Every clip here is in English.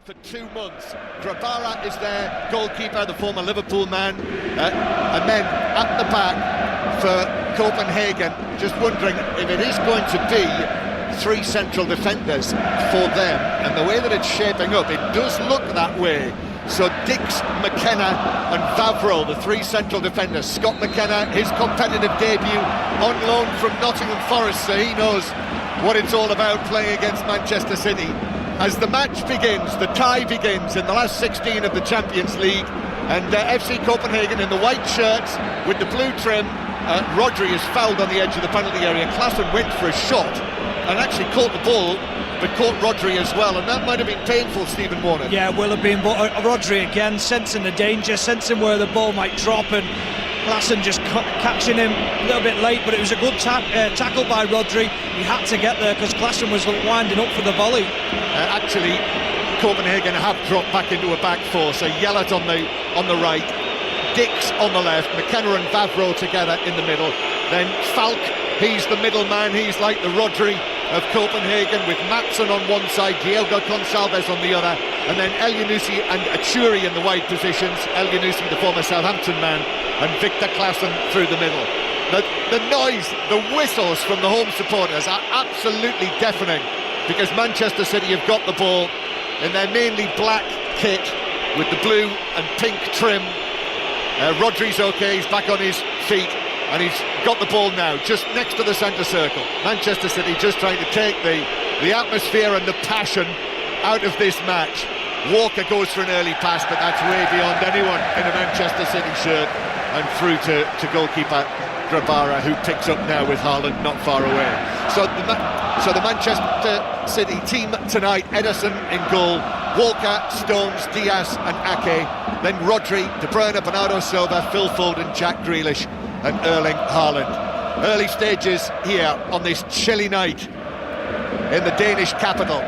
For 2 months. Grabara is their goalkeeper, the former Liverpool man, and then at the back for Copenhagen, just wondering if it is going to be 3 central defenders for them, and the way that it's shaping up, it does look that way. So Dix, McKenna and Vavro, the 3 central defenders. Scott McKenna, his competitive debut on loan from Nottingham Forest, so he knows what it's all about playing against Manchester City. As the match begins, the tie begins in the last 16 of the Champions League, and FC Copenhagen in the white shirts with the blue trim. Rodri is fouled on the edge of the penalty area. Klaassen went for a shot and actually caught the ball, but caught Rodri as well, and that might have been painful, Stephen Warnock. Yeah, it will have been, but Rodri again, sensing the danger, sensing where the ball might drop, and Klaassen just catching him a little bit late, but it was a good tackle by Rodri. He had to get there because Klaassen was winding up for the volley. Actually, Copenhagen have dropped back into a back four, so Yellet on the right, Dix on the left, McKenna and Vavro together in the middle, then Falk, he's the middleman, he's like the Rodri of Copenhagen, with Matson on one side, Diego Gonçalves on the other, and then Elyounoussi and Achuri in the wide positions. Elyounoussi, the former Southampton man, and Victor Klaassen through the middle. The noise, the whistles from the home supporters are absolutely deafening, because Manchester City have got the ball in their mainly black kit with the blue and pink trim. Rodri's okay, he's back on his feet, and he's got the ball now just next to the centre circle. Manchester City just trying to take the atmosphere and the passion out of this match. Walker goes for an early pass, but that's way beyond anyone in a Manchester City shirt, and through to goalkeeper Grabara, who picks up now with Haaland not far away. So the Manchester City team tonight: Ederson in goal, Walker, Stones, Diaz and Ake, then Rodri, De Bruyne, Bernardo Silva, Phil Foden, Jack Grealish and Erling Haaland. Early stages here on this chilly night in the Danish capital.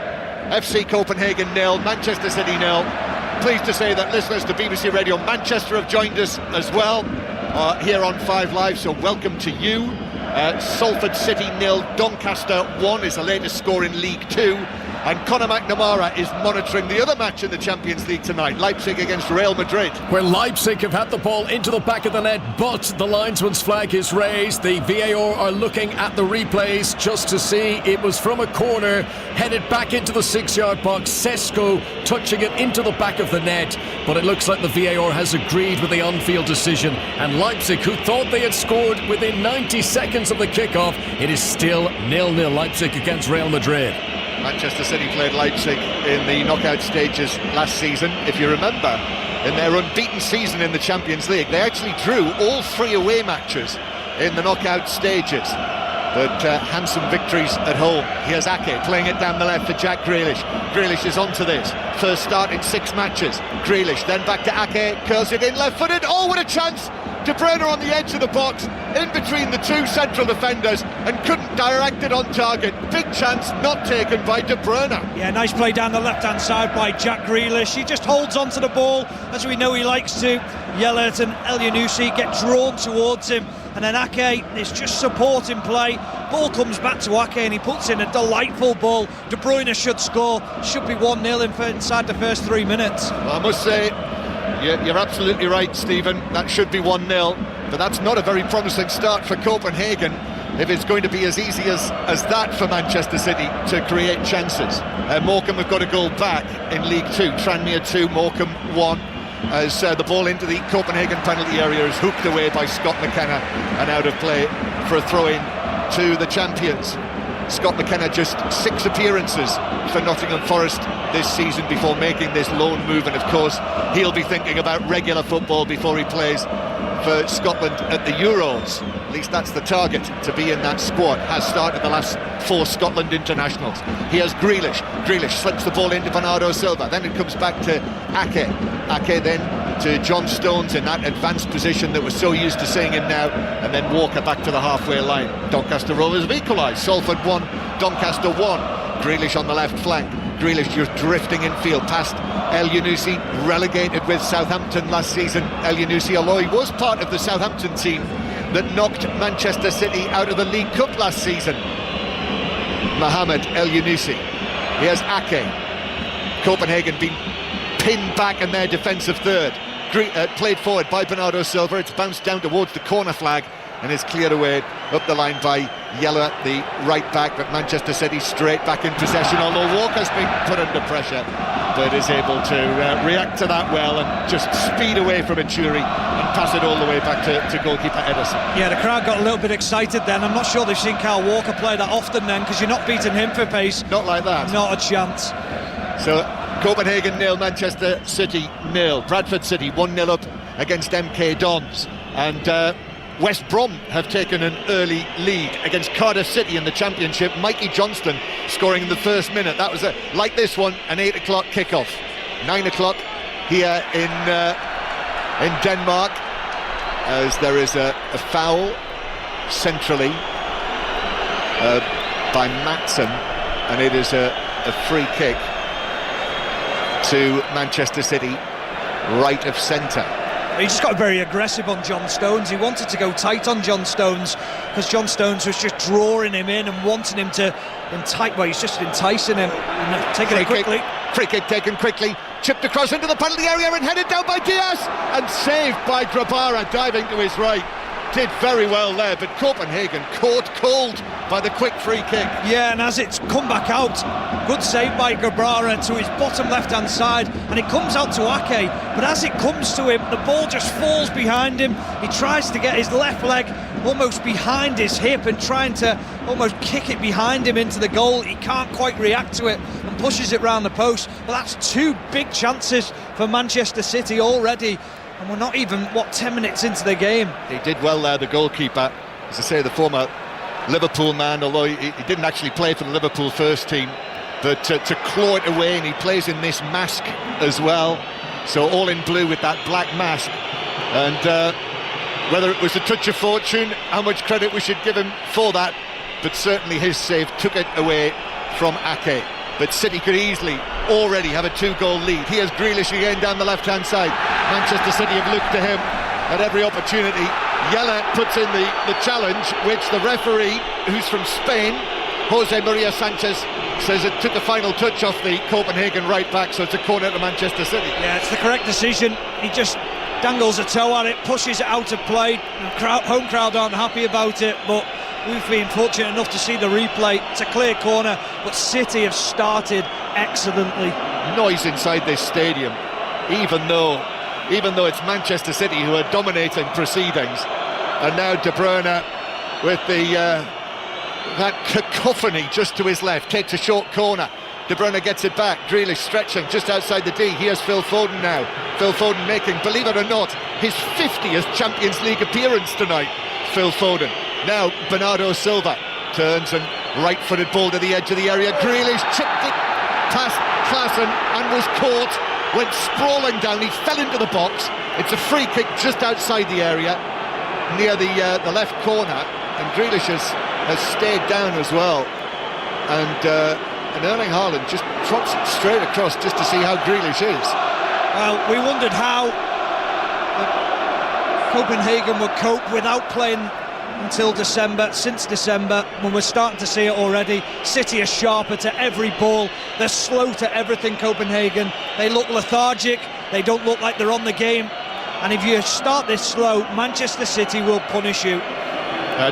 FC Copenhagen 0, Manchester City 0. Pleased to say that listeners to BBC Radio Manchester have joined us as well here on 5 Live, so welcome to you. Salford City 0, Doncaster 1 is the latest score in League 2. And Conor McNamara is monitoring the other match in the Champions League tonight, Leipzig against Real Madrid. Where Leipzig have had the ball into the back of the net, but the linesman's flag is raised. The VAR are looking at the replays just to see. It was from a corner, headed back into the 6-yard box. Sesko touching it into the back of the net, but it looks like the VAR has agreed with the on-field decision. And Leipzig, who thought they had scored within 90 seconds of the kickoff, it is still 0-0 Leipzig against Real Madrid. Manchester City played Leipzig in the knockout stages last season. If you remember, in their unbeaten season in the Champions League, they actually drew all 3 away matches in the knockout stages. But handsome victories at home. Here's Ake playing it down the left for Jack Grealish. Grealish is onto this. First start in 6 matches. Grealish then back to Ake, curls it in left-footed. Oh, what a chance! De Bruyne on the edge of the box, in between the 2 central defenders, and couldn't direct it on target. Big chance not taken by De Bruyne. Yeah, nice play down the left-hand side by Jack Grealish. He just holds onto the ball, as we know he likes to. Yellet and Elyounoussi get drawn towards him, and then Ake is just supporting play. Ball comes back to Ake and he puts in a delightful ball. De Bruyne should score, should be 1-0 inside the first 3 minutes. Well, I must say, you're absolutely right, Stephen. That should be 1-0, but that's not a very promising start for Copenhagen if it's going to be as easy as that for Manchester City to create chances. Morecambe have got a goal back in League 2. Tranmere 2, Morecambe 1, as the ball into the Copenhagen penalty area is hooked away by Scott McKenna and out of play for a throw-in to the champions. Scott McKenna, just 6 appearances for Nottingham Forest this season before making this loan move, and of course he'll be thinking about regular football before he plays for Scotland at the Euros. At least that's the target, to be in that squad. Has started the last 4 Scotland internationals. Here's Grealish. Grealish slips the ball into Bernardo Silva, then it comes back to Ake. Ake then to John Stones in that advanced position that we're so used to seeing him now, and then Walker back to the halfway line. Doncaster Rovers have equalised. Salford 1, Doncaster 1. Grealish on the left flank. Grealish just drifting infield past Elyounoussi, relegated with Southampton last season. Elyounoussi, although he was part of the Southampton team that knocked Manchester City out of the League Cup last season. Mohamed Elyounoussi. Here's Ake. Copenhagen being pinned back in their defensive third. Played forward by Bernardo Silva. It's bounced down towards the corner flag and is cleared away up the line by Jelle, the right back. But Manchester City straight back in possession, although Walker's been put under pressure, but is able to react to that well and just speed away from Ituri and pass it all the way back to goalkeeper Ederson. Yeah, the crowd got a little bit excited then. I'm not sure they've seen Kyle Walker play that often then, because you're not beating him for pace. Not like that. Not a chance. So Copenhagen 0, Manchester City 0. Bradford City 1-0 up against MK Dons, and West Brom have taken an early lead against Cardiff City in the Championship. Mikey Johnston scoring in the first minute. That was like this one, an 8 o'clock kickoff. 9 o'clock here in Denmark, as there is a foul centrally by Matson, and it is a free kick to Manchester City, right of centre. He just got very aggressive on John Stones. He wanted to go tight on John Stones because John Stones was just drawing him in and wanting him to entice. Well, he's just enticing him and taking it quickly. Free kick taken quickly, chipped across into the penalty area and headed down by Diaz and saved by Grabara, diving to his right. Did very well there, but Copenhagen caught cold by the quick free kick. Yeah, and as it's come back out, good save by Grabara to his bottom left-hand side, and it comes out to Ake, but as it comes to him, the ball just falls behind him. He tries to get his left leg almost behind his hip and trying to almost kick it behind him into the goal. He can't quite react to it and pushes it round the post. But that's two big chances for Manchester City already. And we're not even, 10 minutes into the game. He did well there, the goalkeeper. As I say, the former Liverpool man, although he didn't actually play for the Liverpool first team. But to claw it away, and he plays in this mask as well. So all in blue with that black mask. And whether it was a touch of fortune, how much credit we should give him for that. But certainly his save took it away from Ake. But City could easily already have a 2-goal lead. Here's Grealish again down the left-hand side. Manchester City have looked to him at every opportunity. Jelle puts in the challenge, which the referee, who's from Spain, Jose Maria Sanchez, says it took the final touch off the Copenhagen right back, so it's a corner to Manchester City. Yeah, it's the correct decision. He just dangles a toe at it, pushes it out of play. The home crowd aren't happy about it, but we've been fortunate enough to see the replay. It's a clear corner, but City have started excellently. Noise inside this stadium, even though it's Manchester City who are dominating proceedings. And now De Bruyne with that cacophony just to his left, takes a short corner. De Bruyne gets it back, Grealish stretching just outside the D. Here's Phil Foden now. Phil Foden making, believe it or not, his 50th Champions League appearance tonight. Phil Foden. Now Bernardo Silva turns and right-footed ball to the edge of the area. Grealish chipped it past Klaassen and was caught. Went sprawling down, he fell into the box. It's a free kick just outside the area, near the left corner, and Grealish has stayed down as well. And Erling Haaland just trots it straight across just to see how Grealish is. Well, we wondered how Copenhagen would cope without playing until December. Since December, when we're starting to see it already. City are sharper to every ball, they're slow to everything, Copenhagen. They look lethargic, they don't look like they're on the game, and if you start this slow, Manchester City will punish you.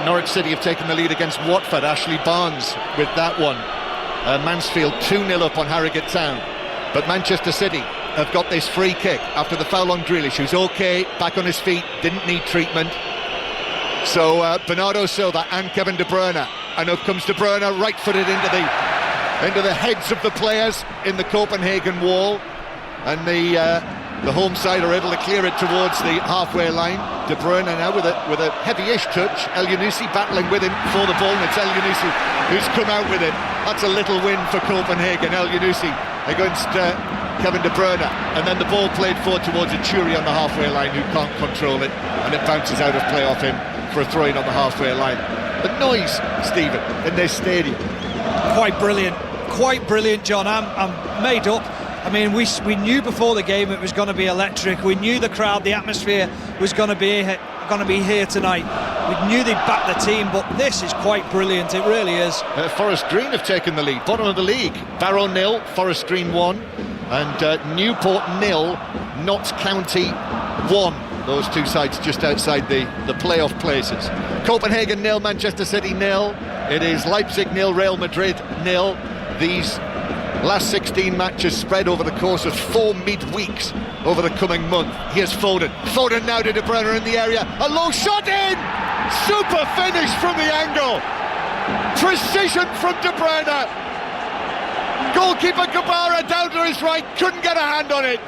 Norwich City have taken the lead against Watford. Ashley Barnes with that one. Mansfield 2-0 up on Harrogate Town, but Manchester City have got this free kick after the foul on Grealish, who's okay, back on his feet, didn't need treatment. So Bernardo Silva and Kevin De Bruyne, and up comes De Bruyne right-footed into the heads of the players in the Copenhagen wall, and the home side are able to clear it towards the halfway line. De Bruyne now with a heavy-ish touch. El Yunusi battling with him for the ball, and it's El Yunusi who's come out with it. That's a little win for Copenhagen. El Yunusi against Kevin De Bruyne, and then the ball played forward towards Ituri on the halfway line, who can't control it, and it bounces out of play off him for a throw-in on the halfway line. The noise, Stephen, in this stadium. Quite brilliant, John. I'm made up. I mean, we knew before the game it was going to be electric. We knew the crowd, the atmosphere was going to be here tonight. We knew they'd back the team, but this is quite brilliant. It really is. Forest Green have taken the lead, bottom of the league. Barrow 0, Forest Green 1. and Newport 0, Notts County 1. Those two sides just outside the playoff places. Copenhagen 0, Manchester City 0. It is Leipzig 0, Real Madrid 0. These last 16 matches spread over the course of 4 midweeks over the coming month. Here's Foden. Foden now to De Bruyne in the area. A low shot in! Super finish from the angle. Precision from De Bruyne. Goalkeeper Gabara down to his right, couldn't get a hand on it.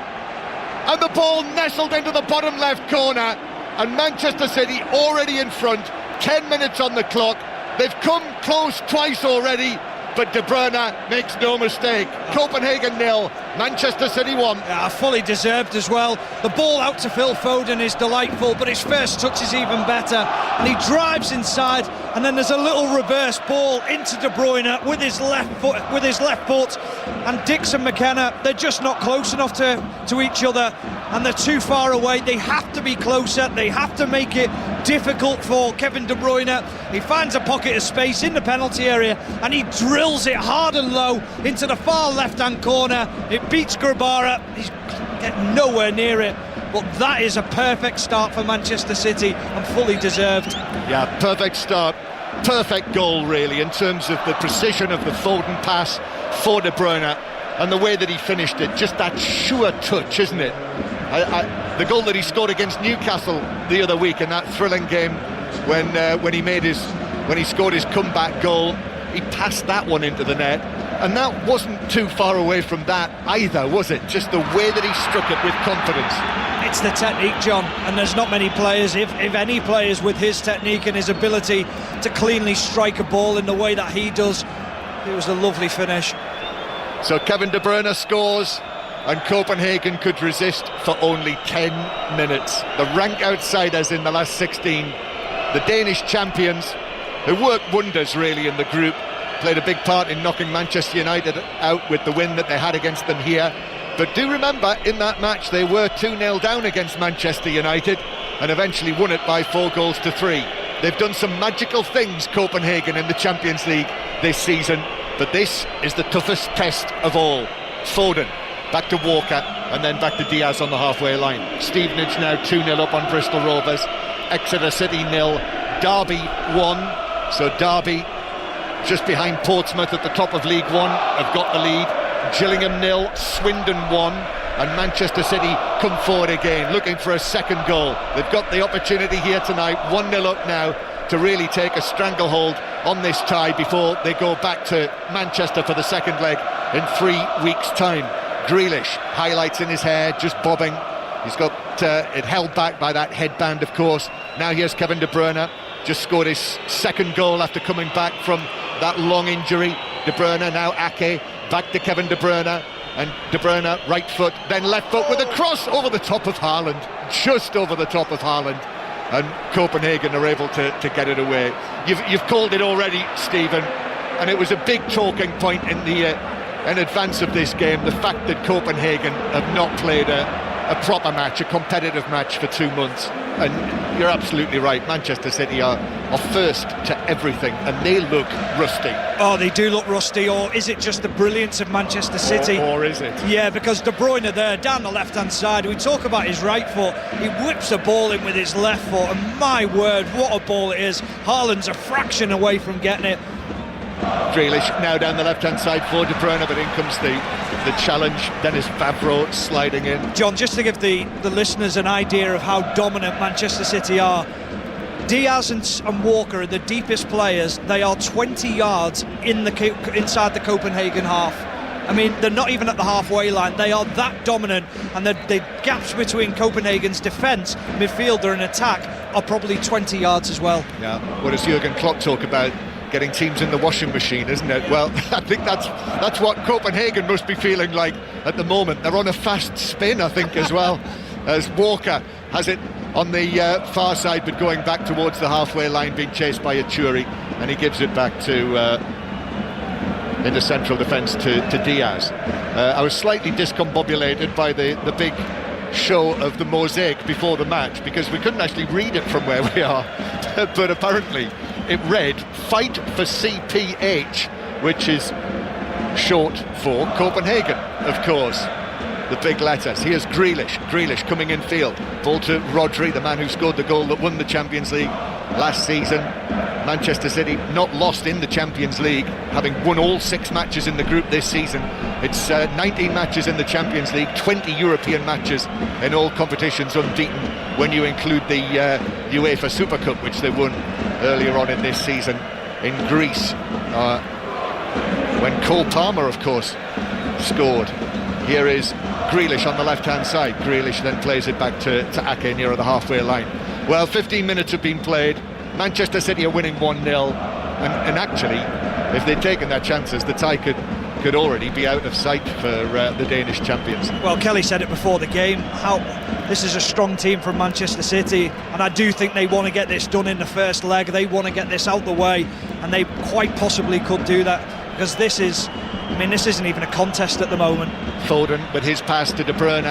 And the ball nestled into the bottom left corner. And Manchester City already in front, 10 minutes on the clock. They've come close twice already, but De Bruyne makes no mistake. Copenhagen 0, Manchester City 1. Yeah, fully deserved as well. The ball out to Phil Foden is delightful, but his first touch is even better. And he drives inside, and then there's a little reverse ball into De Bruyne with his left foot. And Dix and McKenna, they're just not close enough to each other, and they're too far away. They have to be closer. They have to make it difficult for Kevin De Bruyne. He finds a pocket of space in the penalty area, and he drills it hard and low into the far left-hand corner. It beats Grabara. He's getting nowhere near it. But that is a perfect start for Manchester City, and fully deserved. Yeah, perfect start. Perfect goal, really, in terms of the precision of the Foden pass for De Bruyne and the way that he finished it. Just that sure touch, isn't it? The goal that he scored against Newcastle the other week in that thrilling game when he scored his comeback goal, he passed that one into the net. And that wasn't too far away from that either, was it? Just the way that he struck it with confidence. It's the technique, John, and there's not many players, if any players, with his technique and his ability to cleanly strike a ball in the way that he does. It was a lovely finish. So Kevin De Bruyne scores, and Copenhagen could resist for only 10 minutes. The rank outsiders in the last 16, the Danish champions, who worked wonders really in the group, played a big part in knocking Manchester United out with the win that they had against them here. But do remember, in that match they were 2-0 down against Manchester United and eventually won it by 4-3. They've done some magical things, Copenhagen, in the Champions League this season, but this is the toughest test of all. Foden, back to Walker, and then back to Diaz on the halfway line. Stevenage now 2-0 up on Bristol Rovers. Exeter City 0, Derby 1. So Derby, just behind Portsmouth at the top of League One, have got the lead. Gillingham 0, Swindon 1, and Manchester City come forward again, looking for a second goal. They've got the opportunity here tonight, 1-0 up now, to really take a stranglehold on this tie before they go back to Manchester for the second leg in 3 weeks' time. Grealish, highlights in his hair, just bobbing. He's got it held back by that headband, of course. Now here's Kevin De Bruyne, just scored his second goal after coming back from that long injury. De Bruyne, now Ake, back to Kevin De Bruyne, and De Bruyne right foot, then left foot with a cross over the top of Haaland, just over the top of Haaland, and Copenhagen are able to get it away. You've called it already, Stephen, and it was a big talking point in advance of this game, the fact that Copenhagen have not played a proper match, a competitive match for 2 months. And you're absolutely right, Manchester City are first to everything, and they look rusty. Oh, they do look rusty, or is it just the brilliance of Manchester City? Or is it? Yeah, because De Bruyne there, down the left-hand side, we talk about his right foot, he whips the ball in with his left foot, and my word, what a ball it is. Haaland's a fraction away from getting it. Grealish now down the left-hand side for De Bruyne, but in comes the challenge. Dennis Vavro sliding in. John, just to give the listeners an idea of how dominant Manchester City are, Diaz and Walker are the deepest players. They are 20 yards inside the Copenhagen half. I mean, they're not even at the halfway line. They are that dominant, and the gaps between Copenhagen's defence, midfielder and attack are probably 20 yards as well. Yeah, what does Jurgen Klopp talk about? Getting teams in the washing machine, isn't it? Well, I think that's what Copenhagen must be feeling like at the moment. They're on a fast spin, I think, as well, as Walker has it on the far side, but going back towards the halfway line, being chased by Achuri, and he gives it back to into central defence to Diaz. I was slightly discombobulated by the big show of the mosaic before the match, because we couldn't actually read it from where we are, but apparently it read Fight for CPH, which is short for Copenhagen, of course. the big letters. Here's Grealish coming in field. Ball to Rodri, the man who scored the goal that won the Champions League last season. Manchester City not lost in the Champions League, having won all 6 matches in the group this season. It's 19 matches in the Champions League, 20 European matches in all competitions, unbeaten when you include the UEFA Super Cup, which they won earlier on in this season in Greece, when Cole Palmer, of course, scored. Here is Grealish on the left-hand side. Grealish then plays it back to Ake near the halfway line. Well, 15 minutes have been played. Manchester City are winning 1-0, and actually, if they'd taken their chances, the tie could already be out of sight for the Danish champions. Well, Kelly said it before the game, how this is a strong team from Manchester City, and I do think they want to get this done in the first leg. They want to get this out the way, and they quite possibly could do that, because this isn't even a contest at the moment. Foden with his pass to De Bruyne,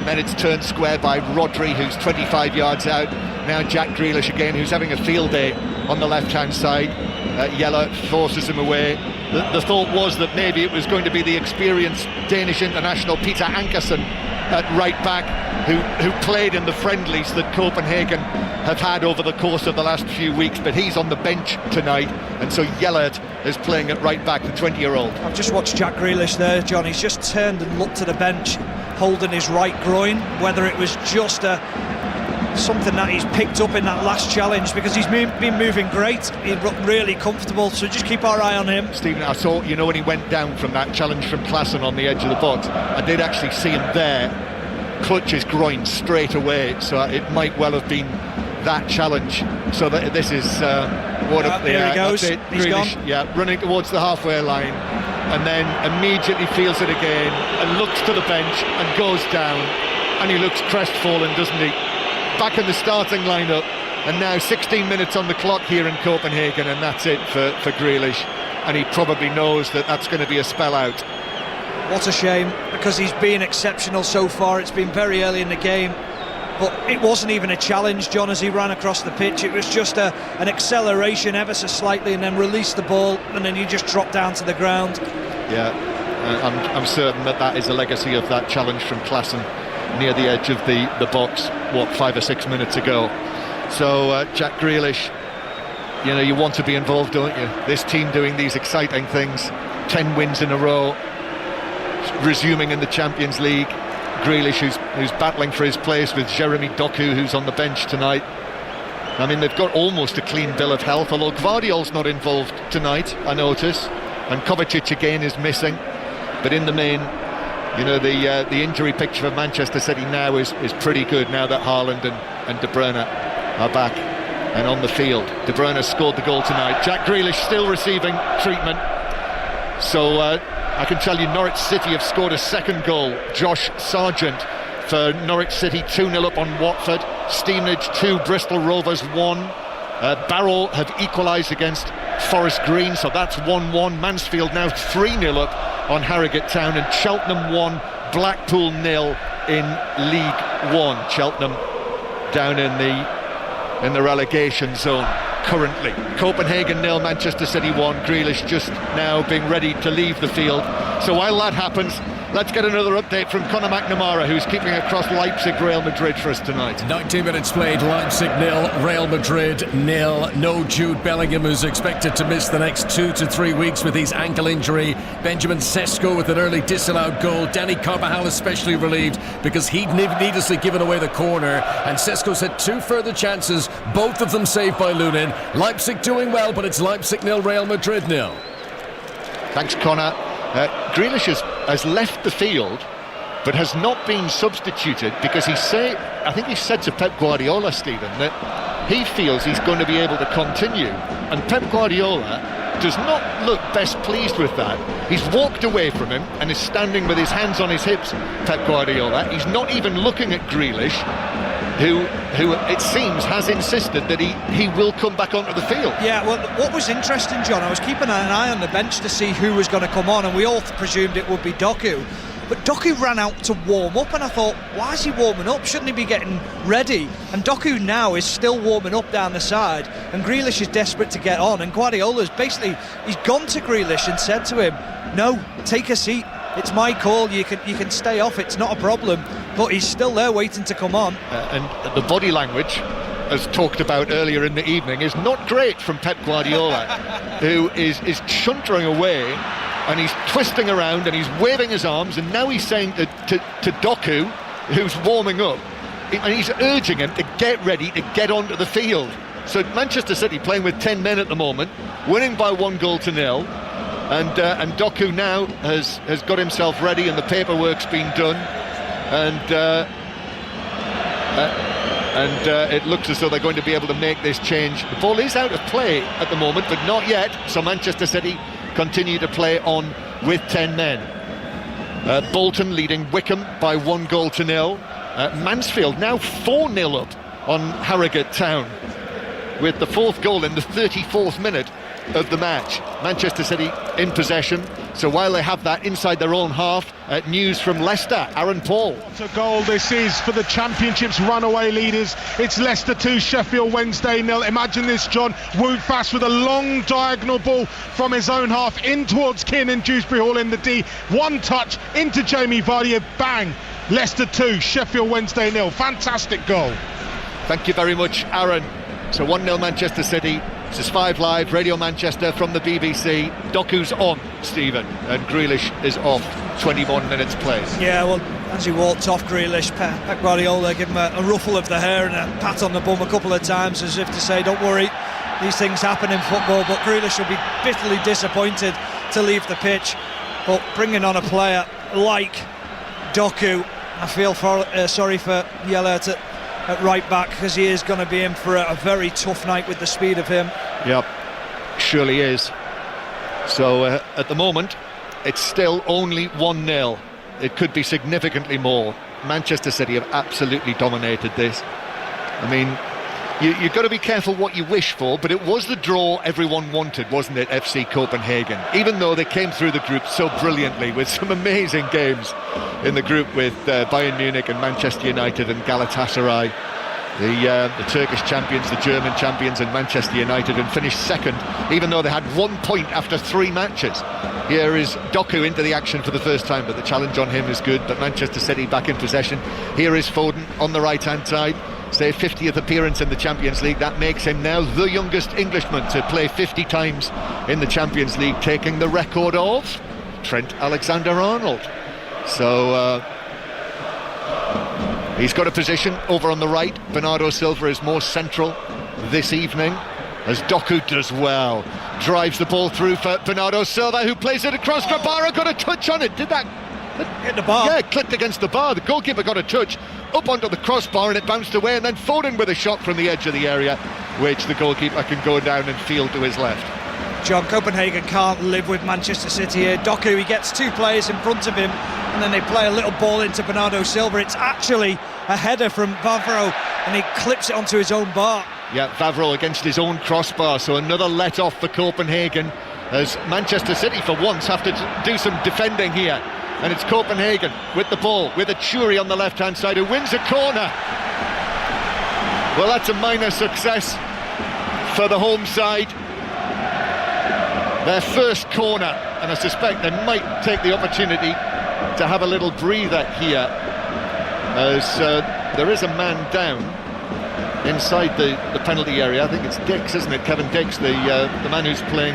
then it's turned square by Rodri, who's 25 yards out. Now Jack Grealish again, who's having a field day on the left-hand side. Yella forces him away. The thought was that maybe it was going to be the experienced Danish international Peter Ankersen at right back, who played in the friendlies that Copenhagen have had over the course of the last few weeks, but he's on the bench tonight, and so Yellert is playing at right back, the 20-year-old. I've just watched Jack Grealish there, John. He's just turned and looked to the bench, holding his right groin, whether it was just something that he's picked up in that last challenge, because he's been moving great. He looked really comfortable, so just keep our eye on him. Stephen, I saw, when he went down from that challenge from Klaassen on the edge of the box, I did actually see him there clutch his groin straight away, so it might well have been that challenge. So that this is there he goes. He's Grealish, gone. Yeah, running towards the halfway line, and then immediately feels it again and looks to the bench and goes down, and he looks crestfallen, doesn't he? Back in the starting lineup, and now 16 minutes on the clock here in Copenhagen, and that's it for Grealish, and he probably knows that that's going to be a spell out. What a shame, because he's been exceptional so far. It's been very early in the game, but it wasn't even a challenge, John, as he ran across the pitch. It was just an acceleration ever so slightly, and then released the ball, and then you just drop down to the ground. Yeah, I'm certain that is a legacy of that challenge from Klaassen near the edge of the box, 5 or 6 minutes ago. So Jack Grealish, you want to be involved, don't you? This team doing these exciting things, 10 wins in a row, resuming in the Champions League. Grealish, who's battling for his place with Jeremy Doku, who's on the bench tonight. I mean, they've got almost a clean bill of health, although Gvardiol's not involved tonight, I notice, and Kovacic again is missing. But in the main, the injury picture for Manchester City now is pretty good, now that Haaland and De Bruyne are back and on the field. De Bruyne scored the goal tonight. Jack Grealish still receiving treatment. So I can tell you Norwich City have scored a second goal. Josh Sargent for Norwich City, 2-0 up on Watford. Stevenage 2, Bristol Rovers 1. Barrow have equalised against Forest Green, so that's 1-1. Mansfield now 3-0 up on Harrogate Town, and Cheltenham 1, Blackpool 0 in League One. Cheltenham down in the relegation zone currently. Copenhagen 0, Manchester City 1. Grealish just now being ready to leave the field. So while that happens, let's get another update from Conor McNamara, who's keeping across Leipzig Real Madrid for us tonight. 90 minutes played, Leipzig 0, Real Madrid 0. No Jude Bellingham, who's expected to miss the next 2 to 3 weeks with his ankle injury. Benjamin Sesko with an early disallowed goal. Danny Carvajal especially relieved because he'd needlessly given away the corner, and Sesko's had 2 further chances, both of them saved by Lunin. Leipzig doing well, but it's Leipzig 0, Real Madrid 0. Thanks, Conor. Grealish has left the field, but has not been substituted because I think he said to Pep Guardiola, Stephen, that he feels he's going to be able to continue, and Pep Guardiola does not look best pleased with that. He's walked away from him and is standing with his hands on his hips, Pep Guardiola. He's not even looking at Grealish, who it seems has insisted that he will come back onto the field. Yeah, well, what was interesting, John, I was keeping an eye on the bench to see who was going to come on, and we all presumed it would be Doku. But Doku ran out to warm up, and I thought, why is he warming up? Shouldn't he be getting ready? And Doku now is still warming up down the side, and Grealish is desperate to get on, and Guardiola's basically, he's gone to Grealish and said to him, no, take a seat, it's my call, you can stay off, it's not a problem. But he's still there waiting to come on. And the body language, as talked about earlier in the evening, is not great from Pep Guardiola, who is chuntering away, and he's twisting around and he's waving his arms, and now he's saying to Doku, who's warming up, and he's urging him to get ready to get onto the field. So Manchester City playing with 10 men at the moment, winning by 1-0, and Doku now has got himself ready, and the paperwork's been done, and it looks as though they're going to be able to make this change. The ball is out of play at the moment, but not yet, so Manchester City continue to play on with 10 men. Bolton leading Wickham by 1-0. Mansfield now 4-0 up on Harrogate Town, with the fourth goal in the 34th minute of the match. Manchester City in possession, so while they have that inside their own half, news from Leicester, Aaron Paul. What a goal this is for the Championship's runaway leaders. It's Leicester 2, Sheffield Wednesday 0. Imagine this, John. Wout Faes with a long diagonal ball from his own half in towards Keane and Dewsbury Hall in the D. One touch into Jamie Vardy, bang! Leicester 2, Sheffield Wednesday 0. Fantastic goal. Thank you very much, Aaron. So 1-0 Manchester City. This is 5 Live, Radio Manchester from the BBC. Doku's on, Stephen, and Grealish is off. 21 minutes play. Yeah, well, as he walked off, Grealish, Pep Guardiola gave him a ruffle of the hair and a pat on the bum a couple of times, as if to say, don't worry, these things happen in football. But Grealish will be bitterly disappointed to leave the pitch. But bringing on a player like Doku, I feel sorry for Yellert at right back, because he is going to be in for a very tough night with the speed of him. Yep, surely is. So at the moment it's still only 1-0. It could be significantly more. Manchester City have absolutely dominated this. I mean, you've got to be careful what you wish for, but it was the draw everyone wanted, wasn't it, FC Copenhagen? Even though they came through the group so brilliantly, with some amazing games in the group with Bayern Munich and Manchester United and Galatasaray, the Turkish champions, the German champions, and Manchester United, and finished second, even though they had 1 point after 3 matches. Here is Doku into the action for the first time, but the challenge on him is good. But Manchester City back in possession. Here is Foden on the right-hand side. It's their 50th appearance in the Champions League. That makes him now the youngest Englishman to play 50 times in the Champions League, taking the record of Trent Alexander-Arnold. So he's got a position over on the right. Bernardo Silva is more central this evening, as Doku does well. Drives the ball through for Bernardo Silva, who plays it across for Barra. Got a touch on it. Did that hit the bar? Yeah, it clipped against the bar. The goalkeeper got a touch up onto the crossbar, and it bounced away, and then Foden with a shot from the edge of the area, which the goalkeeper can go down and field to his left. John, Copenhagen can't live with Manchester City here. Doku, he gets 2 players in front of him, and then they play a little ball into Bernardo Silva. It's actually a header from Vavro, and he clips it onto his own bar. Yeah, Vavro against his own crossbar, so another let-off for Copenhagen, as Manchester City for once have to do some defending here. And it's Copenhagen with the ball, with a Churi on the left-hand side, who wins a corner. Well, that's a minor success for the home side. Their first corner, and I suspect they might take the opportunity to have a little breather here, as there is a man down inside the penalty area. I think it's Dix, isn't it? Kevin Dix, the man who's playing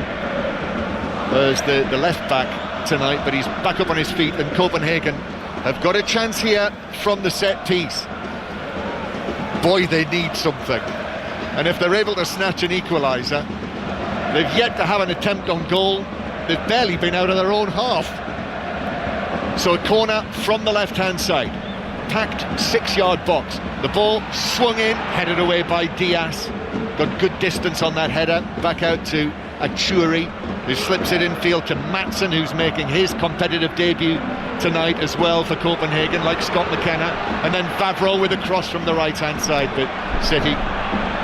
as the left back tonight, but he's back up on his feet, and Copenhagen have got a chance here from the set piece. Boy, they need something, and if they're able to snatch an equaliser, they've yet to have an attempt on goal. They've barely been out of their own half. So a corner from the left-hand side, packed 6-yard box. The ball swung in, headed away by Diaz. Got good distance on that header, back out to Achuri, who slips it infield to Maatsen, who's making his competitive debut tonight as well for Copenhagen, like Scott McKenna. And then Vavro with a cross from the right-hand side, but City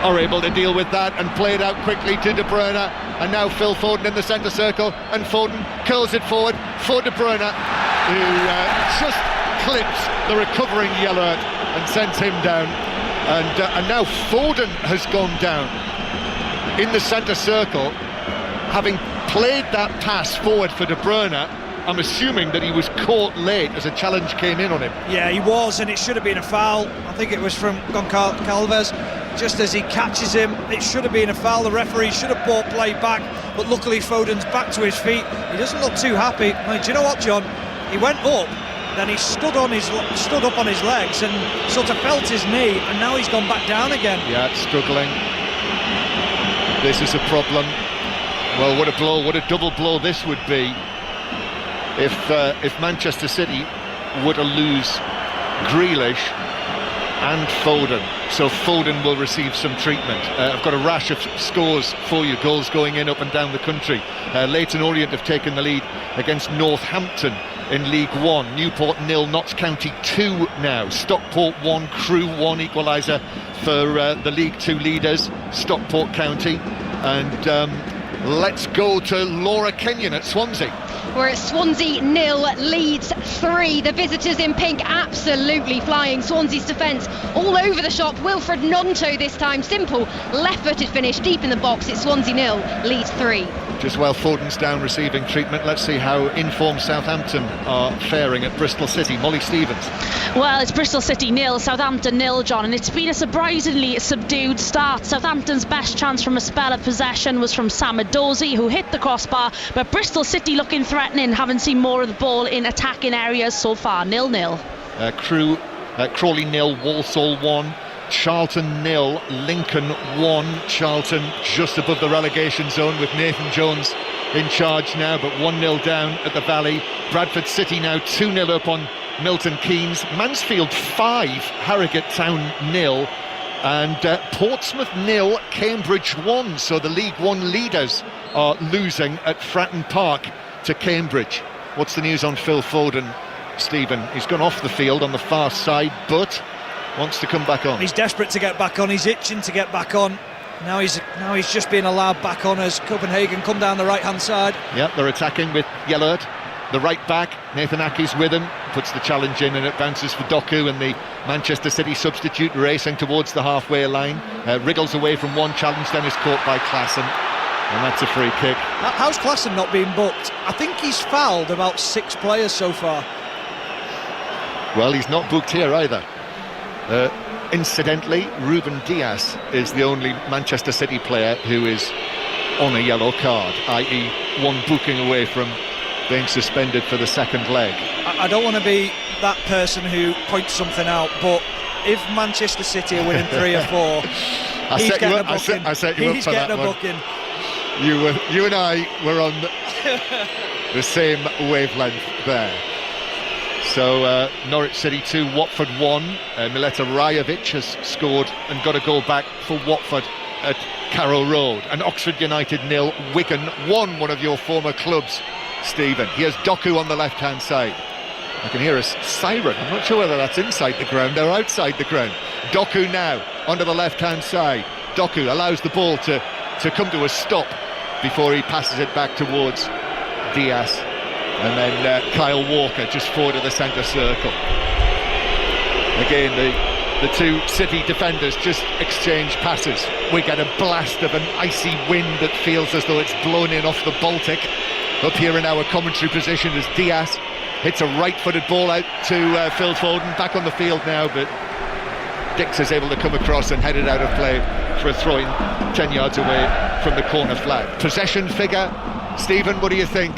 are able to deal with that and play it out quickly to De Bruyne, and now Phil Foden in the centre circle, and Foden curls it forward for De Bruyne, who just clips the recovering Yellert and sends him down, and now Foden has gone down in the centre circle, having played that pass forward for De Bruyne, I'm assuming that he was caught late as a challenge came in on him. Yeah, he was, and it should have been a foul. I think it was from Goncalves. Just as he catches him, it should have been a foul. The referee should have brought play back, but luckily Foden's back to his feet. He doesn't look too happy. I mean, do you know what, John? He went up, then he stood up on his legs and sort of felt his knee, and now he's gone back down again. Yeah, struggling. This is a problem. Well, what a blow, what a double blow this would be if Manchester City were to lose Grealish and Foden. So Foden will receive some treatment. I've got a rash of scores for you, goals going in up and down the country. Leyton Orient have taken the lead against Northampton in League One. Newport 0, Notts County 2 now. Stockport 1, Crewe 1 equaliser for the League 2 leaders, Stockport County. And let's go to Laura Kenyon at Swansea. We're at Swansea 0, Leeds 3. The visitors in pink absolutely flying. Swansea's defence all over the shop. Wilfred Gnonto this time. Simple left-footed finish deep in the box. It's Swansea 0, Leeds 3. Just while Foden's down receiving treatment, let's see how informed Southampton are faring at Bristol City. Molly Stevens. Well, it's Bristol City 0, Southampton 0, John, and it's been a surprisingly subdued start. Southampton's best chance from a spell of possession was from Sam Edozie, who hit the crossbar, but Bristol City looking threatening, haven't seen more of the ball in attacking areas so far. 0-0. Crawley 0, Walsall 1. Charlton 0, Lincoln 1. Charlton just above the relegation zone with Nathan Jones in charge now, but 1-0 down at the Valley. Bradford City now 2-0 up on Milton Keynes. Mansfield 5, Harrogate Town 0, and Portsmouth 0, Cambridge 1. So the League One leaders are losing at Fratton Park to Cambridge. What's the news on Phil Foden, Stephen? He's gone off the field on the far side, but wants to come back on. He's desperate to get back on. He's itching to get back on. Now he's just being allowed back on as Copenhagen come down the right-hand side. Yep, they're attacking with Yellert, the right back. Nathan Ake's with him, puts the challenge in, and it bounces for Doku, and the Manchester City substitute racing towards the halfway line. Wriggles away from one challenge, then is caught by Klassen, and that's a free kick. How's Klassen not being booked? I think he's fouled about 6 players so far. Well, he's not booked here either. Incidentally, Ruben Dias is the only Manchester City player who is on a yellow card, i.e. one booking away from being suspended for the second leg. I don't want to be that person who points something out, but if Manchester City are winning 3 or 4, he's getting a booking. I set you up for that one. Booking. You and I were on the same wavelength there. So Norwich City 2, Watford 1. Mileta Rajovic has scored and got a goal back for Watford at Carrow Road. And Oxford United 0, Wigan 1, one of your former clubs, Stephen. Here's Doku on the left-hand side. I can hear a siren. I'm not sure whether that's inside the ground or outside the ground. Doku now onto the left-hand side. Doku allows the ball to come to a stop before he passes it back towards Diaz. And then Kyle Walker just forward of the centre circle. Again, the two City defenders just exchange passes. We get a blast of an icy wind that feels as though it's blown in off the Baltic. Up here in our commentary position as Diaz hits a right-footed ball out to Phil Foden. Back on the field now, but Dix is able to come across and head it out of play for a throw-in 10 yards away from the corner flag. Possession figure, Stephen, what do you think?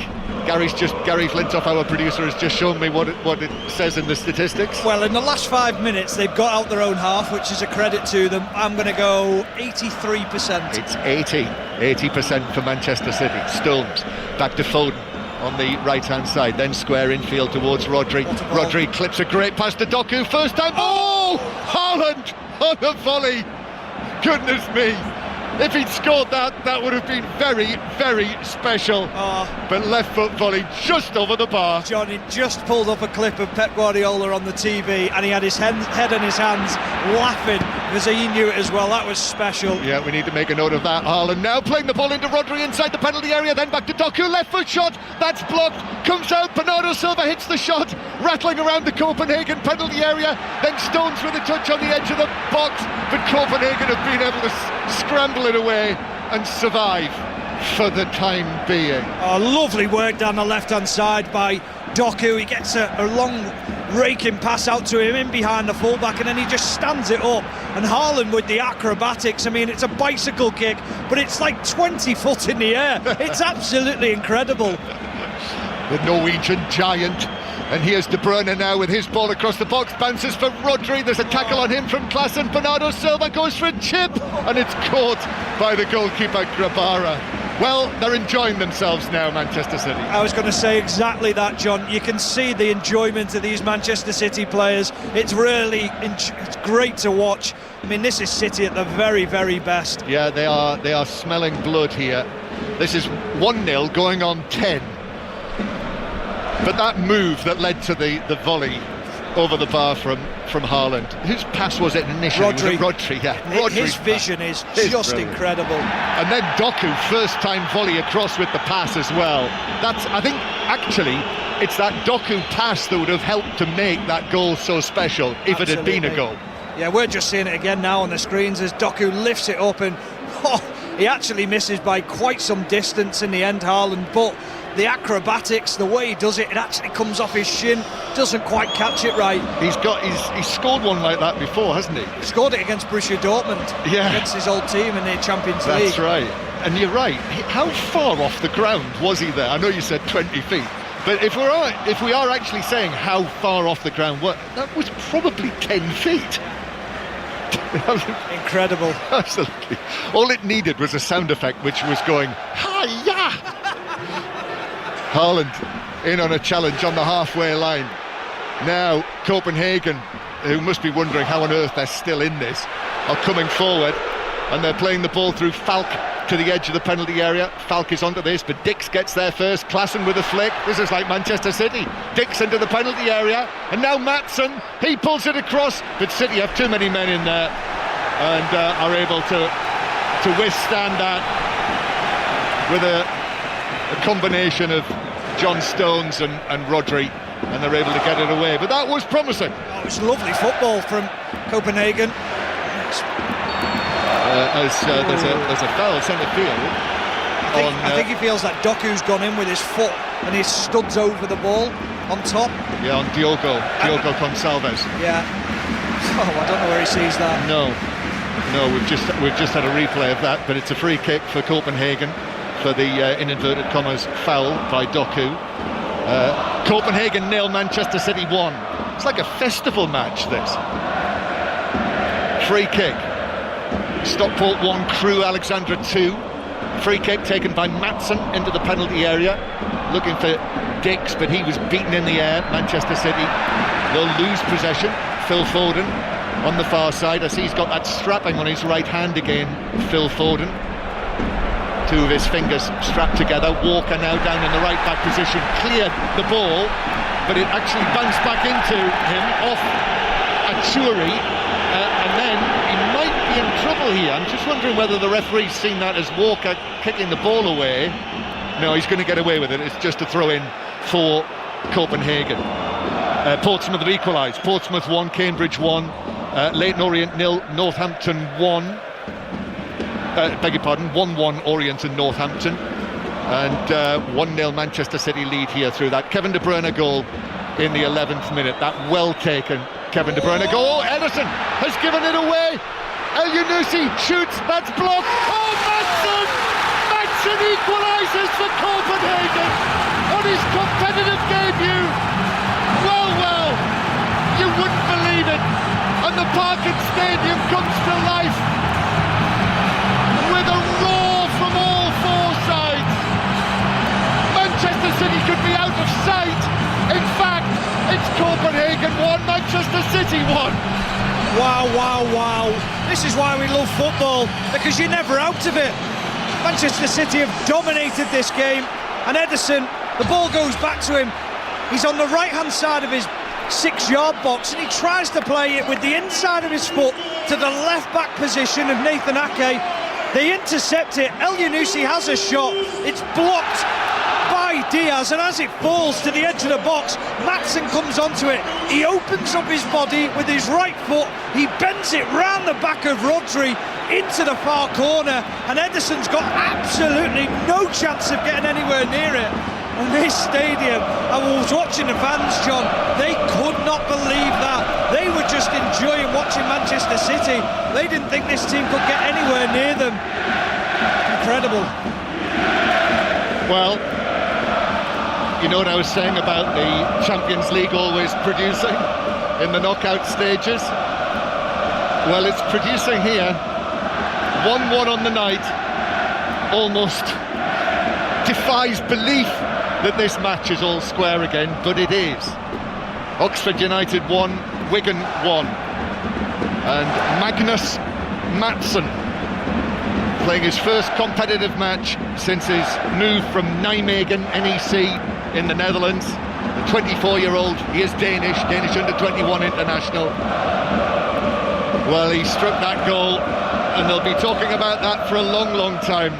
Gary Flintoff, our producer, has just shown me what it says in the statistics. Well, in the last 5 minutes, they've got out their own half, which is a credit to them. I'm going to go 83%. It's 80% for Manchester City. Stones back to Foden on the right-hand side, then square infield towards Rodri. Rodri clips a great pass to Doku, first time. Oh! Haaland on the volley. Goodness me. If he'd scored that would have been very, very special. But left foot volley just over the bar. Johnny just pulled up a clip of Pep Guardiola on the TV, and he had his head in his hands laughing because he knew it as well. That was special. Yeah, we need to make a note of that. Haaland now playing the ball into Rodri inside the penalty area, then back to Doku, left foot shot, that's blocked, comes out, Bernardo Silva hits the shot, rattling around the Copenhagen penalty area, then Stones with a touch on the edge of the box, but Copenhagen have been able to scramble it away and survive. for the time being. Oh, lovely work down the left-hand side by Doku. He gets a long raking pass out to him in behind the fullback, and then he just stands it up. And Haaland with the acrobatics, I mean, it's a bicycle kick, but it's like 20 foot in the air. It's absolutely incredible. The Norwegian giant. And here's De Bruyne now with his ball across the box, bounces for Rodri, there's a tackle on him from Klaassen, Bernardo Silva goes for a chip, and it's caught by the goalkeeper Grabara. Well, they're enjoying themselves now, Manchester City. I was going to say exactly that, John. You can see the enjoyment of these Manchester City players. It's really it's great to watch. I mean, this is City at the very, very best. Yeah, they are smelling blood here. This is 1-0 going on 10. But that move that led to the volley over the bar from Haaland, whose pass was it initially? Rodri. Was it Rodri, yeah. His vision is just brilliant. Incredible. And then Doku, first time volley across with the pass as well. I think actually it's that Doku pass that would have helped to make that goal so special if it had been a goal. Yeah, we're just seeing it again now on the screens as Doku lifts it up, and he actually misses by quite some distance in the end, Haaland, but the acrobatics, the way he does it, it actually comes off his shin, doesn't quite catch it right. He's scored one like that before, hasn't he? He scored it against Borussia Dortmund, against his old team in the Champions League. That's right. And you're right. How far off the ground was he there? I know you said 20 feet, but if we are actually saying how far off the ground, that was probably 10 feet. Incredible. Absolutely. All it needed was a sound effect, which was going hi-ya. Haaland in on a challenge on the halfway line. Now Copenhagen, who must be wondering how on earth they're still in this, are coming forward, and they're playing the ball through Falk to the edge of the penalty area. Falk is onto this, but Dix gets there first. Klaassen with a flick. This is like Manchester City. Dix into the penalty area, and now Maatsen, he pulls it across, but City have too many men in there and are able to withstand that with a combination of John Stones and Rodri, and they're able to get it away. But that was promising. Oh, it was lovely football from Copenhagen. There's a foul centre field. I think he feels that Doku's gone in with his foot and he studs over the ball on top. Yeah, on Diogo Gonçalves. Yeah. Oh, I don't know where he sees that. No, we've just had a replay of that, but it's a free kick for Copenhagen for the in inverted commas foul by Doku. Copenhagen 0, Manchester City 1. It's like a festival match, this. Free kick. Stockport 1, Crewe Alexandra 2. Free kick taken by Maatsen into the penalty area, looking for Dix, but he was beaten in the air. Manchester City will lose possession. Phil Foden on the far side. I see he's got that strapping on his right hand again, Phil Foden. Two of his fingers strapped together. Walker now down in the right back position, cleared the ball, but it actually bounced back into him off Achuri, and then he might be in trouble here. I'm just wondering whether the referee's seen that as Walker kicking the ball away. No, he's going to get away with it. It's just a throw in for Copenhagen. Portsmouth have equalised. Portsmouth 1, Cambridge 1, Leyton Orient 0, Northampton 1. Beg your pardon, 1-1 Orient and Northampton, and 1-0 Manchester City lead here through that Kevin De Bruyne goal in the 11th minute. That well taken Kevin De Bruyne goal. Oh, Ederson has given it away. El Yunusi shoots, that's blocked. Oh, Maatsen equalises for Copenhagen on his competitive debut. Well, you wouldn't believe it, and the Parken Stadium comes to life with a roar from all four sides. Manchester City could be out of sight. In fact, it's Copenhagen 1, Manchester City 1. Wow. This is why we love football, because you're never out of it. Manchester City have dominated this game, and Ederson, the ball goes back to him. He's on the right-hand side of his 6-yard box, and he tries to play it with the inside of his foot to the left-back position of Nathan Ake. They intercept it. El Yunusi has a shot. It's blocked by Diaz, and as it falls to the edge of the box, Maatsen comes onto it. He opens up his body with his right foot. he bends it round the back of Rodri into the far corner, and Ederson's got absolutely no chance of getting anywhere near it. And this stadium, I was watching the fans, John, they could not believe that. They were just enjoying watching Manchester City. They didn't think this team could get anywhere near them. Incredible. Well, you know what I was saying about the Champions League always producing in the knockout stages? Well, it's producing here. 1-1 on the night. Almost defies belief that this match is all square again, but it is. Oxford United 1, Wigan 1. And Magnus Matsson playing his first competitive match since his move from Nijmegen NEC in the Netherlands. The 24-year-old, he is Danish under-21 international. Well, he struck that goal, and they'll be talking about that for a long, long time.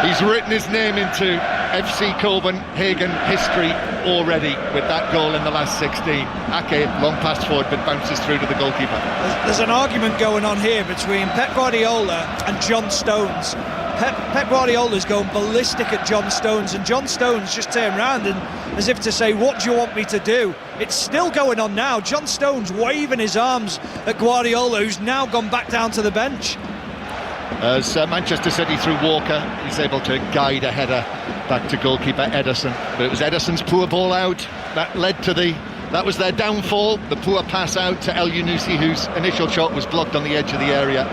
He's written his name into FC Copenhagen history already with that goal in the last 16. Ake, long pass forward, but bounces through to the goalkeeper. There's an argument going on here between Pep Guardiola and John Stones. Pep Guardiola's going ballistic at John Stones, and John Stones just turned round and, as if to say, what do you want me to do? It's still going on now. John Stones waving his arms at Guardiola, who's now gone back down to the bench. As Manchester City through Walker, he's able to guide a header back to goalkeeper Ederson. But it was Ederson's poor ball out that led to that was their downfall. The poor pass out to El Yunusi, whose initial shot was blocked on the edge of the area,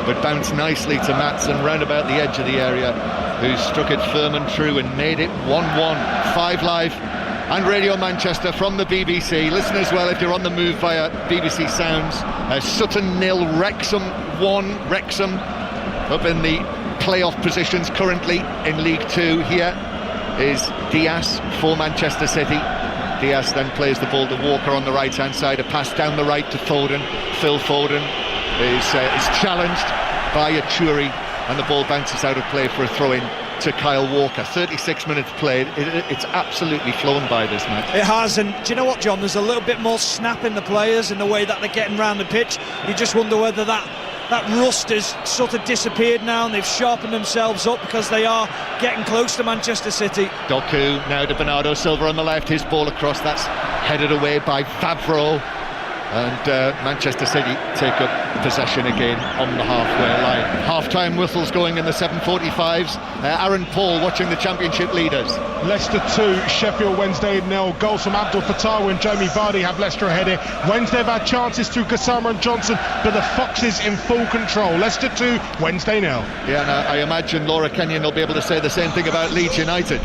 but bounced nicely to Maatsen round about the edge of the area, who struck it firm and true and made it 1-1. 5 Live and Radio Manchester from the BBC. Listen as well if you're on the move via BBC Sounds. Sutton 0, Wrexham 1. Wrexham up in the playoff positions currently in League 2. Here is Diaz for Manchester City. Diaz then plays the ball to Walker on the right hand side, a pass down the right to Foden. Phil Foden is challenged by Achuri, and the ball bounces out of play for a throw-in to Kyle Walker. 36 minutes played. It's absolutely flown by this match. It has, and do you know what, John? There's a little bit more snap in the players in the way that they're getting around the pitch. You just wonder whether that rust has sort of disappeared now, and they've sharpened themselves up because they are getting close to Manchester City. Doku now to Bernardo Silva on the left, his ball across, that's headed away by Vavro, and Manchester City take up possession again on the halfway line. Half-time whistles going in the 7:45s. Aaron Paul watching the Championship leaders. Leicester 2, Sheffield Wednesday 0. Goals from Abdul Fattah and Jamie Vardy have Leicester ahead here. Wednesday have had chances through Gassama and Johnson, but the Foxes in full control. Leicester 2, Wednesday 0. Yeah, and I imagine Laura Kenyon will be able to say the same thing about Leeds United.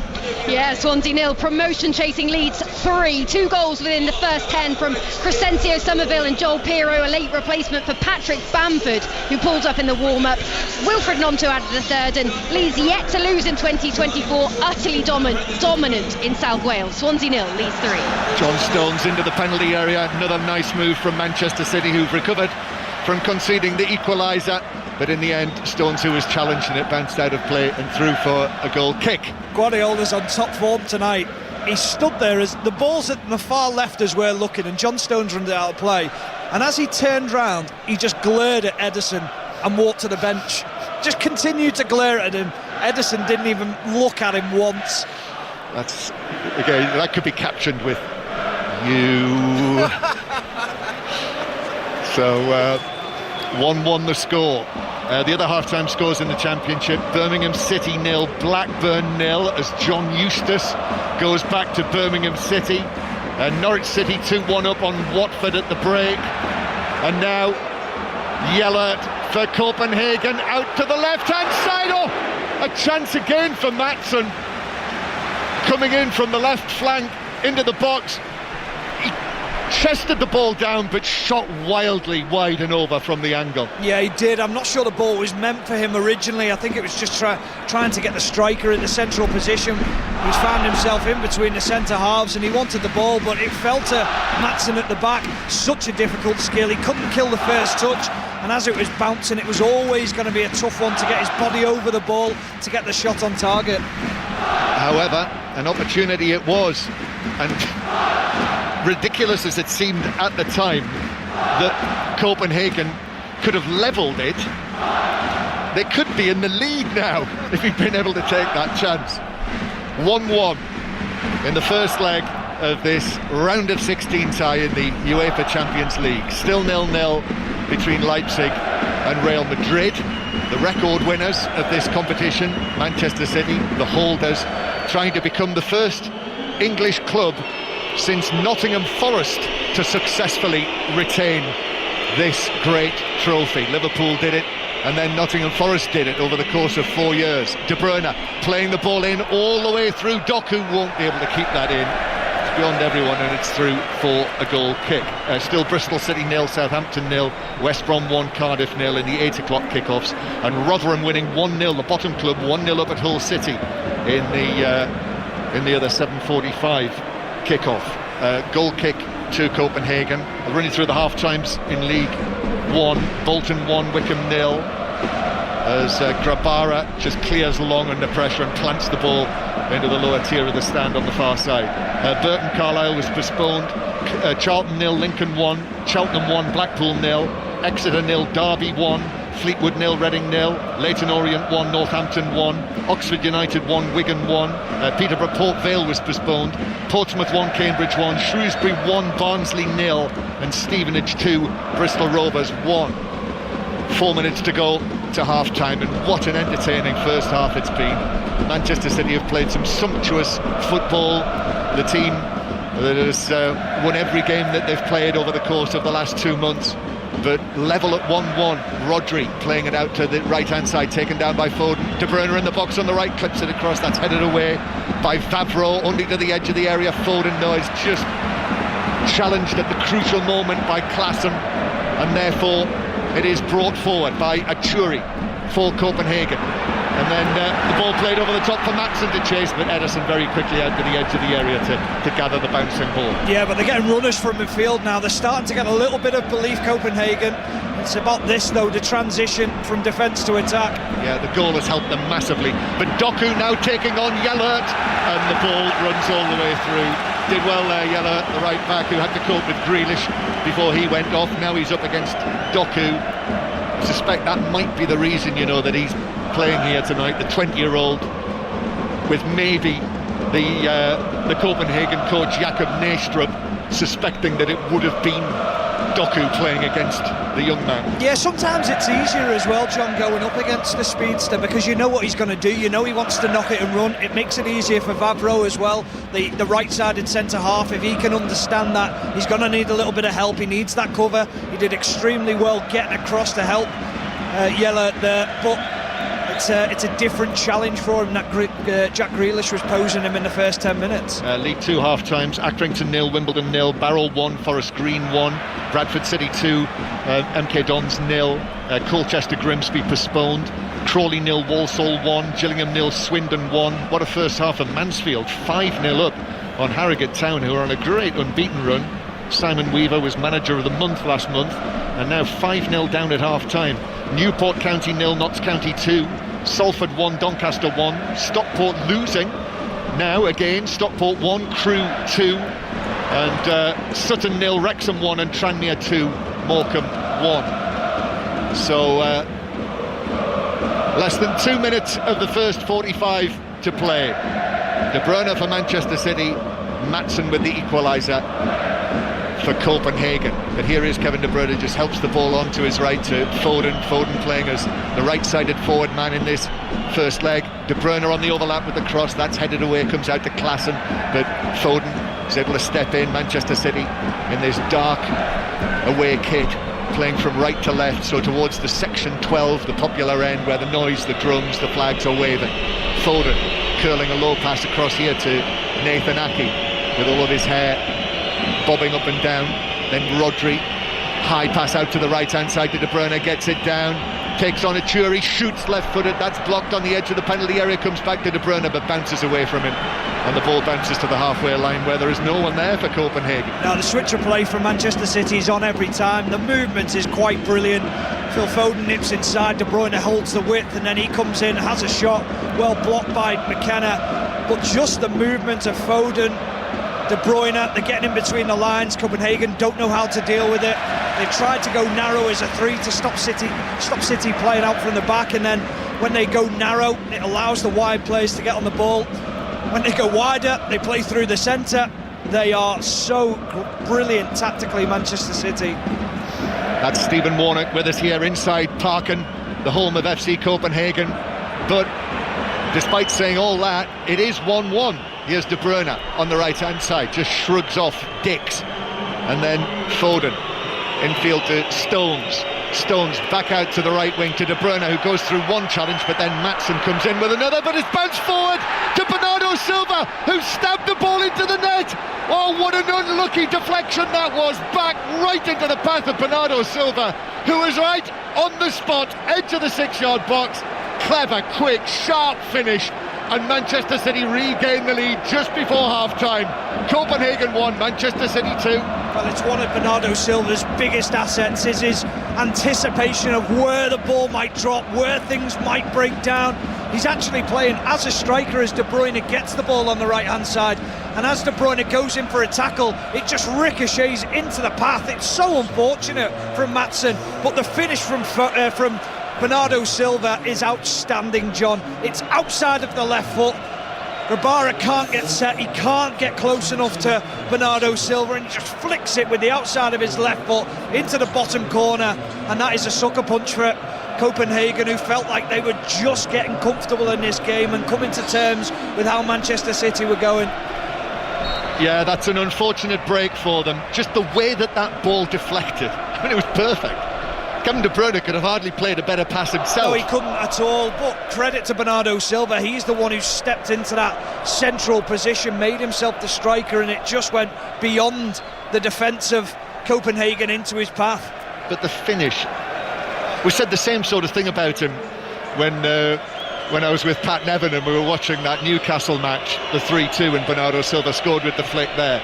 Yeah, Swansea 0, promotion chasing Leeds 3. 2 goals within the first 10 from Crescencio Somerville and Joel Pirro, a late replacement for Patrick Bamford, who pulled up in the warm-up. Wilfred Gnonto added the third, and Leeds yet to lose in 2024, utterly dominant in South Wales. Swansea 0, Leeds 3. John Stones into the penalty area, another nice move from Manchester City, who've recovered from conceding the equaliser, but in the end Stones, who was challenged, and it bounced out of play and through for a goal kick. Guardiola's on top form tonight. He stood there as the ball's at the far left as we're looking, and John Stones runs it out of play, and as he turned round he just glared at Ederson and walked to the bench. Just continued to glare at him. Ederson didn't even look at him once. That's again, that could be captioned with you. So 1-1 the score. The other half-time scores in the Championship: Birmingham City 0, Blackburn 0, as John Eustace goes back to Birmingham City. Norwich City 2-1 up on Watford at the break. And now Yellert for Copenhagen, out to the left-hand side. Oh, a chance again for Maatsen, coming in from the left flank into the box. He chested the ball down, but shot wildly wide and over from the angle. Yeah, he did. I'm not sure the ball was meant for him originally. I think it was just trying to get the striker in the central position. He's found himself in between the centre halves, and he wanted the ball, but it fell to Maatsen at the back. Such a difficult skill. He couldn't kill the first touch, and as it was bouncing, it was always going to be a tough one to get his body over the ball to get the shot on target. However, an opportunity it was, and ridiculous as it seemed at the time, that Copenhagen could have levelled it. They could be in the lead now if he'd been able to take that chance. 1-1 in the first leg of this round of 16 tie in the UEFA Champions League. Still 0-0 between Leipzig and Real Madrid, the record winners of this competition. Manchester City, the holders, trying to become the first English club since Nottingham Forest to successfully retain this great trophy. Liverpool did it, and then Nottingham Forest did it over the course of 4 years. De Bruyne playing the ball in all the way through. Doku won't be able to keep that in. It's beyond everyone, and it's through for a goal kick. Still Bristol City 0, Southampton 0, West Brom 1, Cardiff 0 in the 8 o'clock kickoffs, and Rotherham winning 1-0, the bottom club 1-0 up at Hull City in the other 7:45 kickoff. Goal kick to Copenhagen. Running through the half times in League 1, Bolton 1, Wickham 0, as Grabara just clears long under pressure and plants the ball into the lower tier of the stand on the far side. Burton Carlisle was postponed. Charlton 0, Lincoln 1, Cheltenham 1, Blackpool 0, Exeter 0, Derby 1, Fleetwood 0, Reading 0, Leyton Orient 1, Northampton 1, Oxford United 1, Wigan 1, Peterborough Port Vale was postponed, Portsmouth 1, Cambridge 1, Shrewsbury 1, Barnsley 0, and Stevenage 2, Bristol Rovers 1. 4 minutes to go to half-time, and what an entertaining first half it's been. Manchester City have played some sumptuous football. The team that has won every game that they've played over the course of the last 2 months, but level at 1-1. Rodri playing it out to the right-hand side, taken down by Foden. De Bruyne in the box on the right, clips it across, that's headed away by Vavro, only to the edge of the area. Foden, though, is just challenged at the crucial moment by Klaassen, and therefore it is brought forward by Achuri for Copenhagen. And then the ball played over the top for Maatsen to chase, but Ederson very quickly out to the edge of the area to gather the bouncing ball. Yeah, but they're getting runners from midfield now. They're starting to get a little bit of belief, Copenhagen. It's about this, though, the transition from defence to attack. Yeah, the goal has helped them massively. But Doku now taking on Yellert, and the ball runs all the way through. Did well there, Yellert, the right back, who had to cope with Grealish before he went off. Now he's up against Doku. I suspect that might be the reason, that he's playing here tonight, the 20-year-old, with maybe the Copenhagen coach Jakob Næstrup suspecting that it would have been Doku playing against the young man. Yeah, sometimes it's easier as well, John, going up against the speedster, because you know what he's going to do. You know he wants to knock it and run. It makes it easier for Vavro as well, the right-sided centre-half. If he can understand that, he's going to need a little bit of help. He needs that cover. He did extremely well getting across to help Yellert there, but it's a different challenge for him. Jack Grealish was posing him in the first 10 minutes. League 2 half-times, Accrington 0, Wimbledon 0, Barrow 1, Forest Green 1, Bradford City 2, MK Dons 0, Colchester Grimsby postponed, Crawley 0, Walsall 1, Gillingham 0, Swindon 1. What a first half of Mansfield, 5-0 up on Harrogate Town, who are on a great unbeaten run. Simon Weaver was manager of the month last month, and now 5-0 down at half-time. Newport County 0, Notts County 2, Salford 1, Doncaster 1, Stockport losing now again, Stockport 1, Crewe 2, and Sutton 0, Wrexham 1, and Tranmere 2, Morecambe 1. So less than 2 minutes of the first 45 to play. De Bruyne for Manchester City, Maatsen with the equaliser for Copenhagen. But here is Kevin De Bruyne, just helps the ball on to his right to Foden. Foden playing as the right-sided forward man in this first leg. De Bruyne on the overlap with the cross, that's headed away, comes out to Klaassen, but Foden is able to step in. Manchester City in this dark away kit, playing from right to left, so towards the section 12, the popular end, where the noise, the drums, the flags are waving. Foden curling a low pass across here to Nathan Ake with all of his hair bobbing up and down. Then Rodri, high pass out to the right hand side to De Bruyne, gets it down, takes on Achuri, shoots left-footed, that's blocked on the edge of the penalty area, comes back to De Bruyne but bounces away from him, and the ball bounces to the halfway line where there is no one there for Copenhagen. Now the switch of play from Manchester City is on every time. The movement is quite brilliant. Phil Foden nips inside, De Bruyne holds the width, and then he comes in, has a shot, well blocked by McKenna, but just the movement of Foden De Bruyne, they're getting in between the lines. Copenhagen don't know how to deal with it. They've tried to go narrow as a 3 to stop City playing out from the back, and then when they go narrow, it allows the wide players to get on the ball. When they go wider, they play through the centre. They are so brilliant tactically, Manchester City. That's Stephen Warnock with us here inside Parken, the home of FC Copenhagen. But despite saying all that, it is 1-1. Here's De Bruyne on the right-hand side, just shrugs off Dix. And then Foden, infield to Stones. Stones back out to the right wing to De Bruyne, who goes through one challenge, but then Maatsen comes in with another, but it's bounced forward to Bernardo Silva, who stabbed the ball into the net. Oh, what an unlucky deflection that was, back right into the path of Bernardo Silva, who was right on the spot, edge of the 6-yard box. Clever, quick, sharp finish, and Manchester City regain the lead just before half-time. Copenhagen 1, Manchester City 2. Well, it's one of Bernardo Silva's biggest assets, is his anticipation of where the ball might drop, where things might break down. He's actually playing as a striker as De Bruyne gets the ball on the right-hand side, and as De Bruyne goes in for a tackle, it just ricochets into the path. It's so unfortunate from Maatsen, but the finish from Bernardo Silva is outstanding, John. It's outside of the left foot. Grabara can't get set, he can't get close enough to Bernardo Silva, and he just flicks it with the outside of his left foot into the bottom corner, and that is a sucker punch for Copenhagen, who felt like they were just getting comfortable in this game and coming to terms with how Manchester City were going. Yeah, that's an unfortunate break for them. Just the way that ball deflected, I mean, it was perfect. Kevin De Bruyne could have hardly played a better pass himself. No, he couldn't at all, but credit to Bernardo Silva. He's the one who stepped into that central position, made himself the striker, and it just went beyond the defence of Copenhagen into his path. But the finish, we said the same sort of thing about him when I was with Pat Nevin and we were watching that Newcastle match, the 3-2, and Bernardo Silva scored with the flick there.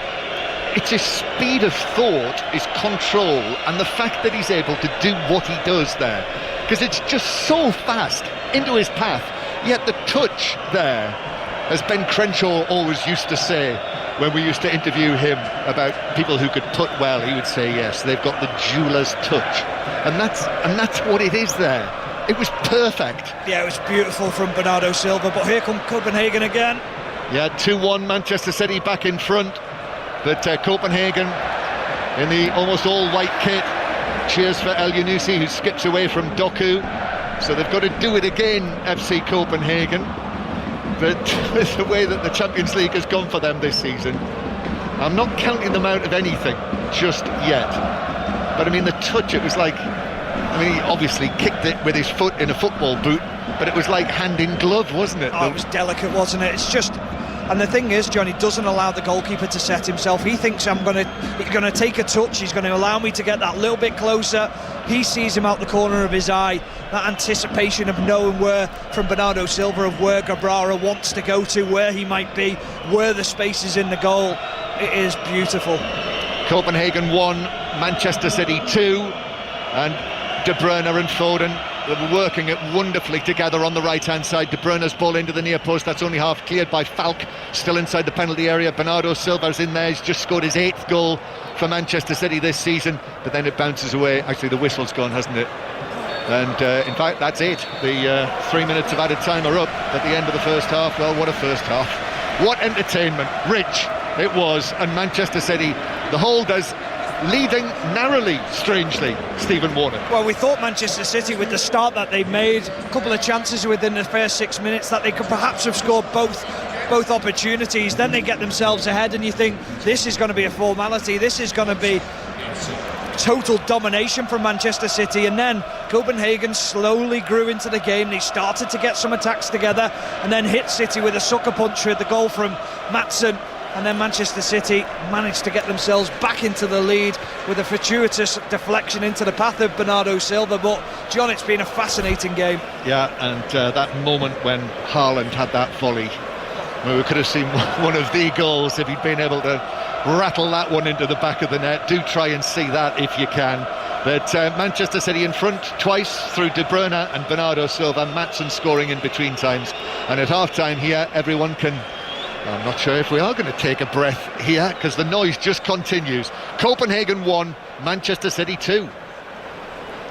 It's his speed of thought, his control, and the fact that he's able to do what he does there, because it's just so fast into his path. Yet the touch there, as Ben Crenshaw always used to say when we used to interview him about people who could putt well, he would say, yes, they've got the jeweler's touch, and that's what it is there. It was perfect. Yeah, it was beautiful from Bernardo Silva, but here come Copenhagen again. Yeah, 2-1, Manchester City back in front. But Copenhagen in the almost all-white kit. Cheers for El Yunusi, who skips away from Doku. So they've got to do it again, FC Copenhagen. But with the way that the Champions League has gone for them this season, I'm not counting them out of anything just yet. But I mean, the touch, it was like, I mean, he obviously kicked it with his foot in a football boot, but it was like hand in glove, wasn't it? Oh, it was delicate, wasn't it? It's just... And the thing is, John, he doesn't allow the goalkeeper to set himself. He thinks he's going to take a touch, he's going to allow me to get that little bit closer. He sees him out the corner of his eye. That anticipation of knowing where, from Bernardo Silva, of where Gabrara wants to go to, where he might be, where the space is in the goal. It is beautiful. Copenhagen 1, Manchester City 2, and De Bruyne and Foden working it wonderfully together on the right-hand side. De Bruyne's ball into the near post, that's only half cleared by Falk, still inside the penalty area. Bernardo Silva's in there, he's just scored his 8th goal for Manchester City this season, but then it bounces away. Actually, the whistle's gone, hasn't it? And in fact, that's it. The 3 minutes of added time are up at the end of the first half. Well, what a first half. What entertainment. Rich it was, and Manchester City, the holders, leading narrowly, strangely, Stephen Warnock. Well, we thought Manchester City, with the start that they made, a couple of chances within the first 6 minutes, that they could perhaps have scored both opportunities. Then they get themselves ahead and you think, this is going to be a formality, this is going to be total domination from Manchester City. And then Copenhagen slowly grew into the game. They started to get some attacks together and then hit City with a sucker punch with the goal from Maatsen. And then Manchester City managed to get themselves back into the lead with a fortuitous deflection into the path of Bernardo Silva. But, John, it's been a fascinating game. Yeah, and that moment when Haaland had that volley, where we could have seen one of the goals if he'd been able to rattle that one into the back of the net. Do try and see that if you can. But Manchester City in front twice through De Bruyne and Bernardo Silva, Maatsen scoring in between times. And at half-time here, everyone can I'm not sure if we are going to take a breath here, because the noise just continues. Copenhagen 1, Manchester City 2.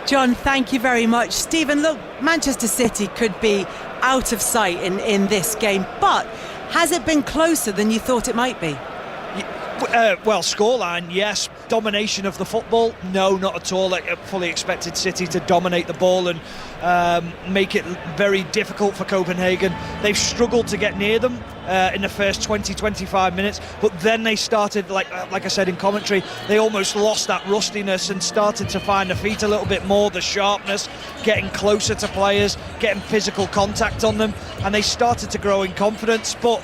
John, thank you very much. Stephen, look, Manchester City could be out of sight in this game, but has it been closer than you thought it might be? Well, scoreline, yes. Domination of the football, no, not at all. I fully expected City to dominate the ball and make it very difficult for Copenhagen. They've struggled to get near them in the first 20-25 minutes, but then they started, like I said in commentary, they almost lost that rustiness and started to find their feet a little bit more, the sharpness, getting closer to players, getting physical contact on them, and they started to grow in confidence. But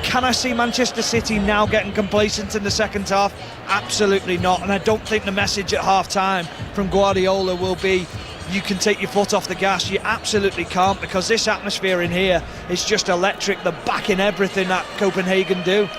can I see Manchester City now getting complacent in the second half? Absolutely not. And I don't think the message at half-time from Guardiola will be, you can take your foot off the gas. You absolutely can't, because this atmosphere in here is just electric. They're backing everything that Copenhagen do.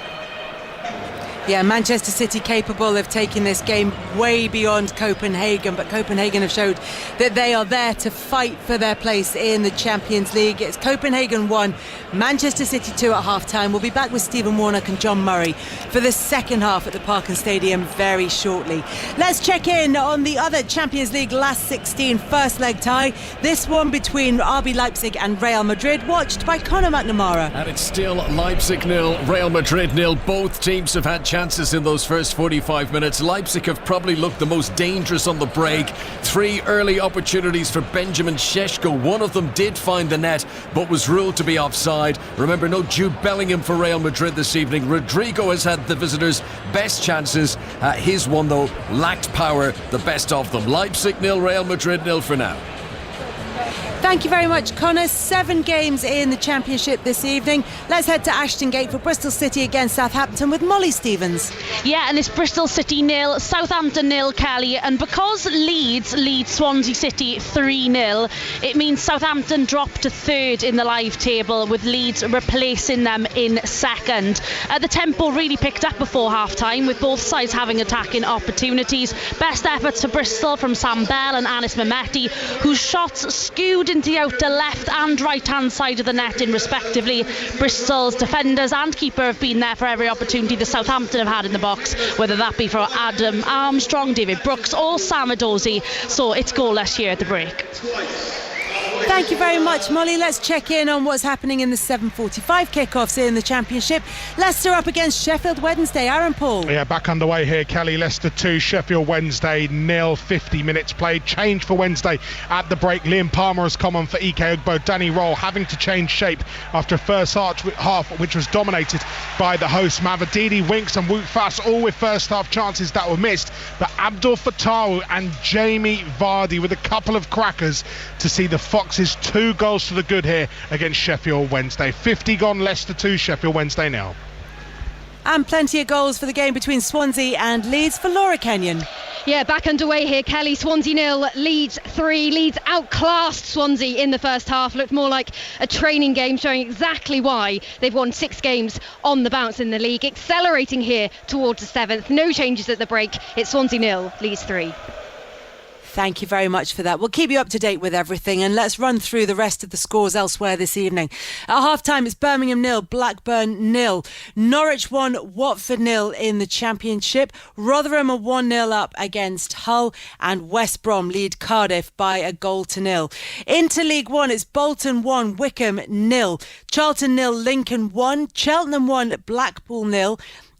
Yeah, Manchester City capable of taking this game way beyond Copenhagen, but Copenhagen have showed that they are there to fight for their place in the Champions League. It's Copenhagen 1, Manchester City 2 at half-time. We'll be back with Stephen Warnock and John Murray for the second half at the Parken Stadium very shortly. Let's check in on the other Champions League last 16 first leg tie. This one between RB Leipzig and Real Madrid, watched by Conor McNamara. And it's still Leipzig 0, Real Madrid 0. Both teams have had chances in those first 45 minutes. Leipzig have probably looked the most dangerous on the break. 3 early opportunities for Benjamin Šeško. One of them did find the net, but was ruled to be offside. Remember, no Jude Bellingham for Real Madrid this evening. Rodrigo has had the visitors' best chances. His one, though, lacked power, the best of them. Leipzig 0, Real Madrid 0 for now. Thank you very much, Connor. 7 games in the Championship this evening. Let's head to Ashton Gate for Bristol City against Southampton with Molly Stevens. Yeah, and it's Bristol City 0, Southampton 0, Kelly. And because Leeds lead Swansea City 3-0, it means Southampton drop to 3rd in the live table, with Leeds replacing them in 2nd. The tempo really picked up before half-time, with both sides having attacking opportunities. Best efforts for Bristol from Sam Bell and Anis Mehmeti, whose shots skewed into the outer left and right hand side of the netting respectively. Bristol's defenders and keeper have been there for every opportunity the Southampton have had in the box, whether that be for Adam Armstrong, David Brooks or Sam Edozie. So it's goalless here at the break. Thank you very much, Molly. Let's check in on what's happening in the 7:45 kickoffs in the Championship. Leicester up against Sheffield Wednesday. Aaron Paul. Yeah, back underway here, Kelly. Leicester 2, Sheffield Wednesday 0. 50 minutes played. Change for Wednesday at the break. Liam Palmer has come on for Ike Ugbo. Danny Roll having to change shape after first half, which was dominated by the hosts. Mavadidi, Winks and Wout Fass, all with first half chances that were missed. But Abdul Fattah and Jamie Vardy with a couple of crackers to see the Foxes 2 goals to the good here against Sheffield Wednesday. 50 gone, Leicester 2, Sheffield Wednesday 0. And plenty of goals for the game between Swansea and Leeds for Laura Kenyon. Yeah, back underway here, Kelly. Swansea 0, Leeds 3. Leeds outclassed Swansea in the first half. Looked more like a training game, showing exactly why they've won 6 games on the bounce in the league. Accelerating here towards the 7th. No changes at the break. It's Swansea 0, Leeds 3. Thank you very much for that. We'll keep you up to date with everything, and let's run through the rest of the scores elsewhere this evening. At half-time, it's Birmingham 0, Blackburn 0. Norwich 1, Watford 0 in the Championship. Rotherham are 1-0 up against Hull, and West Brom lead Cardiff by 1-0. Into League One, it's Bolton 1, Wickham 0. Charlton 0, Lincoln 1. Cheltenham 1, Blackpool 0.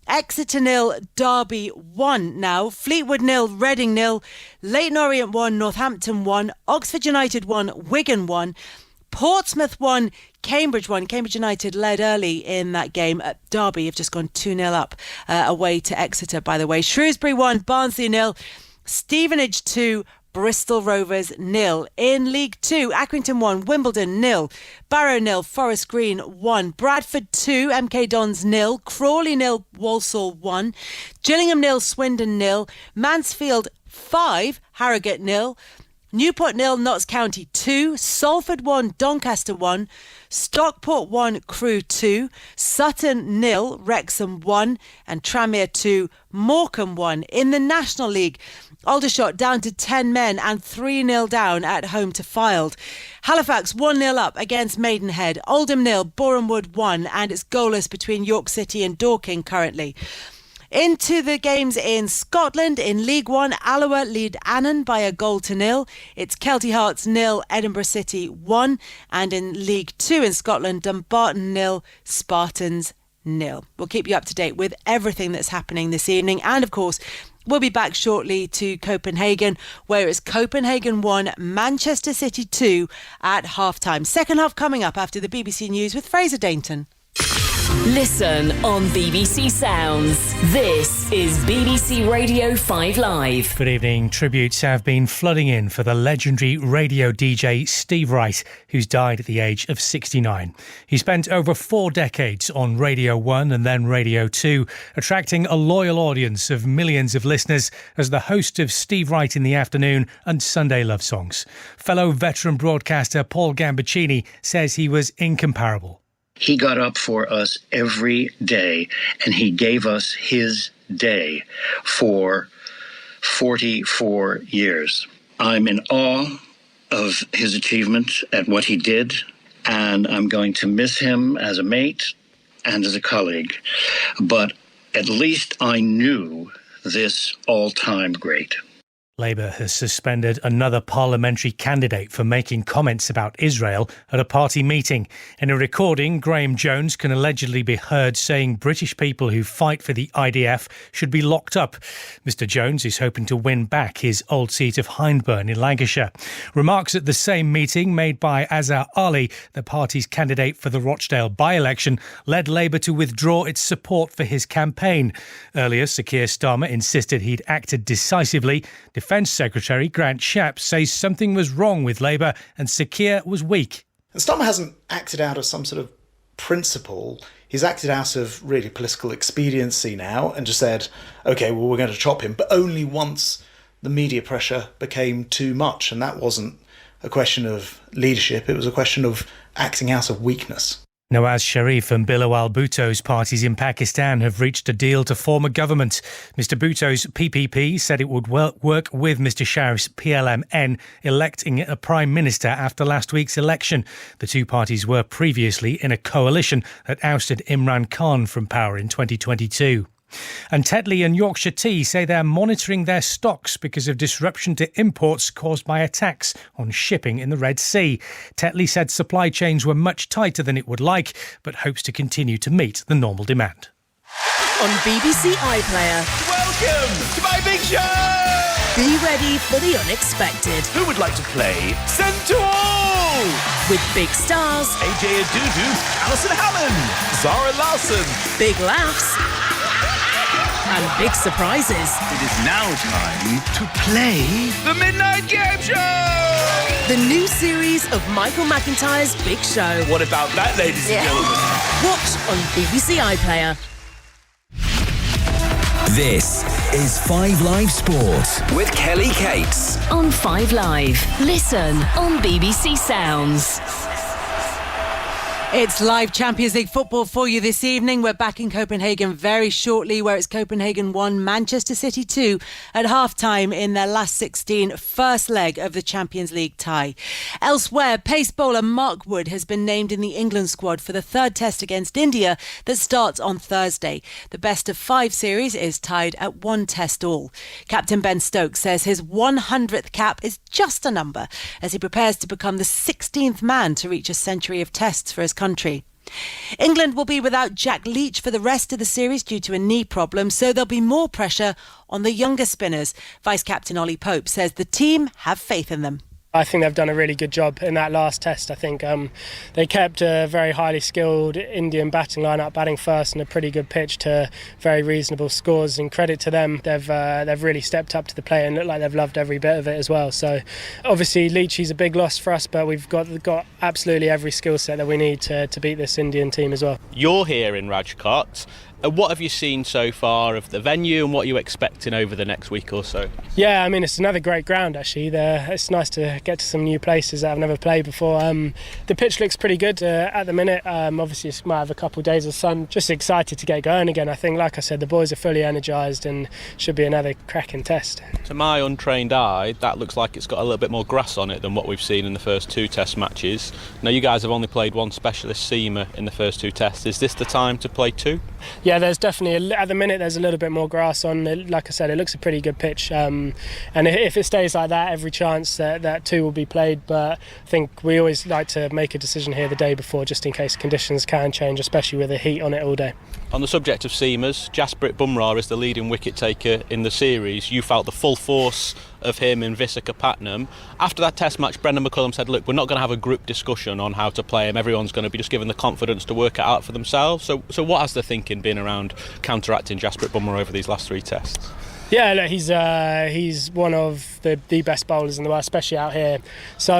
Exeter 0, Derby 1 now. Fleetwood 0, Reading 0. Leyton Orient 1, Northampton 1. Oxford United 1, Wigan 1. Portsmouth 1, Cambridge 1. Cambridge United led early in that game. Derby have just gone 2-0 up away to Exeter, by the way. Shrewsbury 1, Barnsley 0. Stevenage 2, Bristol Rovers 0. In League 2, Accrington 1, Wimbledon 0. Barrow 0, Forest Green 1. Bradford 2, MK Dons 0. Crawley 0, Walsall 1. Gillingham 0, Swindon 0. Mansfield 5, Harrogate 0. Newport 0, Notts County 2, Salford 1, Doncaster 1, Stockport 1, Crewe 2, Sutton 0, Wrexham 1 and Tranmere 2, Morecambe 1. In the National League, Aldershot down to 10 men and 3-0 down at home to Fylde. Halifax 1-0 up against Maidenhead, Oldham 0, Boreham Wood 1 and it's goalless between York City and Dorking currently. Into the games in Scotland. In League One, Alloa lead Annan by 1-0. It's Kelty Hearts 0, Edinburgh City 1. And in League Two in Scotland, Dumbarton 0, Spartans 0. We'll keep you up to date with everything that's happening this evening. And of course, we'll be back shortly to Copenhagen, where it's Copenhagen 1, Manchester City 2 at half-time. Second half coming up after the BBC News with Fraser Dainton. Listen on BBC Sounds. This is BBC Radio 5 Live. Good evening. Tributes have been flooding in for the legendary radio DJ Steve Wright, who's died at the age of 69. He spent over 4 decades on Radio 1 and then Radio 2, attracting a loyal audience of millions of listeners as the host of Steve Wright in the Afternoon and Sunday Love Songs. Fellow veteran broadcaster Paul Gambaccini says he was incomparable. He got up for us every day, and he gave us his day for 44 years. I'm in awe of his achievement at what he did, and I'm going to miss him as a mate and as a colleague. But at least I knew this all-time great. Labour has suspended another parliamentary candidate for making comments about Israel at a party meeting. In a recording, Graham Jones can allegedly be heard saying British people who fight for the IDF should be locked up. Mr Jones is hoping to win back his old seat of Hyndburn in Lancashire. Remarks at the same meeting made by Azhar Ali, the party's candidate for the Rochdale by-election, led Labour to withdraw its support for his campaign. Earlier, Sir Keir Starmer insisted he'd acted decisively. Defence Secretary Grant Shapps says something was wrong with Labour and Sir Keir was weak. And Starmer hasn't acted out of some sort of principle. He's acted out of really political expediency now and just said, OK, well, we're going to chop him, but only once the media pressure became too much. And that wasn't a question of leadership. It was a question of acting out of weakness. Nawaz Sharif and Bilawal Bhutto's parties in Pakistan have reached a deal to form a government. Mr Bhutto's PPP said it would work with Mr Sharif's PLMN electing a prime minister after last week's election. The two parties were previously in a coalition that ousted Imran Khan from power in 2022. And Tetley and Yorkshire Tea say they're monitoring their stocks because of disruption to imports caused by attacks on shipping in the Red Sea. Tetley said supply chains were much tighter than it would like, but hopes to continue to meet the normal demand. On BBC iPlayer. Welcome to my big show! Be ready for the unexpected. Who would like to play Send to All? With big stars. AJ Adudu, Alison Hammond, Zara Larson. Big laughs. And big surprises. It is now time to play the Midnight Game Show! The new series of Michael McIntyre's Big Show. What about that, ladies and gentlemen? Watch on BBC iPlayer. This is 5 Live Sports with Kelly Cates. On 5 Live. Listen on BBC Sounds. It's live Champions League football for you this evening. We're back in Copenhagen very shortly, where it's Copenhagen 1, Manchester City 2 at half-time in their last 16 first leg of the Champions League tie. Elsewhere, pace bowler Mark Wood has been named in the England squad for the third test against India that starts on Thursday. The best of 5 series is tied at 1 test all. Captain Ben Stokes says his 100th cap is just a number as he prepares to become the 16th man to reach a century of tests for his country. England will be without Jack Leach for the rest of the series due to a knee problem, so there'll be more pressure on the younger spinners. Vice-captain Ollie Pope says the team have faith in them. I think they've done a really good job in that last test. I think they kept a very highly skilled Indian batting lineup, batting first, and a pretty good pitch to very reasonable scores. And credit to them, they've really stepped up to the play and look like they've loved every bit of it as well. So obviously Leachy's a big loss for us, but we've got absolutely every skill set that we need to beat this Indian team as well. You're here in Rajkot. What have you seen so far of the venue and what are you expecting over the next week or so? Yeah, I mean, it's another great ground actually. It's nice to get to some new places that I've never played before. The pitch looks pretty good at the minute. Obviously, it might have a couple of days of sun. Just excited to get going again. I think, like I said, the boys are fully energised and should be another cracking test. To my untrained eye, that looks like it's got a little bit more grass on it than what we've seen in the first 2 test matches. Now, you guys have only played one specialist seamer in the first 2 tests. Is this the time to play 2? Yeah, there's definitely, at the minute, there's a little bit more grass on. Like I said, it looks a pretty good pitch. And if it stays like that, every chance that 2 will be played. But I think we always like to make a decision here the day before, just in case conditions can change, especially with the heat on it all day. On the subject of seamers, Jasprit Bumrah is the leading wicket taker in the series. You felt the full force of him in Visakhapatnam. After that test match, Brendan McCullum said, look, we're not going to have a group discussion on how to play him. Everyone's going to be just given the confidence to work it out for themselves. So what has the thinking been around counteracting Jasprit Bumrah over these last 3 tests? Yeah, look, he's one of the best bowlers in the world, especially out here. So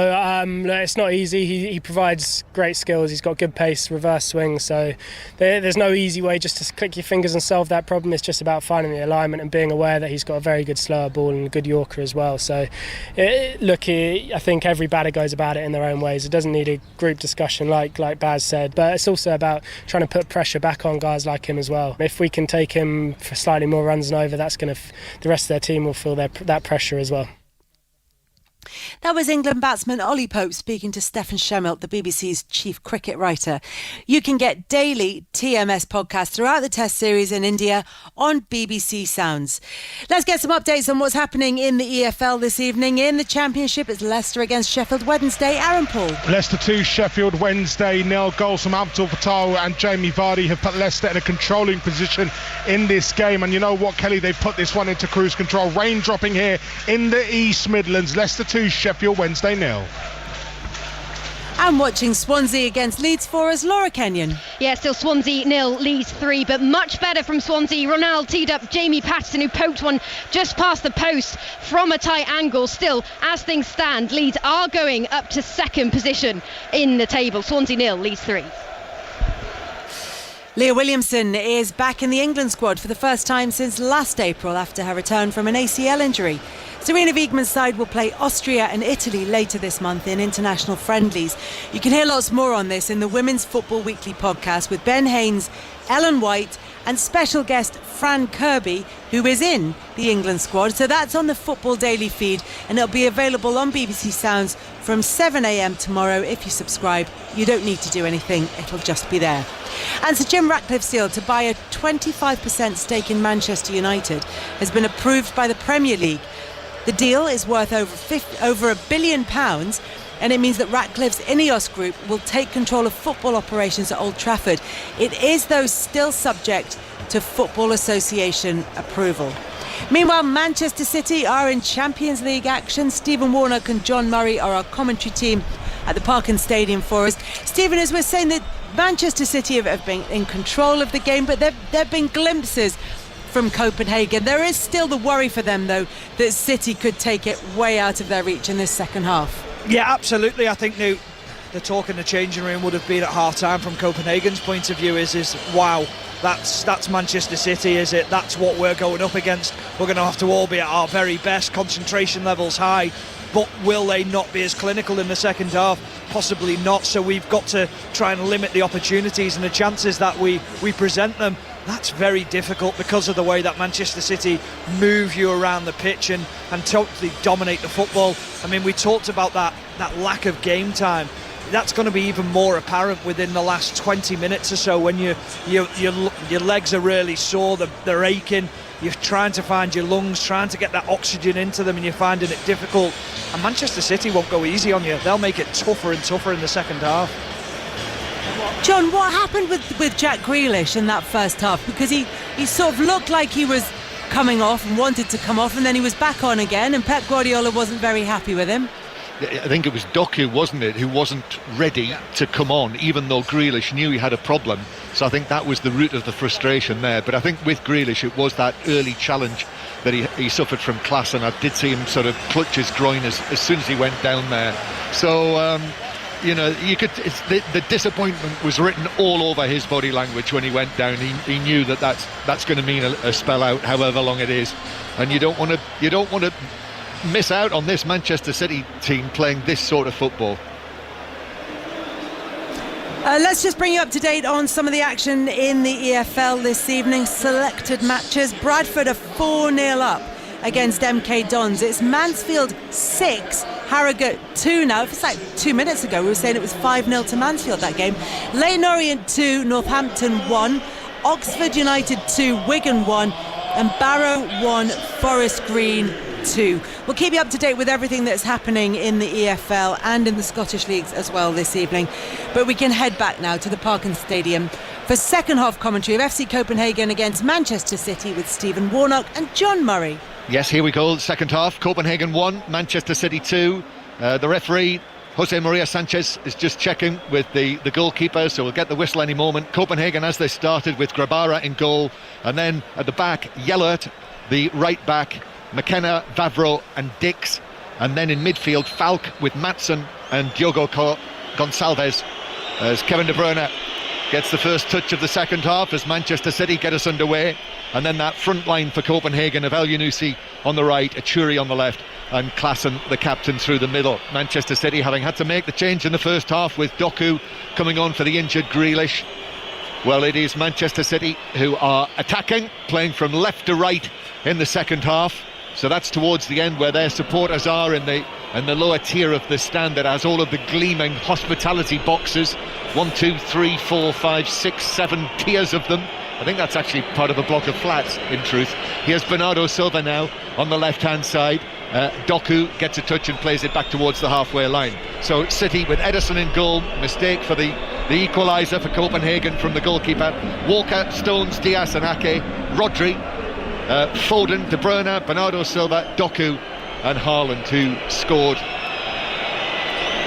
look, it's not easy. He provides great skills. He's got good pace, reverse swing. So there's no easy way just to click your fingers and solve that problem. It's just about finding the alignment and being aware that he's got a very good slower ball and a good Yorker as well. So I think every batter goes about it in their own ways. It doesn't need a group discussion like Baz said, but it's also about trying to put pressure back on guys like him as well. If we can take him for slightly more runs than over, that's going to the rest of their team will feel that pressure as well. That was England batsman Ollie Pope speaking to Stefan Schemmelt, the BBC's chief cricket writer. You can get daily TMS podcasts throughout the Test series in India on BBC Sounds. Let's get some updates on what's happening in the EFL this evening. In the Championship, it's Leicester against Sheffield Wednesday. Aaron Paul. Leicester 2, Sheffield Wednesday 0. Goals from Abdul Fattah and Jamie Vardy have put Leicester in a controlling position in this game. And you know what, Kelly? They've put this one into cruise control. Rain dropping here in the East Midlands. Leicester 2, Sheffield Wednesday 0. I'm watching Swansea against Leeds for us, Laura Kenyon. Yeah, still Swansea 0, Leeds 3, but much better from Swansea. Ronald teed up Jamie Patterson, who poked one just past the post from a tight angle. Still, as things stand, Leeds are going up to second position in the table. Swansea 0, Leeds 3. Leah Williamson is back in the England squad for the first time since last April after her return from an ACL injury. Serena Wiegmann's side will play Austria and Italy later this month in international friendlies. You can hear lots more on this in the Women's Football Weekly podcast with Ben Haynes, Ellen White and special guest Fran Kirby, who is in the England squad. So that's on the Football Daily feed and it'll be available on BBC Sounds from 7 a.m. tomorrow. If you subscribe, you don't need to do anything, it'll just be there. And Sir Jim Ratcliffe's deal to buy a 25% stake in Manchester United has been approved by the Premier League. The deal is worth over £1 billion, and it means that Ratcliffe's Ineos Group will take control of football operations at Old Trafford. It is, though, still subject to Football Association approval. Meanwhile, Manchester City are in Champions League action. Stephen Warnock and John Murray are our commentary team at the Parken Stadium for us. Stephen, as we're saying, that Manchester City have been in control of the game, but there have been glimpses from Copenhagen. There is still the worry for them, though, that City could take it way out of their reach in this second half. Yeah, absolutely. I think the talk in the changing room would have been at half-time from Copenhagen's point of view is wow, that's Manchester City, is it? That's what we're going up against. We're going to have to all be at our very best, concentration levels high, but will they not be as clinical in the second half? Possibly not, so we've got to try and limit the opportunities and the chances that we present them. That's very difficult because of the way that Manchester City move you around the pitch and totally dominate the football. I mean, we talked about that lack of game time. That's going to be even more apparent within the last 20 minutes or so when your legs are really sore, they're aching. You're trying to find your lungs, trying to get that oxygen into them, and you're finding it difficult. And Manchester City won't go easy on you. They'll make it tougher and tougher in the second half. John, what happened with Jack Grealish in that first half? Because he sort of looked like he was coming off and wanted to come off, and then he was back on again, and Pep Guardiola wasn't very happy with him. I think it was Doku, wasn't it, who wasn't ready to come on, even though Grealish knew he had a problem. So I think that was the root of the frustration there. But I think with Grealish, it was that early challenge that he suffered from Class, and I did see him sort of clutch his groin as soon as he went down there. So you know, the disappointment was written all over his body language when he went down. He knew that's going to mean a spell out, however long it is, and you don't want to miss out on this Manchester City team playing this sort of football. Let's just bring you up to date on some of the action in the EFL this evening. Selected matches. Bradford are 4-0 up against MK Dons. It's Mansfield 6, Harrogate 2 now. It's like 2 minutes ago we were saying it was 5-0 to Mansfield, that game. Leyton Orient 2, Northampton 1, Oxford United 2, Wigan 1, and Barrow 1, Forest Green 2. We'll keep you up to date with everything that's happening in the EFL and in the Scottish leagues as well this evening. But we can head back now to the Parken Stadium for second half commentary of FC Copenhagen against Manchester City with Stephen Warnock and John Murray. Yes, here we go. Second half. Copenhagen 1, Manchester City 2. The referee, Jose Maria Sanchez, is just checking with the goalkeeper, so we'll get the whistle any moment. Copenhagen, as they started, with Grabara in goal, and then at the back, Jellert, the right back, McKenna, Vavro and Dix, and then in midfield, Falk with Maatsen and Diogo Gonçalves, as Kevin De Bruyne gets the first touch of the second half as Manchester City get us underway. And then that front line for Copenhagen of El Yunusi on the right, Achuri on the left, and Klaassen, the captain, through the middle. Manchester City having had to make the change in the first half with Doku coming on for the injured Grealish. Well, it is Manchester City who are attacking, playing from left to right in the second half. So that's towards the end where their supporters are in the lower tier of the stand that has all of the gleaming hospitality boxes. 1, 2, 3, 4, 5, 6, 7 tiers of them. I think that's actually part of a block of flats, in truth. Here's Bernardo Silva now on the left-hand side. Doku gets a touch and plays it back towards the halfway line. So City with Ederson in goal. Mistake for the equaliser for Copenhagen from the goalkeeper. Walker, Stones, Diaz and Ake. Rodri, Foden, De Bruyne, Bernardo Silva, Doku and Haaland, who scored,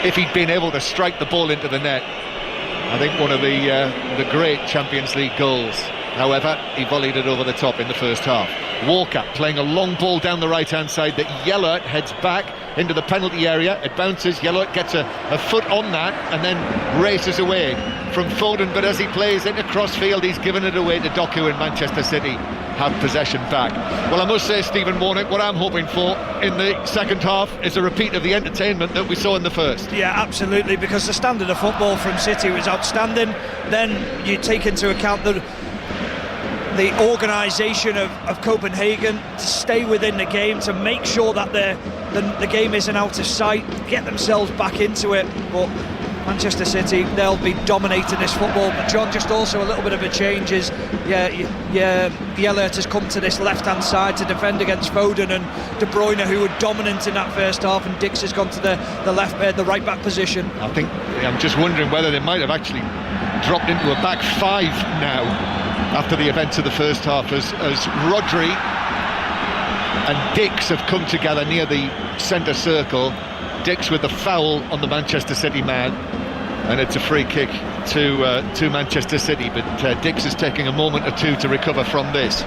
if he'd been able to strike the ball into the net, I think one of the great Champions League goals. However, he volleyed it over the top in the first half. Walker playing a long ball down the right-hand side that Jellert heads back into the penalty area. It bounces, Jellert gets a foot on that and then races away from Foden, but as he plays it across field, he's given it away to Doku, and Manchester City have possession back. Well, I must say, Stephen Warnock, what I'm hoping for in the second half is a repeat of the entertainment that we saw in the first. Yeah, absolutely, because the standard of football from City was outstanding. Then you take into account the organisation of Copenhagen to stay within the game, to make sure that the game isn't out of sight, get themselves back into it. But Manchester City, they'll be dominating this football. But John, just also a little bit of a change is, Jellert has come to this left-hand side to defend against Foden and De Bruyne, who were dominant in that first half, and Dix has gone to the right-back position. I think, I'm just wondering whether they might have actually dropped into a back five now after the events of the first half, as Rodri and Dix have come together near the centre circle. Dix with the foul on the Manchester City man, and it's a free kick to Manchester City, but Dix is taking a moment or two to recover from this.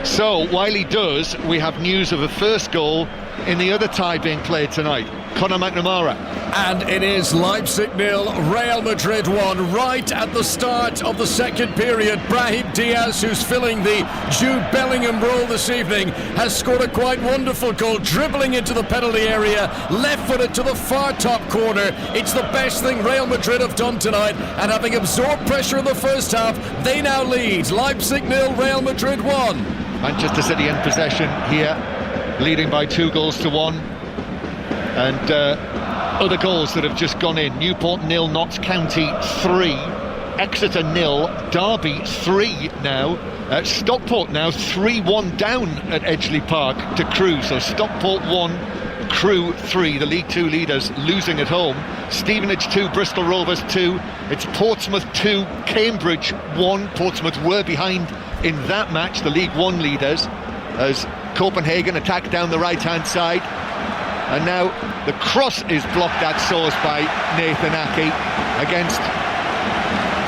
So while he does, we have news of a first goal in the other tie being played tonight. Conor McNamara. And it is Leipzig 0, Real Madrid 1. Right at the start of the second period, Brahim Diaz, who's filling the Jude Bellingham role this evening, has scored a quite wonderful goal, dribbling into the penalty area, left-footed to the far top corner. It's the best thing Real Madrid have done tonight, and having absorbed pressure in the first half, they now lead. Leipzig 0, Real Madrid 1. Manchester City in possession here, leading by 2-1. And other goals that have just gone in: Newport 0, Notts County 3, Exeter 0, Derby 3 now, Stockport now 3-1 down at Edgeley Park to Crewe. So Stockport 1, Crewe 3, the League 2 leaders losing at home. Stevenage 2, Bristol Rovers 2, it's Portsmouth 2, Cambridge 1. Portsmouth were behind in that match, the League 1 leaders, as Copenhagen attack down the right-hand side. And now the cross is blocked at source by Nathan Ake against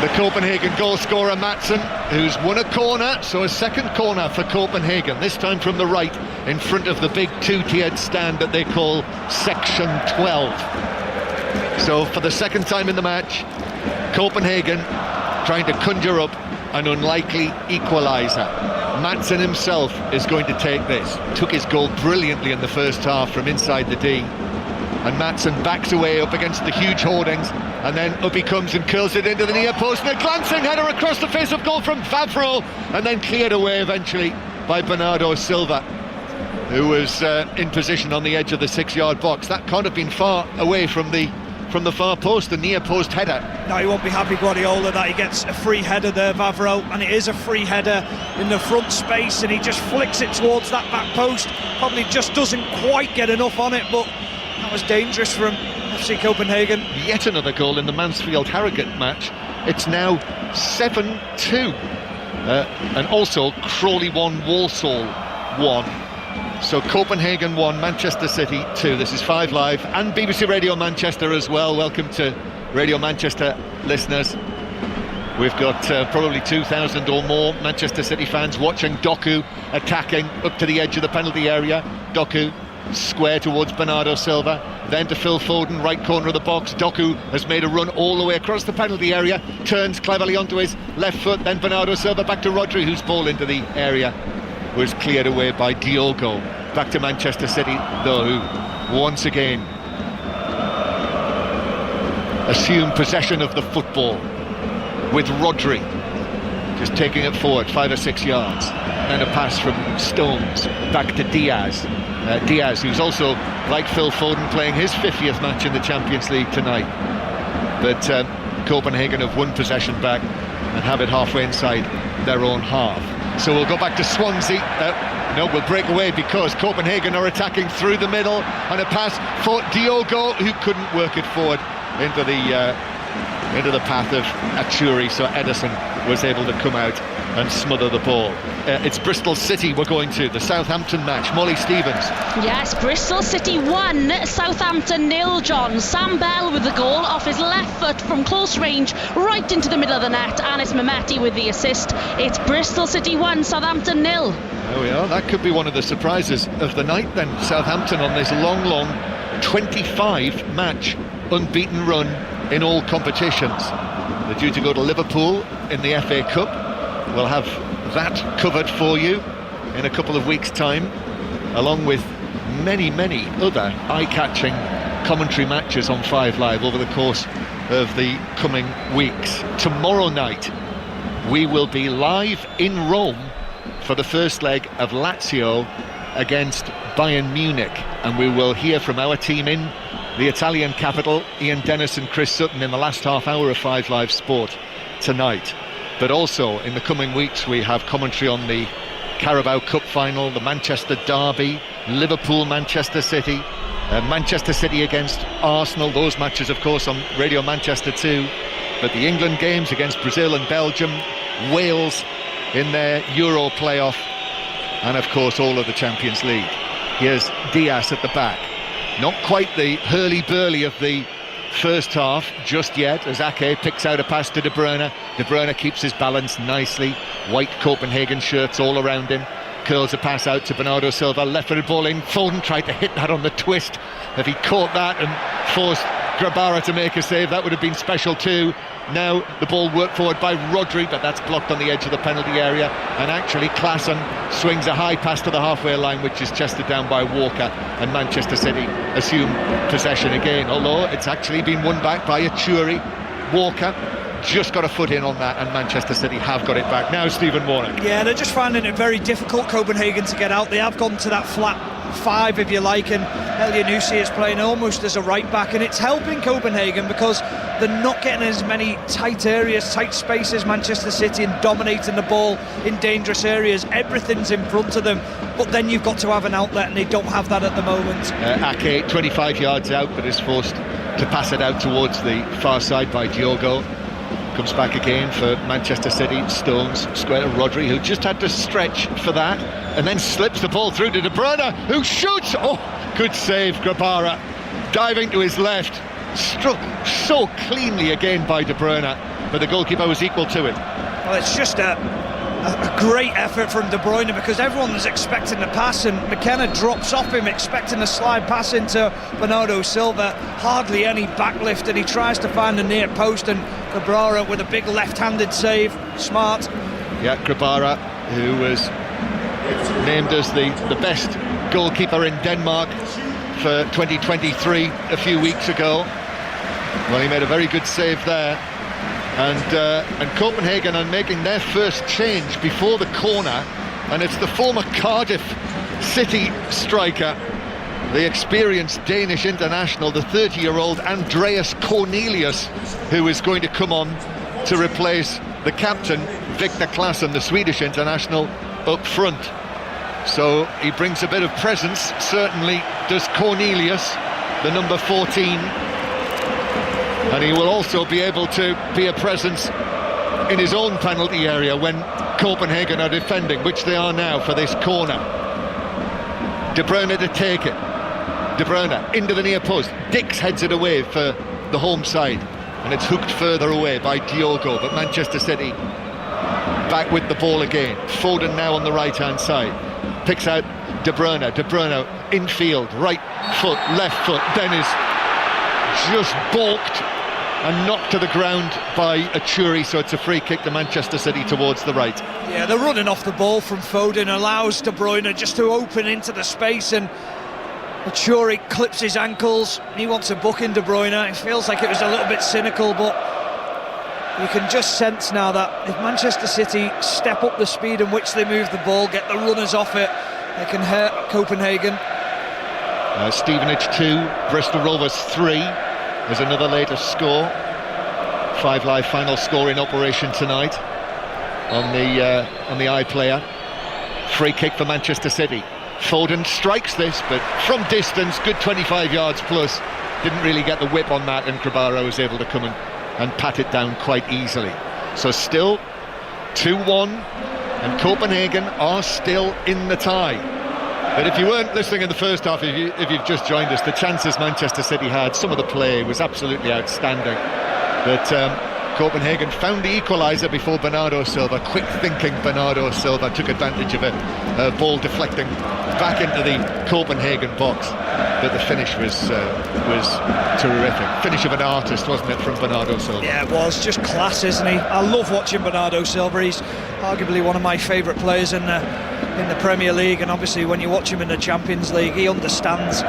the Copenhagen goal scorer Maatsen, who's won a corner. So a second corner for Copenhagen, this time from the right, in front of the big two-tiered stand that they call Section 12. So for the second time in the match, Copenhagen trying to conjure up an unlikely equaliser. Maatsen himself is going to take this. Took his goal brilliantly in the first half from inside the D. And Maatsen backs away up against the huge hoardings, and then up he comes and curls it into the near post, and a glancing header across the face of goal from Vavro, and then cleared away eventually by Bernardo Silva, who was in position on the edge of the 6-yard box. That can't have been far away from the far post, the near post header. No, he won't be happy, Guardiola, that he gets a free header there, Vavro, and it is a free header in the front space, and he just flicks it towards that back post. Probably just doesn't quite get enough on it, but that was dangerous from FC Copenhagen. Yet another goal in the Mansfield-Harrogate match. It's now 7-2. And also Crawley 1, Walsall 1. So Copenhagen 1, Manchester City 2. This is 5 Live and BBC Radio Manchester as well. Welcome to Radio Manchester listeners. We've got probably 2,000 or more Manchester City fans watching Doku attacking up to the edge of the penalty area. Doku square towards Bernardo Silva, then to Phil Foden, right corner of the box. Doku has made a run all the way across the penalty area, turns cleverly onto his left foot, then Bernardo Silva back to Rodri, whose ball into the area was cleared away by Diogo. Back to Manchester City though, who once again assume possession of the football with Rodri just taking it forward 5 or 6 yards, and a pass from Stones back to Diaz. Diaz, who's also, like Phil Foden, playing his 50th match in the Champions League tonight. But Copenhagen have won possession back and have it halfway inside their own half. So we'll go back to Swansea. No, we'll break away because Copenhagen are attacking through the middle, and a pass for Diogo, who couldn't work it forward into the path of Achuri, so Ederson was able to come out and smother the ball. It's Bristol City we're going to, the Southampton match. Molly Stevens. Yes, Bristol City 1, Southampton 0, John. Sam Bell with the goal off his left foot from close range right into the middle of the net. Anis Mehmeti with the assist. It's Bristol City 1, Southampton 0. There we are, that could be one of the surprises of the night then. Southampton on this long 25 match unbeaten run in all competitions. They're due to go to Liverpool in the FA Cup. We'll have that covered for you in a couple of weeks' time, along with many other eye-catching commentary matches on 5 Live over the course of the coming weeks. Tomorrow night we will be live in Rome for the first leg of Lazio against Bayern Munich, and we will hear from our team in the Italian capital, Ian Dennis and Chris Sutton, in the last half hour of 5 Live Sport tonight. But also in the coming weeks we have commentary on the Carabao Cup final, the Manchester Derby, Liverpool Manchester City, Manchester City against Arsenal, those matches of course on Radio Manchester 2, but the England games against Brazil and Belgium, Wales in their Euro playoff, and of course all of the Champions League. Here's Diaz at the back. Not quite the hurly-burly of the first half just yet, as Ake picks out a pass to De Bruyne. De Bruyne keeps his balance nicely. White Copenhagen shirts all around him. Curls a pass out to Bernardo Silva. Left-footed ball in. Foden tried to hit that on the twist. If he caught that and forced Grabara to make a save, that would have been special too. Now the ball worked forward by Rodri, but that's blocked on the edge of the penalty area, and actually Klaassen swings a high pass to the halfway line, which is chested down by Walker, and Manchester City assume possession again, although it's actually been won back by Achuri. Walker just got a foot in on that, and Manchester City have got it back. Now Stephen Warnock. Yeah, they're just finding it very difficult, Copenhagen, to get out. They have gone to that flat 5, if you like, and Elyounoussi is playing almost as a right back, and it's helping Copenhagen because they're not getting as many tight areas, tight spaces, Manchester City, and dominating the ball in dangerous areas. Everything's in front of them, but then you've got to have an outlet, and they don't have that at the moment. Ake 25 yards out, but is forced to pass it out towards the far side by Diogo. Comes back again for Manchester City. Stones square to Rodri, who just had to stretch for that, and then slips the ball through to De Bruyne, who shoots. Oh, good save, Grabara, diving to his left, struck so cleanly again by De Bruyne, but the goalkeeper was equal to it. Well, it's just a great effort from De Bruyne, because everyone was expecting the pass and McKenna drops off him expecting a slide pass into Bernardo Silva. Hardly any backlift, and he tries to find the near post, and Grabara with a big left-handed save. Smart. Yeah, Grabara, who was named as the best goalkeeper in Denmark for 2023 a few weeks ago. Well, he made a very good save there. And Copenhagen are making their first change before the corner, and it's the former Cardiff City striker, the experienced Danish international, the 30-year-old Andreas Cornelius, who is going to come on to replace the captain, Victor Claesson, the Swedish international, up front. So he brings a bit of presence, certainly does Cornelius, the number 14. And he will also be able to be a presence in his own penalty area when Copenhagen are defending, which they are now for this corner. De Bruyne to take it. De Bruyne into the near post. Dix heads it away for the home side, and it's hooked further away by Diogo, but Manchester City back with the ball again. Foden now on the right-hand side. Picks out De Bruyne. De Bruyne infield, right foot, left foot. Then is just balked and knocked to the ground by Achuri, so it's a free kick to Manchester City towards the right. Yeah, the running off the ball from Foden allows De Bruyne just to open into the space, and Achuri clips his ankles. He wants a book in De Bruyne. It feels like it was a little bit cynical, but you can just sense now that if Manchester City step up the speed in which they move the ball, get the runners off it, they can hurt Copenhagen. Stevenage 2, Bristol Rovers 3. There's another latest score. 5 Live final score in operation tonight on the iPlayer. Free kick for Manchester City. Foden strikes this, but from distance, good 25 yards plus. Didn't really get the whip on that, and Grabara was able to come and pat it down quite easily. So still 2-1, and Copenhagen are still in the tie. But if you weren't listening in the first half, if you've just joined us, the chances Manchester City had, some of the play was absolutely outstanding. But Copenhagen found the equaliser before Bernardo Silva. Quick thinking Bernardo Silva took advantage of a ball deflecting back into the Copenhagen box. But the finish was terrific. Finish of an artist, wasn't it, from Bernardo Silva? Yeah, it was. Just class, isn't he? I love watching Bernardo Silva. He's arguably one of my favourite players in the Premier League, and obviously when you watch him in the Champions League, he understands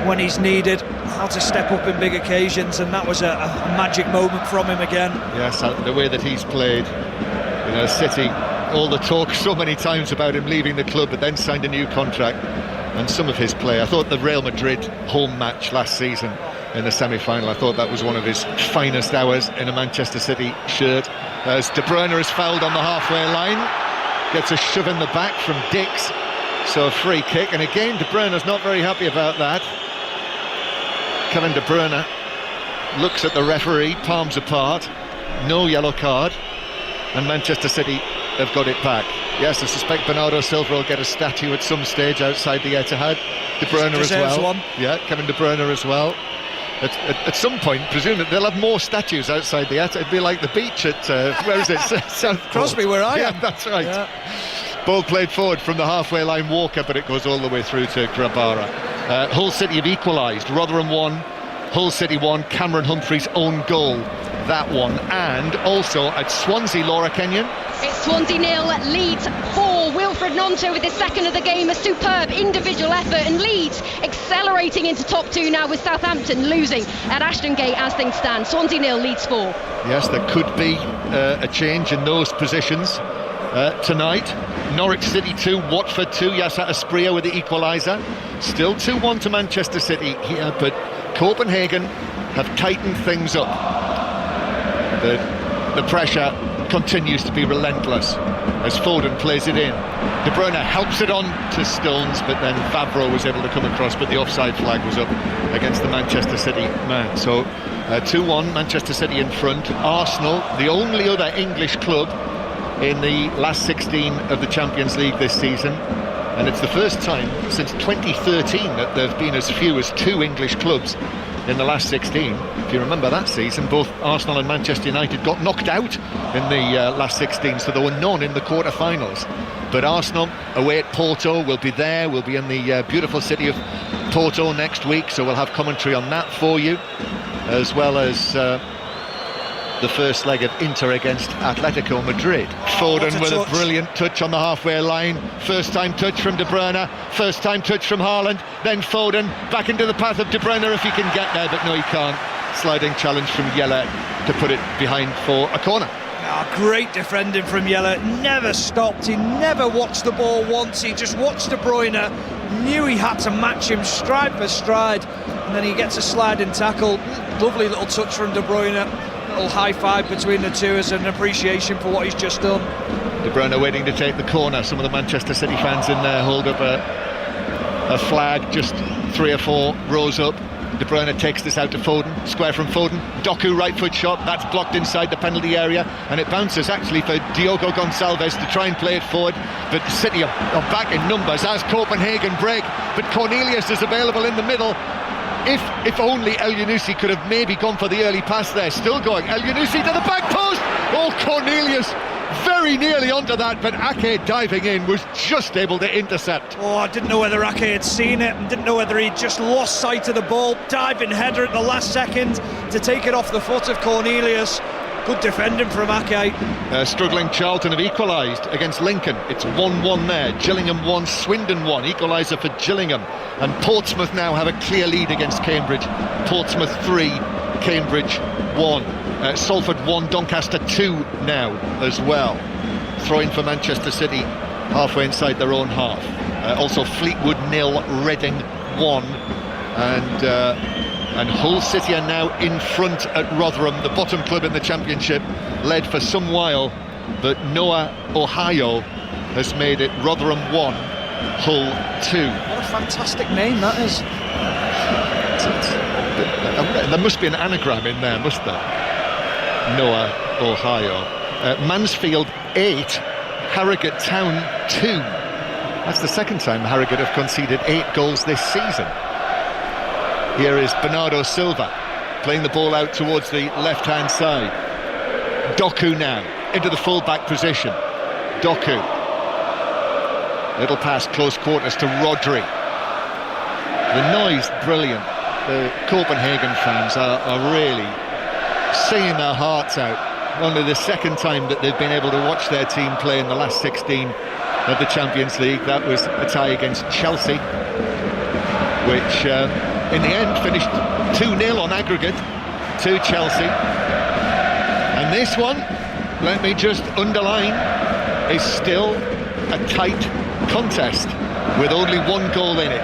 when he's needed, how to step up in big occasions, and that was a magic moment from him again. Yes, the way that he's played, City, all the talk so many times about him leaving the club, but then signed a new contract, and some of his play, I thought the Real Madrid home match last season in the semi-final, I thought that was one of his finest hours in a Manchester City shirt, as De Bruyne is fouled on the halfway line. Gets a shove in the back from Dix, so a free kick, and again De Bruyne's not very happy about that. Kevin De Bruyne looks at the referee, palms apart, no yellow card, and Manchester City have got it back. Yes, I suspect Bernardo Silva will get a statue at some stage outside the Etihad. De Bruyne as well. One. Yeah, Kevin De Bruyne as well. At some point, presumably they'll have more statues outside the Etihad. It'd be like the beach at where is it? South Crosby, where I am. Yeah, that's right. Yeah. Ball played forward from the halfway line, Walker, but it goes all the way through to Grabara. Hull City have equalised. Rotherham 1, Hull City 1. Cameron Humphreys' own goal, that one. And also at Swansea, Laura Kenyon. It's Swansea 0, Leeds 4. Wilfred Gnonto with his second of the game, a superb individual effort, and Leeds accelerating into top 2 now with Southampton losing at Ashton Gate as things stand. Swansea 0, Leeds 4. Yes, there could be a change in those positions tonight. Norwich City 2, Watford 2. Yasa Asprilla with the equaliser. Still 2-1 to Manchester City here, but Copenhagen have tightened things up. The pressure continues to be relentless as Foden plays it in. De Bruyne helps it on to Stones, but then Vavro was able to come across, but the offside flag was up against the Manchester City man. So 2-1, Manchester City in front. Arsenal, the only other English club in the last 16 of the Champions League this season, and it's the first time since 2013 that there have been as few as 2 English clubs in the last 16. If you remember that season, both Arsenal and Manchester United got knocked out in the last 16, so there were none in the quarter-finals. But Arsenal away at Porto will be there. We'll be in the beautiful city of Porto next week, so we'll have commentary on that for you, as well as the first leg of Inter against Atletico Madrid. Foden with a brilliant touch on the halfway line. First time touch from De Bruyne, first time touch from Haaland, then Foden back into the path of De Bruyne if he can get there, but no, he can't. Sliding challenge from Yella to put it behind for a corner. Great defending from Yella, never stopped, he never watched the ball once, he just watched De Bruyne, knew he had to match him stride for stride, and then he gets a sliding tackle. Lovely little touch from De Bruyne, little high five between the two as an appreciation for what he's just done. De Bruyne waiting to take the corner. Some of the Manchester City fans in there hold up a flag just 3 or 4 rows up. De Bruyne takes this out to Foden, square from Foden, Doku right foot shot, that's blocked inside the penalty area, and it bounces actually for Diogo Gonçalves to try and play it forward, but City are back in numbers as Copenhagen break, but Cornelius is available in the middle. If only El Yunusi could have maybe gone for the early pass there. Still going, El Yunusi to the back post. Oh, Cornelius very nearly onto that, but Ake diving in was just able to intercept. Oh, I didn't know whether Ake had seen it and didn't know whether he'd just lost sight of the ball. Diving header at the last second to take it off the foot of Cornelius. Good defending from Ake. Struggling Charlton have equalised against Lincoln. It's 1-1 there. Gillingham 1, Swindon 1. Equaliser for Gillingham. And Portsmouth now have a clear lead against Cambridge. Portsmouth 3, Cambridge 1. Salford 1, Doncaster 2 now as well. Throw-in for Manchester City halfway inside their own half. Also Fleetwood 0, Reading 1. And Hull City are now in front at Rotherham, the bottom club in the Championship, led for some while, but Noah Ohio has made it Rotherham 1, Hull 2. What a fantastic name that is. There must be an anagram in there, must there? Noah Ohio. Mansfield 8, Harrogate Town 2. That's the second time Harrogate have conceded 8 goals this season. Here is Bernardo Silva playing the ball out towards the left-hand side. Doku now into the full-back position. Doku. Little pass, close quarters to Rodri. The noise, brilliant. The Copenhagen fans are really singing their hearts out. Only the second time that they've been able to watch their team play in the last 16 of the Champions League. That was a tie against Chelsea, which in the end finished 2-0 on aggregate to Chelsea. And this one, let me just underline, is still a tight contest with only 1 goal in it.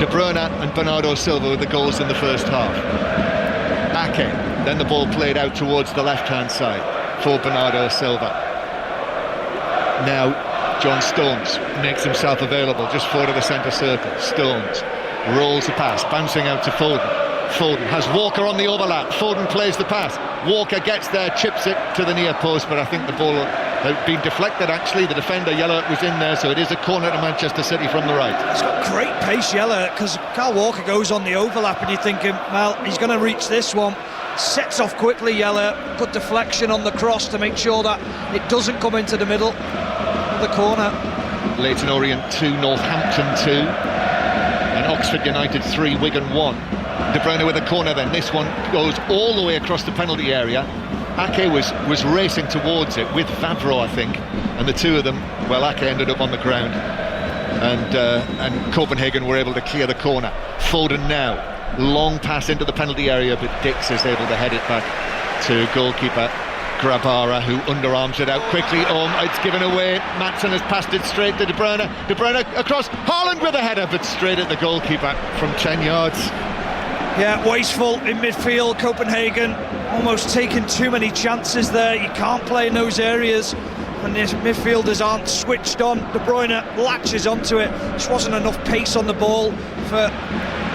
De Bruyne and Bernardo Silva with the goals in the first half. Ake, then the ball played out towards the left-hand side for Bernardo Silva. Now John Stones makes himself available just forward of the centre circle. Stones rolls the pass, bouncing out to Foden. Foden has Walker on the overlap. Foden plays the pass. Walker gets there, chips it to the near post, but I think the ball had been deflected actually. The defender, Yella, was in there, so it is a corner to Manchester City from the right. It's got great pace, Yella, because Kyle Walker goes on the overlap and you're thinking, well, he's going to reach this one. Sets off quickly, Yella. Good deflection on the cross to make sure that it doesn't come into the middle of the corner. Leyton Orient 2, Northampton 2. And Oxford United 3, Wigan 1. De Bruyne with a corner then. This one goes all the way across the penalty area. Ake was racing towards it with Vavro, I think. And the two of them, well, Ake ended up on the ground. And Copenhagen were able to clear the corner. Foden now. Long pass into the penalty area, but Dix is able to head it back to goalkeeper Grabara, who underarms it out quickly. It's given away. Maatsen has passed it straight to De Bruyne. De Bruyne across. Haaland with a header, but straight at the goalkeeper from 10 yards. Yeah, wasteful in midfield. Copenhagen almost taking too many chances there. You can't play in those areas when the midfielders aren't switched on. De Bruyne latches onto it. Just wasn't enough pace on the ball for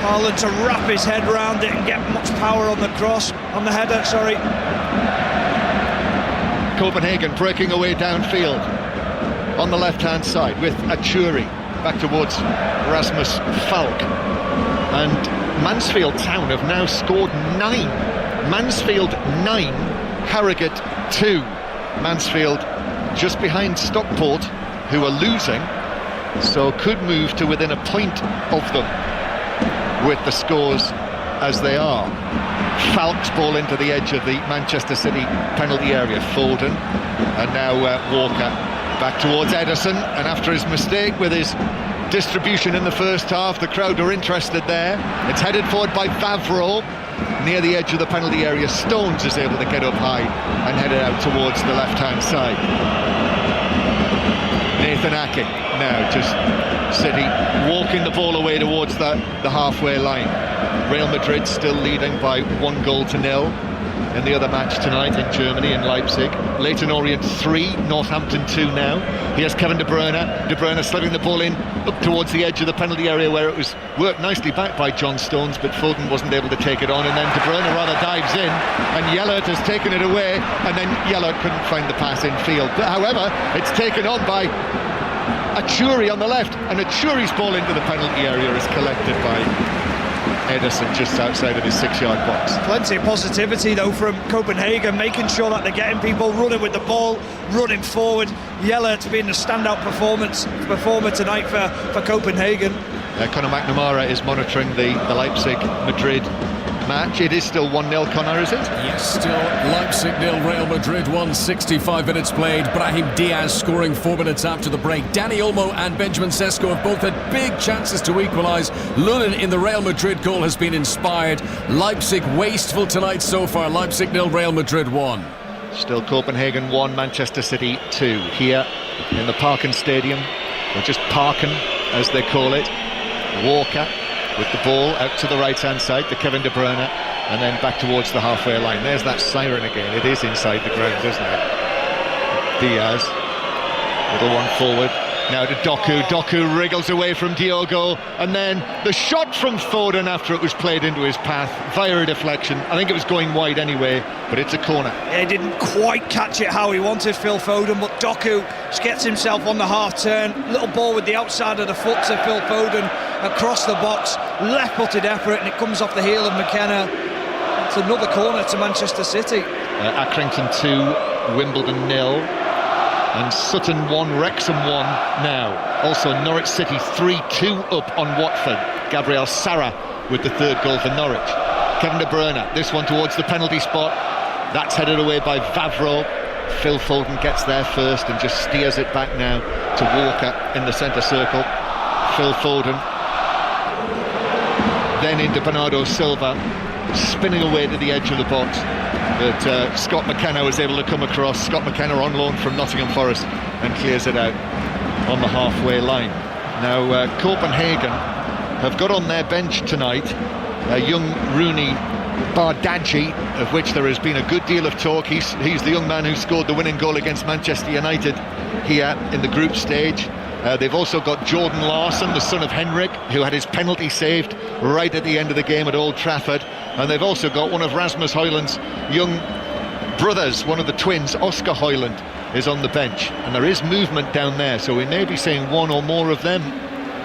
Haaland to wrap his head round it and get much power on the cross, on the header, sorry. Copenhagen breaking away downfield on the left-hand side with Achuri back towards Rasmus Falk. And Mansfield Town have now scored 9. Mansfield 9, Harrogate 2. Mansfield just behind Stockport, who are losing, so could move to within a point of them with the scores as they are. Falk's ball into the edge of the Manchester City penalty area. Foden, and now Walker back towards Ederson, and after his mistake with his distribution in the first half, the crowd are interested there. It's headed forward by Vavro near the edge of the penalty area. Stones is able to get up high and head it out towards the left-hand side. Nathan Ake now, just City walking the ball away towards the halfway line. Real Madrid still leading by 1-0 in the other match tonight in Germany, in Leipzig. Leyton Orient 3, Northampton 2 now. Here's Kevin De Bruyne slipping the ball in up towards the edge of the penalty area, where it was worked nicely back by John Stones, but Foden wasn't able to take it on, and then De Bruyne rather dives in, and Yellert has taken it away, and then Yellert couldn't find the pass in field. But however, it's taken on by Achuri on the left, and Achuri's ball into the penalty area is collected by Ederson just outside of his 6-yard box. Plenty of positivity though from Copenhagen, making sure that they're getting people running with the ball, running forward. Yellert being the standout performer tonight for Copenhagen. Conor McNamara is monitoring the Leipzig-Madrid match. It is still 1-0, Conor, is it? Yes, still Leipzig 0, Real Madrid 1, 65 minutes played. Brahim Diaz scoring 4 minutes after the break. Dani Olmo and Benjamin Sesko have both had big chances to equalise. Lunin in the Real Madrid goal has been inspired. Leipzig wasteful tonight so far. Leipzig 0, Real Madrid 1. Still Copenhagen 1, Manchester City 2. Here in the Parken Stadium, or just Parken as they call it. Walker with the ball out to the right-hand side to Kevin De Bruyne, and then back towards the halfway line. There's that siren again. It is inside the ground, isn't it? Diaz, little one forward. Now to Doku. Doku wriggles away from Diogo, and then the shot from Foden after it was played into his path via a deflection. I think it was going wide anyway, but it's a corner. Yeah, he didn't quite catch it how he wanted, Phil Foden, but Doku just gets himself on the half turn. Little ball with the outside of the foot to Phil Foden across the box, left-footed effort, and it comes off the heel of McKenna. It's another corner to Manchester City. Accrington 2, Wimbledon 0. And Sutton 1, Wrexham 1 now. Also Norwich City 3-2 up on Watford. Gabriel Sara with the third goal for Norwich. Kevin De Bruyne, this one towards the penalty spot. That's headed away by Vavro. Phil Foden gets there first and just steers it back now to Walker in the centre circle. Phil Foden. Then into Bernardo Silva, spinning away to the edge of the box. But Scott McKenna was able to come across. Scott McKenna on loan from Nottingham Forest and clears it out on the halfway line. Now Copenhagen have got on their bench tonight young Rooney Bardghji, of which there has been a good deal of talk. He's the young man who scored the winning goal against Manchester United here in the group stage. They've also got Jordan Larson, the son of Henrik, who had his penalty saved right at the end of the game at Old Trafford. And they've also got one of Rasmus Højlund's young brothers, one of the twins, Oscar Højlund, is on the bench. And there is movement down there, so we may be seeing one or more of them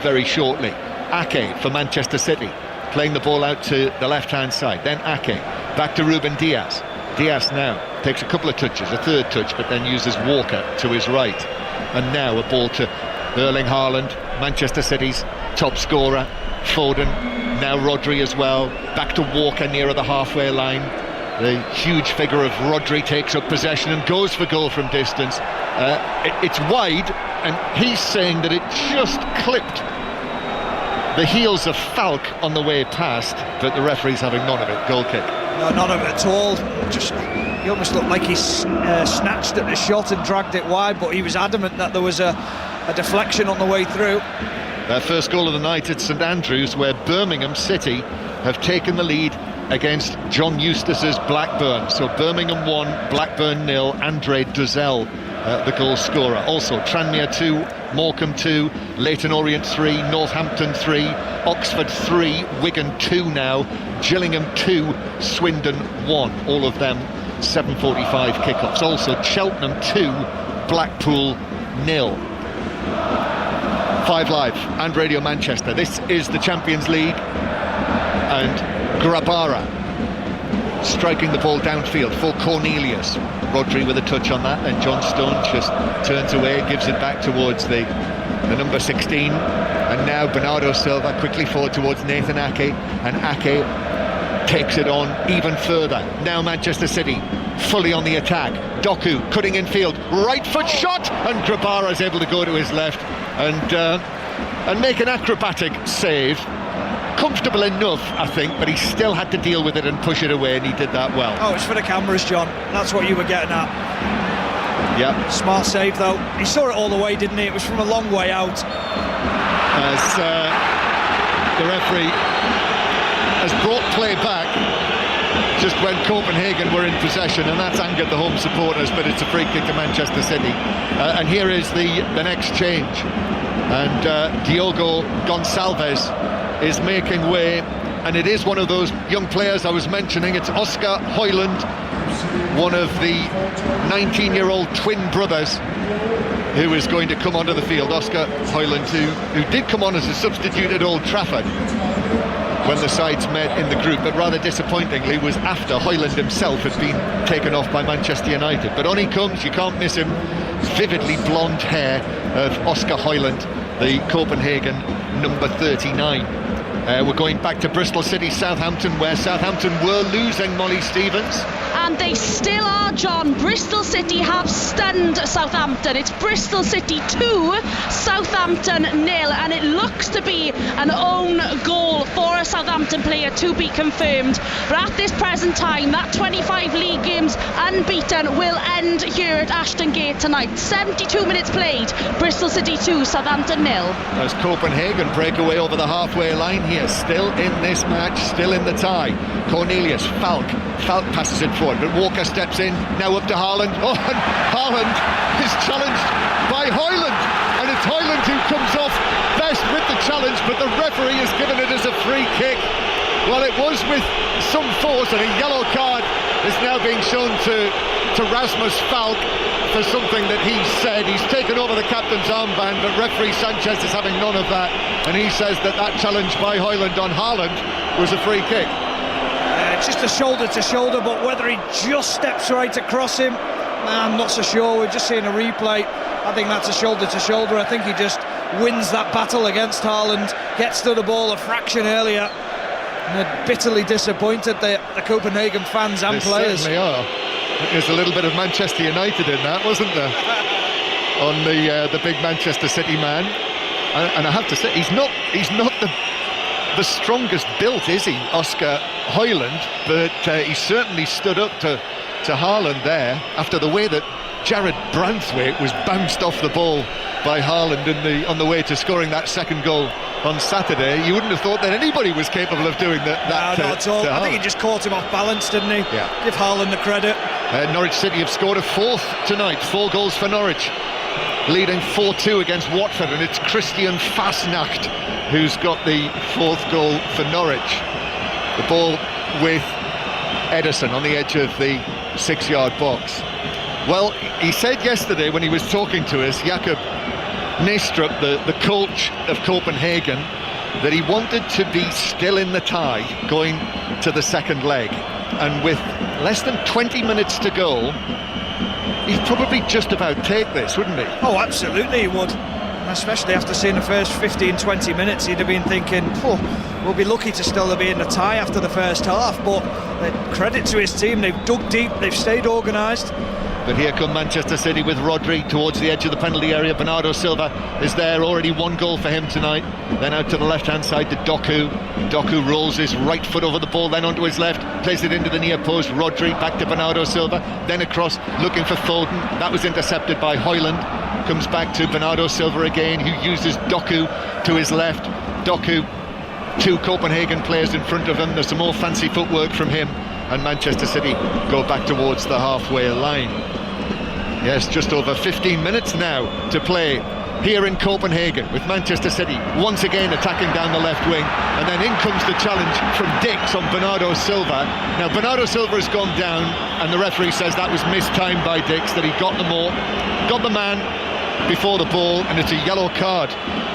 very shortly. Ake for Manchester City, playing the ball out to the left-hand side. Then Ake, back to Ruben Diaz. Diaz now takes a couple of touches, a third touch, but then uses Walker to his right. And now a ball to Erling Haaland, Manchester City's top scorer. Foden, now Rodri as well. Back to Walker nearer the halfway line. The huge figure of Rodri takes up possession and goes for goal from distance. It's wide, and he's saying that it just clipped the heels of Falk on the way past, but the referee's having none of it. Goal kick. No, none of it at all. Just, he almost looked like he snatched at the shot and dragged it wide, but he was adamant that there was a deflection on the way through. Their first goal of the night at St Andrews, where Birmingham City have taken the lead against John Eustace's Blackburn. So Birmingham 1, Blackburn 0. Andre Dozel, the goal scorer. Also Tranmere 2, Morecambe 2, Leyton Orient 3, Northampton 3, Oxford 3, Wigan 2 now, Gillingham 2, Swindon 1. All of them 7:45 kickoffs. Also Cheltenham 2, Blackpool 0. 5 Live and Radio Manchester. This is the Champions League. and Grabara striking the ball downfield for Cornelius. Rodri with a touch on that, and John Stone just turns away, gives it back towards the number 16, and now Bernardo Silva quickly forward towards Nathan Ake, and Ake takes it on even further. Now Manchester City fully on the attack. Doku cutting in field, right foot shot, and Grabara is able to go to his left and make an acrobatic save. Comfortable enough, I think, but he still had to deal with it and push it away, and he did that well. Oh, it's for the cameras, John. That's what you were getting at. Yeah. Smart save, though. He saw it all the way, didn't he? It was from a long way out. As the referee has brought play back just when Copenhagen were in possession, and that's angered the home supporters, but it's a free kick to Manchester City. And here is the next change. And Diogo Gonçalves is making way, and it is one of those young players I was mentioning. It's Oscar Højlund, one of the 19-year-old twin brothers who is going to come onto the field. Oscar Højlund, who did come on as a substitute at Old Trafford when the sides met in the group, but rather disappointingly was after Højlund himself had been taken off by Manchester United. But on he comes, you can't miss him. Vividly blonde hair of Oscar Højlund, the Copenhagen number 39. We're going back to Bristol City, Southampton, where Southampton were losing, Molly Stevens. And they still are, John. Bristol City have stunned Southampton. It's Bristol City 2, Southampton 0, and it looks to be an own goal for a Southampton player to be confirmed. But at this present time, that 25 league games unbeaten will end here at Ashton Gate tonight. 72 minutes played, Bristol City 2, Southampton 0. As Copenhagen break away over the halfway line here, still in this match, still in the tie. Cornelius, Falk passes it forward, but Walker steps in, now up to Haaland. Oh, and Haaland is challenged by Højlund, and it's Højlund who comes off best with the challenge, but the referee has given it as a free kick. Well, it was with some force, and a yellow card is now being shown to Rasmus Falk for something that he said. He's taken over the captain's armband, but referee Sanchez is having none of that, and he says that challenge by Højlund on Haaland was a free kick. Just a shoulder to shoulder, but whether he just steps right across him, I'm not so sure. We're just seeing a replay. I think that's a shoulder to shoulder. I think he just wins that battle against Haaland, gets to the ball a fraction earlier, and they're bitterly disappointed, the Copenhagen fans and players. Certainly are. There's a little bit of Manchester United in that, wasn't there? On the big Manchester City man, and I have to say, he's not the strongest built, is he, Oscar Højlund? But he certainly stood up to Haaland there after the way that Jared Branthwaite was bounced off the ball by Haaland on the way to scoring that second goal on Saturday. You wouldn't have thought that anybody was capable of doing that. No, not at all. I think he just caught him off balance, didn't he? Yeah. Give Haaland the credit. Norwich City have scored a fourth tonight, 4 goals for Norwich, leading 4-2 against Watford, and it's Christian Fasnacht who's got the 4th goal for Norwich. The ball with Ederson on the edge of the 6-yard box. Well, he said yesterday when he was talking to us, Jakob Næstrup, the coach of Copenhagen, that he wanted to be still in the tie going to the second leg, and with less than 20 minutes to go, he'd probably just about take this, wouldn't he? Oh, absolutely he would. Especially after seeing the first 15-20 minutes, he'd have been thinking, we'll be lucky to still be in the tie after the first half. But credit to his team, they've dug deep, they've stayed organised. But here come Manchester City with Rodri towards the edge of the penalty area. Bernardo Silva is there, already 1 goal for him tonight. Then out to the left-hand side to Doku. Doku rolls his right foot over the ball, then onto his left, plays it into the near post. Rodri back to Bernardo Silva, then across, looking for Foden. That was intercepted by Højlund. Comes back to Bernardo Silva again, who uses Doku to his left. Doku, 2 Copenhagen players in front of him. There's some more fancy footwork from him, and Manchester City go back towards the halfway line. Yes, just over 15 minutes now to play here in Copenhagen, with Manchester City once again attacking down the left wing, and then in comes the challenge from Dix on Bernardo Silva. Now Bernardo Silva has gone down, and the referee says that was mistimed by Dix, that he got the man, before the ball, and it's a yellow card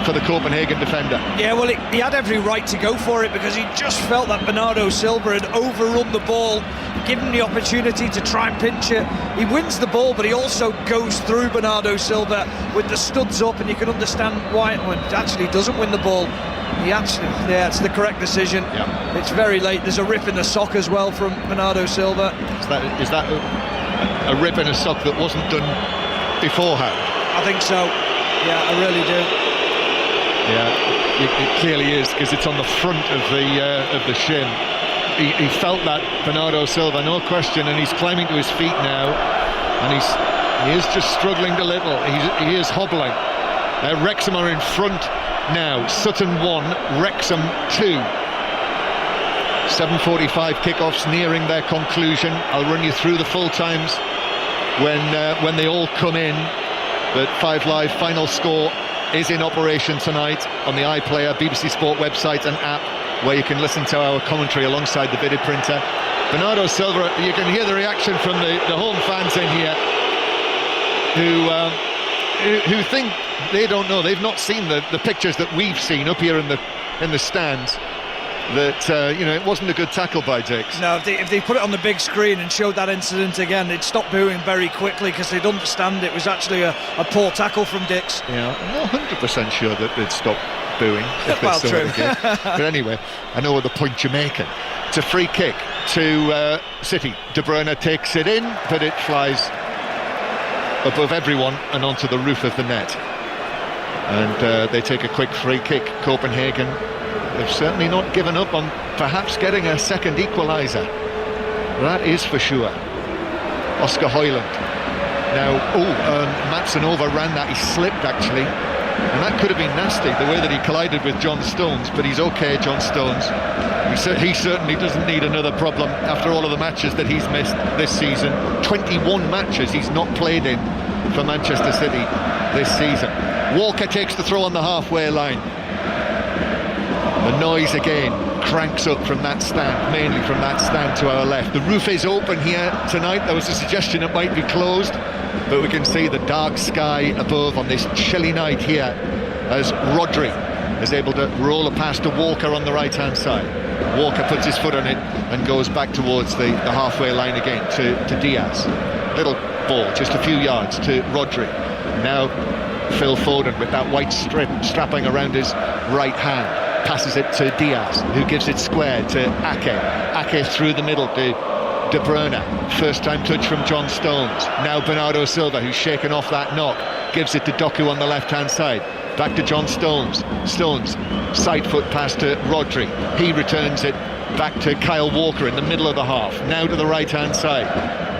for the Copenhagen defender. Yeah, well, he had every right to go for it, because he just felt that Bernardo Silva had overrun the ball, given the opportunity to try and pinch it. He wins the ball, but he also goes through Bernardo Silva with the studs up, and you can understand why it actually doesn't win the ball. It's the correct decision. Yeah. It's very late. There's a rip in the sock as well from Bernardo Silva. Is that a rip in a sock that wasn't done beforehand? I think so. Yeah, I really do. Yeah, it clearly is, because it's on the front of the shin. He felt that, Bernardo Silva, no question, and he's climbing to his feet now, and he is just struggling a little. He is hobbling. Wrexham are in front now. Sutton 1, Wrexham 2. 7:45 kickoffs nearing their conclusion. I'll run you through the full times when they all come in. But 5 Live final score is in operation tonight on the iPlayer, BBC Sport website and app, where you can listen to our commentary alongside the video printer. Bernardo Silva, you can hear the reaction from the home fans in here, who think they don't know, they've not seen the pictures that we've seen up here in the stands, that it wasn't a good tackle by Dix. No, if they put it on the big screen and showed that incident again, they'd stop booing very quickly, because they'd understand it was actually a poor tackle from Dix. Yeah, I'm not 100% sure that they'd stop booing if they saw it again. But anyway, I know the point you're making. It's a free kick to City. De Bruyne takes it in, but it flies above everyone and onto the roof of the net. And they take a quick free kick. Copenhagen, they've certainly not given up on perhaps getting a second equaliser. That is for sure. Oscar Højlund. Now, Maatsen overran that. He slipped, actually. And that could have been nasty, the way that he collided with John Stones. But he's okay, John Stones. He certainly doesn't need another problem after all of the matches that he's missed this season. 21 matches he's not played in for Manchester City this season. Walker takes the throw on the halfway line. The noise again cranks up from that stand, mainly from that stand to our left. The roof is open here tonight. There was a suggestion it might be closed, but we can see the dark sky above on this chilly night here, as Rodri is able to roll a pass to Walker on the right-hand side. Walker puts his foot on it and goes back towards the halfway line again to Diaz. Little ball, just a few yards to Rodri. Now Phil Foden with that white strip strapping around his right hand. Passes it to Diaz, who gives it square to Ake. Ake through the middle to De Bruyne. First time touch from John Stones. Now Bernardo Silva, who's shaken off that knock, gives it to Doku on the left-hand side. Back to John Stones. Stones, side foot pass to Rodri. He returns it back to Kyle Walker in the middle of the half. Now to the right-hand side.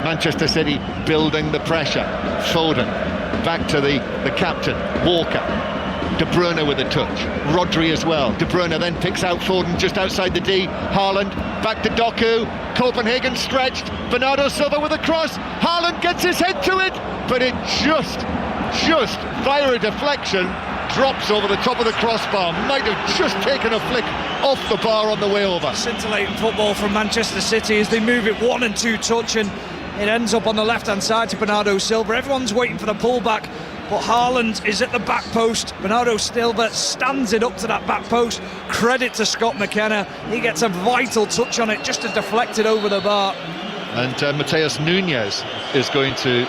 Manchester City building the pressure. Foden, back to the captain, Walker. De Bruyne with a touch. Rodri as well. De Bruyne then picks out Foden just outside the D. Haaland back to Doku. Copenhagen stretched. Bernardo Silva with a cross. Haaland gets his head to it, but it just via a deflection drops over the top of the crossbar. Might have just taken a flick off the bar on the way over. Scintillating football from Manchester City as they move it 1 and 2 touch, and it ends up on the left-hand side to Bernardo Silva. Everyone's waiting for the pullback, but Haaland is at the back post. Bernardo Silva stands it up to that back post. Credit to Scott McKenna. He gets a vital touch on it just to deflect it over the bar. And Matheus Nunes is going to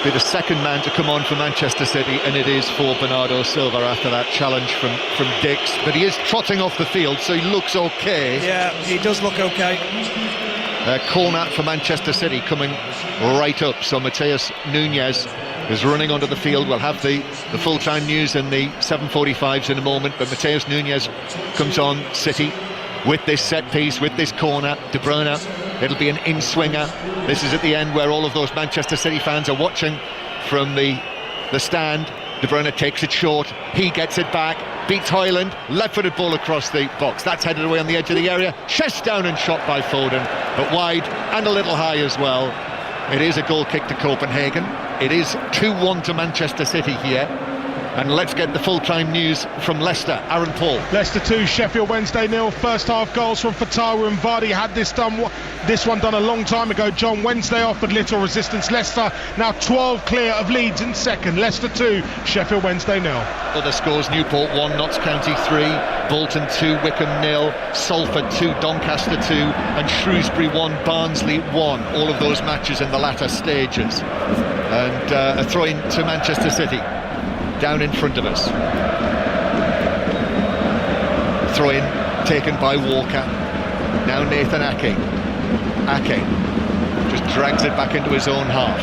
be the second man to come on for Manchester City, and it is for Bernardo Silva after that challenge from Dix. But he is trotting off the field, so he looks okay. Yeah, he does look okay. Corner for Manchester City coming right up. So Matheus Nunes is running onto the field. We'll have the full-time news in the 7:45s in a moment, but Matheus Nunes comes on City with this set piece, with this corner. De Bruyne, it'll be an in-swinger. This is at the end where all of those Manchester City fans are watching from the stand. De Bruyne takes it short, he gets it back, beats Højlund, left-footed ball across the box. That's headed away on the edge of the area, chest down and shot by Foden, but wide and a little high as well. It is a goal kick to Copenhagen. It is 2-1 to Manchester City here. And let's get the full-time news from Leicester. Aaron Paul. Leicester 2, Sheffield Wednesday 0. First half goals from Fatawu and Vardy. Had this one done a long time ago. John, Wednesday offered little resistance. Leicester now 12 clear of Leeds in second. Leicester 2, Sheffield Wednesday 0. Other scores: Newport 1, Notts County 3, Bolton 2, Wickham 0, Salford 2, Doncaster 2, and Shrewsbury 1, Barnsley 1. All of those matches in the latter stages. And a throw-in to Manchester City. Down in front of us. Throw-in taken by Walker. Now Nathan Ake. Ake just drags it back into his own half.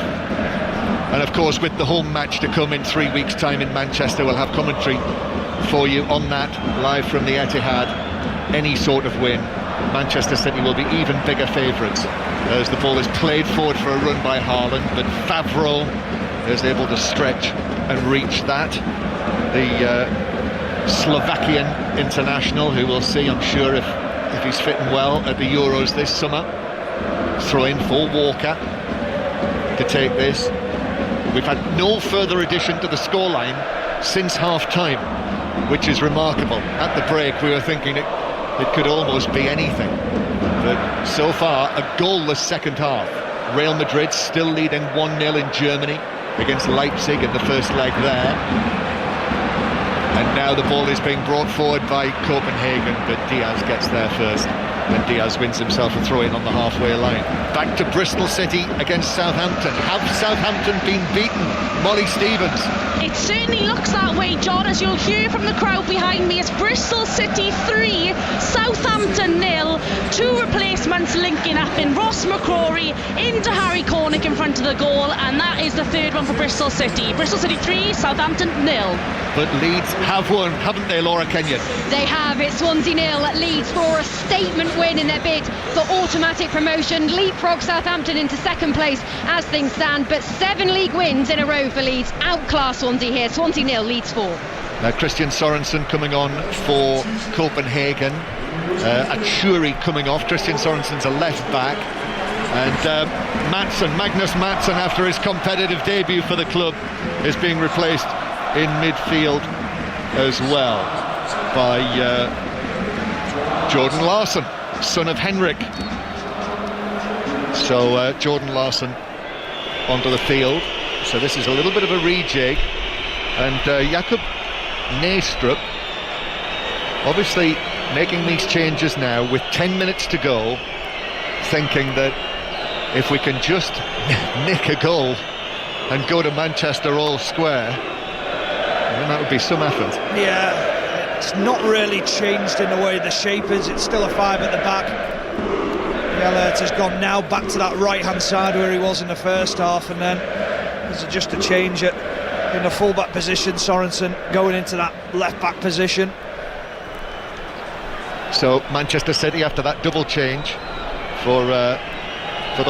And of course, with the home match to come in 3 weeks' time in Manchester, we'll have commentary for you on that, live from the Etihad. Any sort of win, Manchester City will be even bigger favourites, as the ball is played forward for a run by Haaland, but Favreau is able to stretch and reach that. The Slovakian international, who we'll see, I'm sure, if he's fitting well at the Euros this summer. Throw in for Walker to take this. We've had no further addition to the scoreline since half-time, which is remarkable. At the break we were thinking it could almost be anything, but so far a goalless second half. Real Madrid still leading 1-0 in Germany against Leipzig in the first leg there. And now the ball is being brought forward by Copenhagen, but Diaz gets there first. And Diaz wins himself a throw-in on the halfway line. Back to Bristol City against Southampton. Have Southampton been beaten? Molly Stevens. It certainly looks that way, John, as you'll hear from the crowd behind me. It's Bristol City 3, Southampton 0. Two replacements linking up in Ross McCrory into Harry Cornick in front of the goal, and that is the third one for Bristol City. Bristol City 3, Southampton 0. But Leeds have won, haven't they, Laura Kenyon? They have. It's Swansea 0. Leeds for a statement win in their bid for automatic promotion. Leapfrog Southampton into second place as things stand, but 7 league wins in a row for Leeds. Outclass Swansea here. Swansea 0, Leeds 4. Now Christian Sorensen coming on for Copenhagen. Achuri coming off. Christian Sorensen's a left back. And Magnus Madsson, after his competitive debut for the club, is being replaced in midfield as well by Jordan Larsson, son of Henrik. So Jordan Larsson onto the field. So this is a little bit of a rejig, and Jakob Næstrup obviously making these changes now with 10 minutes to go, thinking that if we can just nick a goal and go to Manchester all square, then that would be some effort. Yeah, it's not really changed in the way the shape is. It's still a 5 at the back. Yellert has gone now back to that right-hand side where he was in the first half, and then there's just a change in the full-back position. Sorensen going into that left-back position. So Manchester City, after that double change for the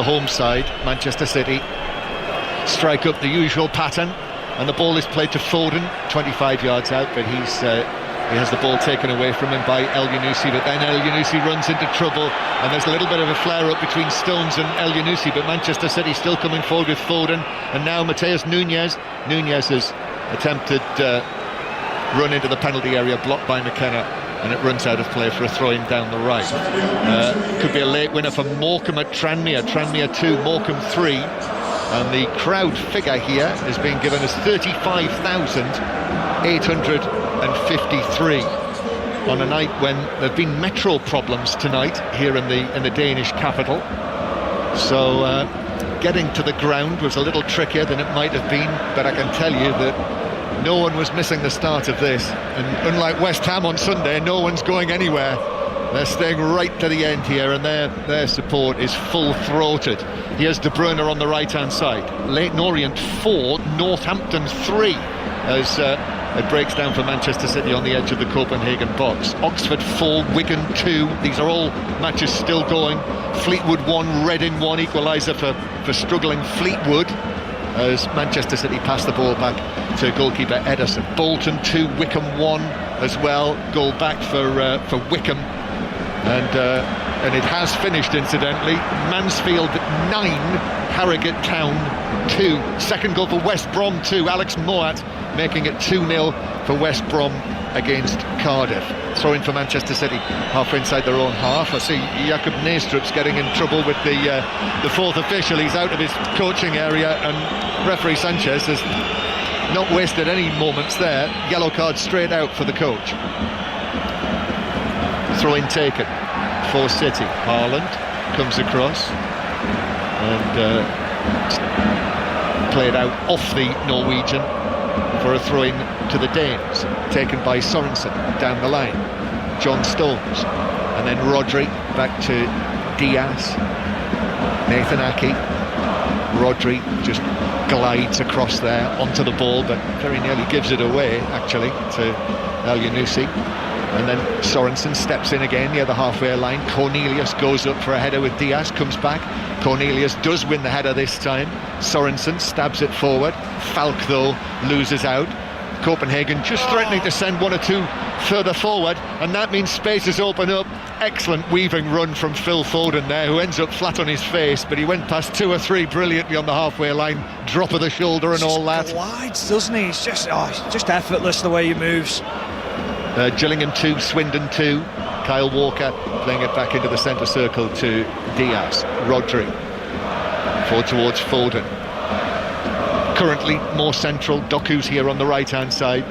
home side, Manchester City strike up the usual pattern, and the ball is played to Foden, 25 yards out, but he has the ball taken away from him by El Yunusi, but then El Yunusi runs into trouble, and there's a little bit of a flare-up between Stones and El Yunusi, but Manchester City still coming forward with Foden, and now Mateus Nunes has attempted run into the penalty area, blocked by McKenna, and it runs out of play for a throw-in down the right. Could be a late winner for Morecambe at Tranmere 2, Morecambe 3, and the crowd figure here is being given as 35,853 on a night when there have been metro problems tonight here in the Danish capital. So getting to the ground was a little trickier than it might have been, but I can tell you that no one was missing the start of this, and unlike West Ham on Sunday, no one's going anywhere. They're staying right to the end here, and their support is full-throated. Here's De Bruyne on the right-hand side. Leyton Orient 4, Northampton 3, as it breaks down for Manchester City on the edge of the Copenhagen box. Oxford 4, Wigan 2. These are all matches still going. Fleetwood 1, Reading 1, equaliser for struggling Fleetwood, as Manchester City pass the ball back to goalkeeper Ederson. Bolton 2, Wickham 1 as well. Goal back for Wickham. And and it has finished incidentally. Mansfield 9, Harrogate Town 2. Second goal for West Brom 2, Alex Moat making it 2-0 for West Brom against Cardiff. Throw in for Manchester City, half inside their own half. I see Jakob Neestrup's getting in trouble with the fourth official. He's out of his coaching area, and referee Sanchez has not wasted any moments there. Yellow card straight out for the coach. Throw in taken for City. Haaland comes across and played out off the Norwegian for a throw-in to the Danes, taken by Sorensen down the line. John Stones, and then Rodri back to Diaz. Nathan Ake. Rodri just glides across there onto the ball, but very nearly gives it away actually to El Yunusi. And then Sorensen steps in again near the halfway line. Cornelius goes up for a header with Diaz, comes back. Cornelius does win the header this time. Sorensen stabs it forward. Falk, though, loses out. Copenhagen just threatening to send one or two further forward, and that means spaces open up. Excellent weaving run from Phil Foden there, who ends up flat on his face, but he went past two or three brilliantly on the halfway line. Drop of the shoulder and all that. Glides, doesn't he? It's just effortless the way he moves. Gillingham 2, Swindon 2. Kyle Walker playing it back into the centre circle to Diaz. Rodri forward towards Foden. Currently more central. Doku's here on the right hand side.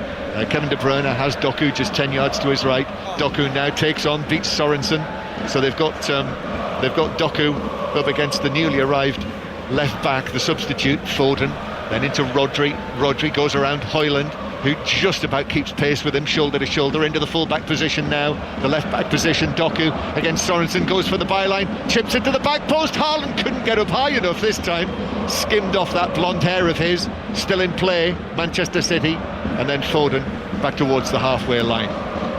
Kevin De Bruyne has Doku just 10 yards to his right. Doku now takes on, beats Sorensen. So they've got Doku up against the newly arrived left back, the substitute Foden. Then into Rodri. Rodri goes around Højlund, who just about keeps pace with him, shoulder to shoulder, into the full-back position now. The left-back position, Doku against Sorensen, goes for the byline, chips into the back post. Haaland couldn't get up high enough this time. Skimmed off that blonde hair of his. Still in play, Manchester City. And then Foden back towards the halfway line.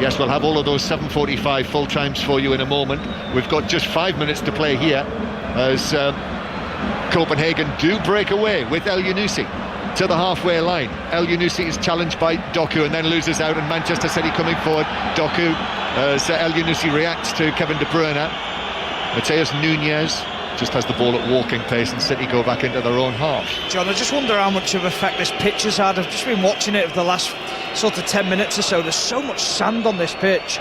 Yes, we'll have all of those 7:45 full times for you in a moment. We've got just 5 minutes to play here as Copenhagen do break away with El Yunusi to the halfway line. El Yunusi is challenged by Doku and then loses out, and Manchester City coming forward. Doku, as El Yunusi reacts to Kevin De Bruyne. Mateus Nunez just has the ball at walking pace, and City go back into their own half. John, I just wonder how much of an effect this pitch has had. I've just been watching it over the last sort of 10 minutes or so. There's so much sand on this pitch.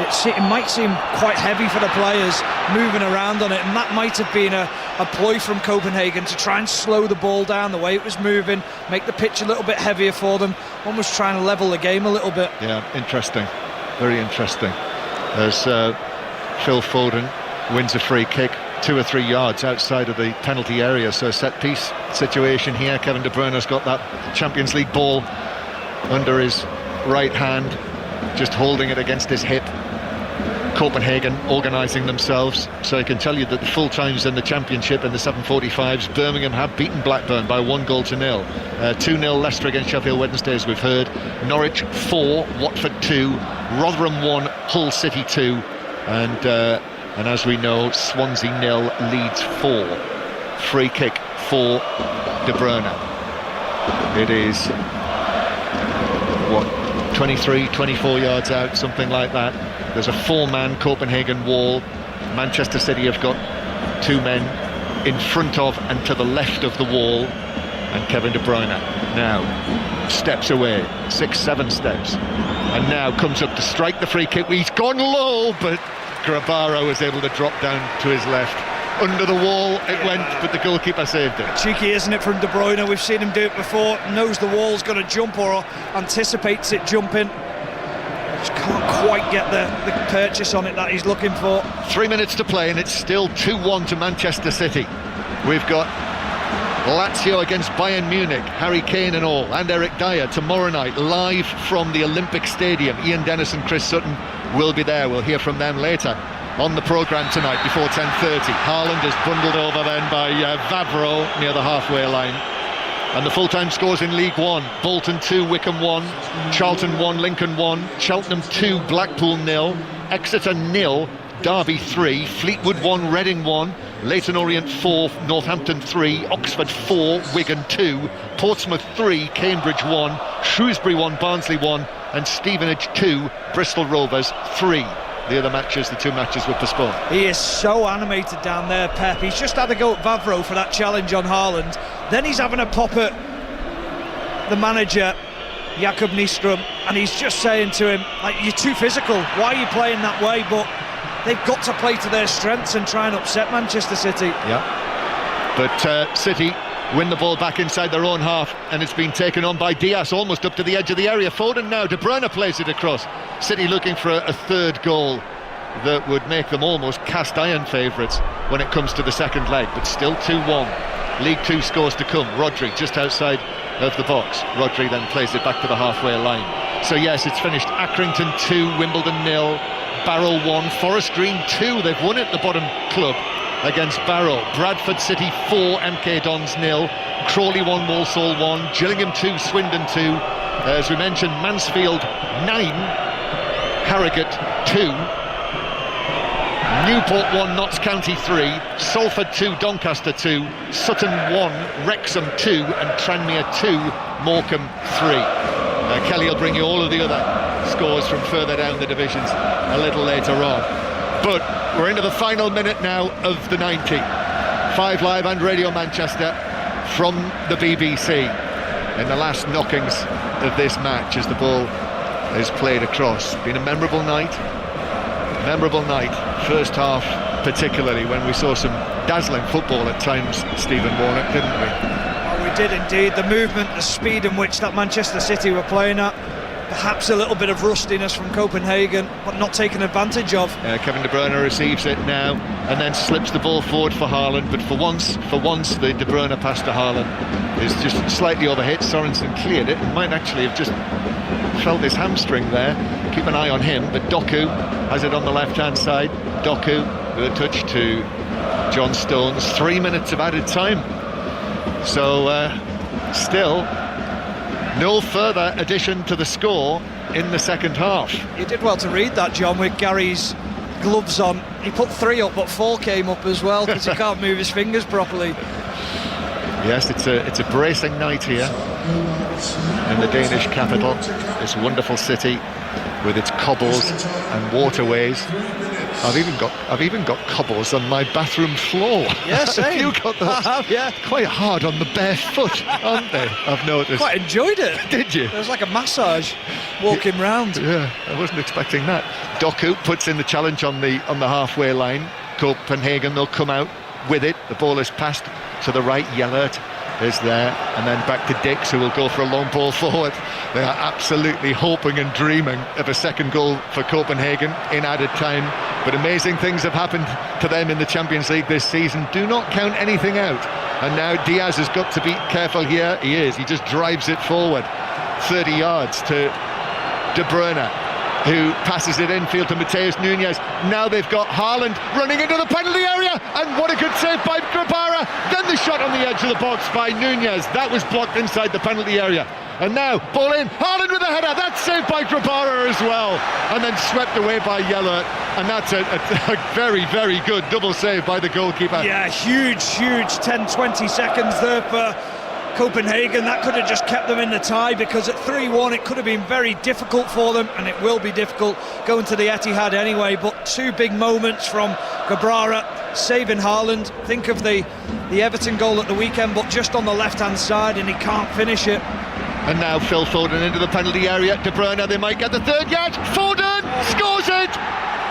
It might seem quite heavy for the players moving around on it, and that might have been a ploy from Copenhagen to try and slow the ball down the way it was moving, make the pitch a little bit heavier for them, almost trying to level the game a little bit. Yeah, interesting, very interesting. As Phil Foden wins a free kick 2 or 3 yards outside of the penalty area, so a set piece situation here. Kevin De Bruyne's got that Champions League ball under his right hand, just holding it against his hip. Copenhagen organising themselves, so I can tell you that the full times in the Championship in the 7:45s, Birmingham have beaten Blackburn by 1-0. 2-0 Leicester against Sheffield Wednesday, as we've heard. Norwich 4, Watford 2, Rotherham 1, Hull City 2, and as we know, Swansea 0, Leeds 4. Free kick for De Bruyne. It is 23, 24 yards out, something like that. There's a 4-man Copenhagen wall. Manchester City have got 2 men in front of and to the left of the wall, and Kevin De Bruyne now steps away, 6-7 steps, and now comes up to strike the free kick. He's gone low, but Grabara was able to drop down to his left. Under the wall it went, but the goalkeeper saved it. Cheeky, isn't it, from De Bruyne? We've seen him do it before. Knows the wall's going to jump, or anticipates it jumping. Just can't quite get the purchase on it that he's looking for. 3 minutes to play, and it's still 2-1 to Manchester City. We've got Lazio against Bayern Munich, Harry Kane and all, and Eric Dyer tomorrow night, live from the Olympic Stadium. Ian Dennis and Chris Sutton will be there. We'll hear from them later on the programme tonight before 10:30. Haaland is bundled over then by Vavro near the halfway line. And the full-time scores in League One: Bolton 2, Wycombe 1, Charlton 1, Lincoln 1, Cheltenham 2, Blackpool 0, Exeter 0, Derby 3, Fleetwood 1, Reading 1, Leyton Orient 4, Northampton 3, Oxford 4, Wigan 2, Portsmouth 3, Cambridge 1, Shrewsbury 1, Barnsley 1, and Stevenage 2, Bristol Rovers 3. the other matches, the 2 matches were postponed. He is so animated down there, Pep. He's just had a go at Vavro for that challenge on Haaland. Then he's having a pop at the manager, Jakob Nystrom, and he's just saying to him, like, you're too physical, why are you playing that way? But they've got to play to their strengths and try and upset Manchester City. Yeah, but City win the ball back inside their own half, and it's been taken on by Diaz almost up to the edge of the area. Foden now, De Bruyne plays it across. City looking for a third goal that would make them almost cast iron favourites when it comes to the second leg, but still 2-1. League 2 scores to come. Rodri just outside of the box. Rodri then plays it back to the halfway line. So yes, it's finished Accrington 2, Wimbledon 0, Barrow 1, Forest Green 2. They've won it, the bottom club, against Barrow. Bradford City 4, MK Dons 0, Crawley 1, Walsall 1, Gillingham 2, Swindon 2. As we mentioned, Mansfield 9, Harrogate 2, Newport 1, Notts County 3, Salford 2, Doncaster 2, Sutton 1, Wrexham 2, and Tranmere 2, Morecambe 3. Kelly will bring you all of the other scores from further down the divisions a little later on. But we're into the final minute now of the 90. 5 Live and Radio Manchester from the BBC in the last knockings of this match as the ball is played across. Been a memorable night. First half particularly, when we saw some dazzling football at times, Stephen Warnock, didn't we? Oh, we did indeed. The movement, the speed in which that Manchester City were playing at, perhaps a little bit of rustiness from Copenhagen, but not taken advantage of. Kevin De Bruyne receives it now and then slips the ball forward for Haaland, but for once the De Bruyne pass to Haaland is just slightly overhit. Sorensen cleared it and might actually have just felt his hamstring there. Keep an eye on him, but Doku has it on the left-hand side. Doku with a touch to John Stones. 3 minutes of added time. So still no further addition to the score in the second half. You did well to read that, John, with Gary's gloves on. He put 3 up, but 4 came up as well because he can't move his fingers properly. Yes, it's a bracing night here in the Danish capital. This wonderful city with its cobbles and waterways. I've even got cobbles on my bathroom floor. Yeah, same. You got those? I have, yeah. Quite hard on the bare foot, aren't they? I've noticed. Quite enjoyed it. Did you? It was like a massage walking round. Yeah, I wasn't expecting that. Doku puts in the challenge on the halfway line. Copenhagen, they'll come out with it. The ball is passed to the right. Jellert is there, and then back to Dix, who will go for a long ball forward. They are absolutely hoping and dreaming of a second goal for Copenhagen in added time, but amazing things have happened to them in the Champions League this season. Do not count anything out, and now Diaz has got to be careful here. He just drives it forward 30 yards to De Bruyne, who passes it infield to Mateus Nunes. Now they've got Haaland running into the penalty area, and what a good save by Grabara. Then the shot on the edge of the box by Nunes. That was blocked inside the penalty area. And now, ball in, Haaland with a header. That's saved by Grabara as well. And then swept away by Jellert. And that's a very, very good double save by the goalkeeper. Yeah, huge 10-20 seconds there for Copenhagen. That could have just kept them in the tie, because at 3-1 it could have been very difficult for them, and it will be difficult going to the Etihad anyway. But 2 big moments from Cabrera saving Haaland. Think of the Everton goal at the weekend, but just on the left hand side, and he can't finish it. And now Phil Foden into the penalty area. De Bruyne, they might get the third yet. Foden scores it.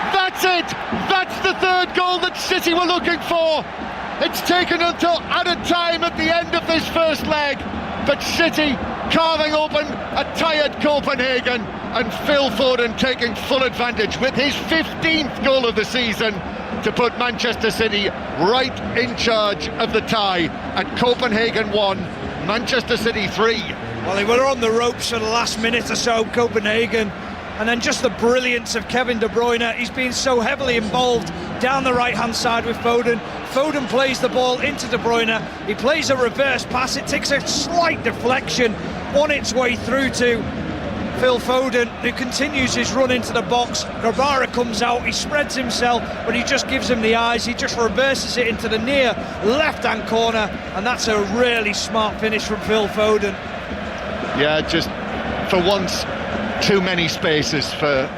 That's it. That's the third goal that City were looking for. It's taken until added time at the end of this first leg, but City carving open a tired Copenhagen, and Phil Foden taking full advantage with his 15th goal of the season to put Manchester City right in charge of the tie at Copenhagen 1, Manchester City 3. Well, they were on the ropes for the last minute or so, Copenhagen. And then just the brilliance of Kevin De Bruyne. He's been so heavily involved down the right-hand side with Foden. Foden plays the ball into De Bruyne. He plays a reverse pass. It takes a slight deflection on its way through to Phil Foden, who continues his run into the box. Grabara comes out. He spreads himself, but he just gives him the eyes. He just reverses it into the near left-hand corner, and that's a really smart finish from Phil Foden. Yeah, just for once, too many spaces for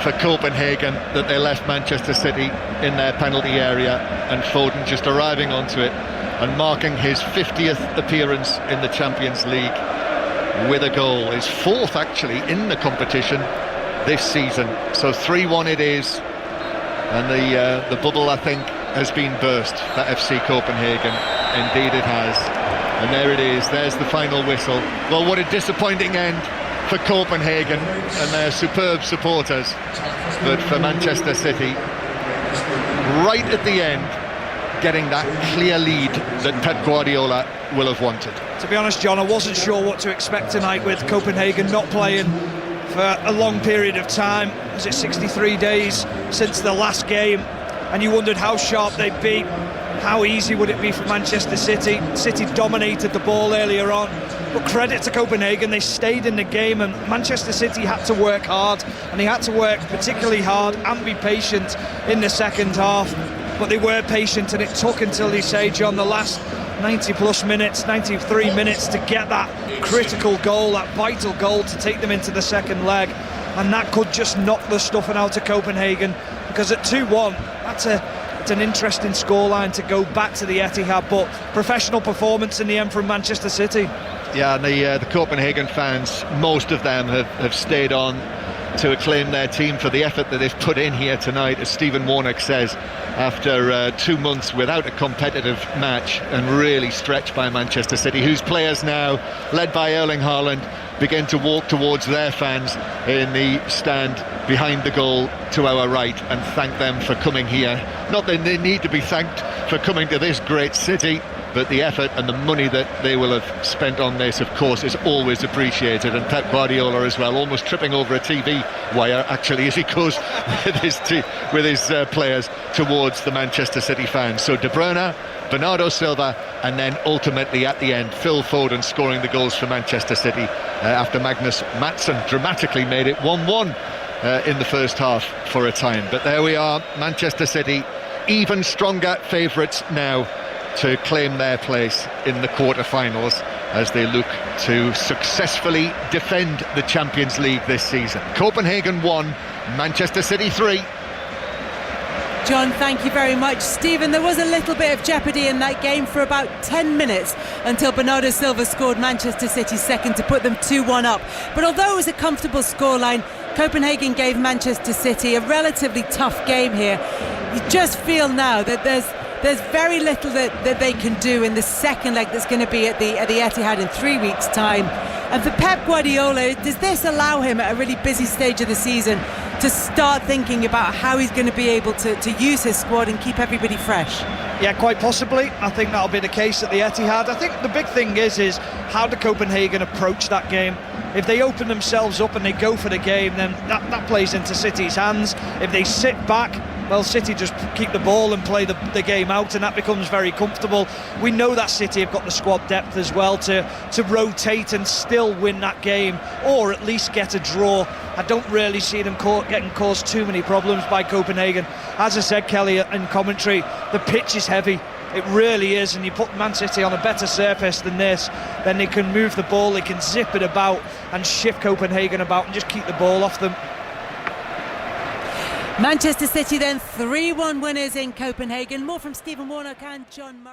for Copenhagen that they left Manchester City in their penalty area, and Foden just arriving onto it and marking his 50th appearance in the Champions League with a goal, his 4th actually in the competition this season. So 3-1 it is, and the bubble, I think, has been burst for FC Copenhagen. Indeed it has. And there it is, there's the final whistle. Well, what a disappointing end for Copenhagen and their superb supporters, but for Manchester City, right at the end, getting that clear lead that Pep Guardiola will have wanted. To be honest, John, I wasn't sure what to expect tonight with Copenhagen not playing for a long period of time. Was it 63 days since the last game? And you wondered how sharp they'd be, how easy would it be for Manchester City. City dominated the ball earlier on, but credit to Copenhagen, they stayed in the game, and Manchester City had to work hard, and they had to work particularly hard and be patient in the second half. But they were patient, and it took until, you say, John, the last 90 plus minutes, 93 minutes to get that critical goal, that vital goal to take them into the second leg. And that could just knock the stuffing out of Copenhagen, because at 2-1, it's an interesting scoreline to go back to the Etihad, but professional performance in the end from Manchester City. Yeah, and the Copenhagen fans, most of them have stayed on to acclaim their team for the effort that they've put in here tonight, as Stephen Warnock says, after 2 months without a competitive match and really stretched by Manchester City, whose players now, led by Erling Haaland, begin to walk towards their fans in the stand behind the goal to our right and thank them for coming here. Not that they need to be thanked for coming to this great city, but the effort and the money that they will have spent on this, of course, is always appreciated. And Pep Guardiola as well, almost tripping over a TV wire actually as he goes with his players towards the Manchester City fans. So De Bruyne, Bernardo Silva, and then ultimately at the end Phil Foden scoring the goals for Manchester City after Magnus Madsson dramatically made it 1-1 in the first half for a time. But there we are, Manchester City even stronger favourites now to claim their place in the quarter-finals as they look to successfully defend the Champions League this season. Copenhagen 1, Manchester City 3. John, thank you very much. Stephen, there was a little bit of jeopardy in that game for about 10 minutes until Bernardo Silva scored Manchester City's second to put them 2-1 up. But although it was a comfortable scoreline, Copenhagen gave Manchester City a relatively tough game here. You just feel now that there's very little that they can do in the second leg that's going to be at the Etihad in 3 weeks' time. And for Pep Guardiola, does this allow him at a really busy stage of the season to start thinking about how he's going to be able to use his squad and keep everybody fresh? Yeah, quite possibly. I think that'll be the case at the Etihad. I think the big thing is how do Copenhagen approach that game? If they open themselves up and they go for the game, then that plays into City's hands. If they sit back, well, City just keep the ball and play the game out, and that becomes very comfortable. We know that City have got the squad depth as well to rotate and still win that game, or at least get a draw. I don't really see them getting caused too many problems by Copenhagen. As I said, Kelly, in commentary, the pitch is heavy. It really is, and you put Man City on a better surface than this, then they can move the ball, they can zip it about and shift Copenhagen about and just keep the ball off them. Manchester City then 3-1 winners in Copenhagen. More from Stephen Warnock and John Murray.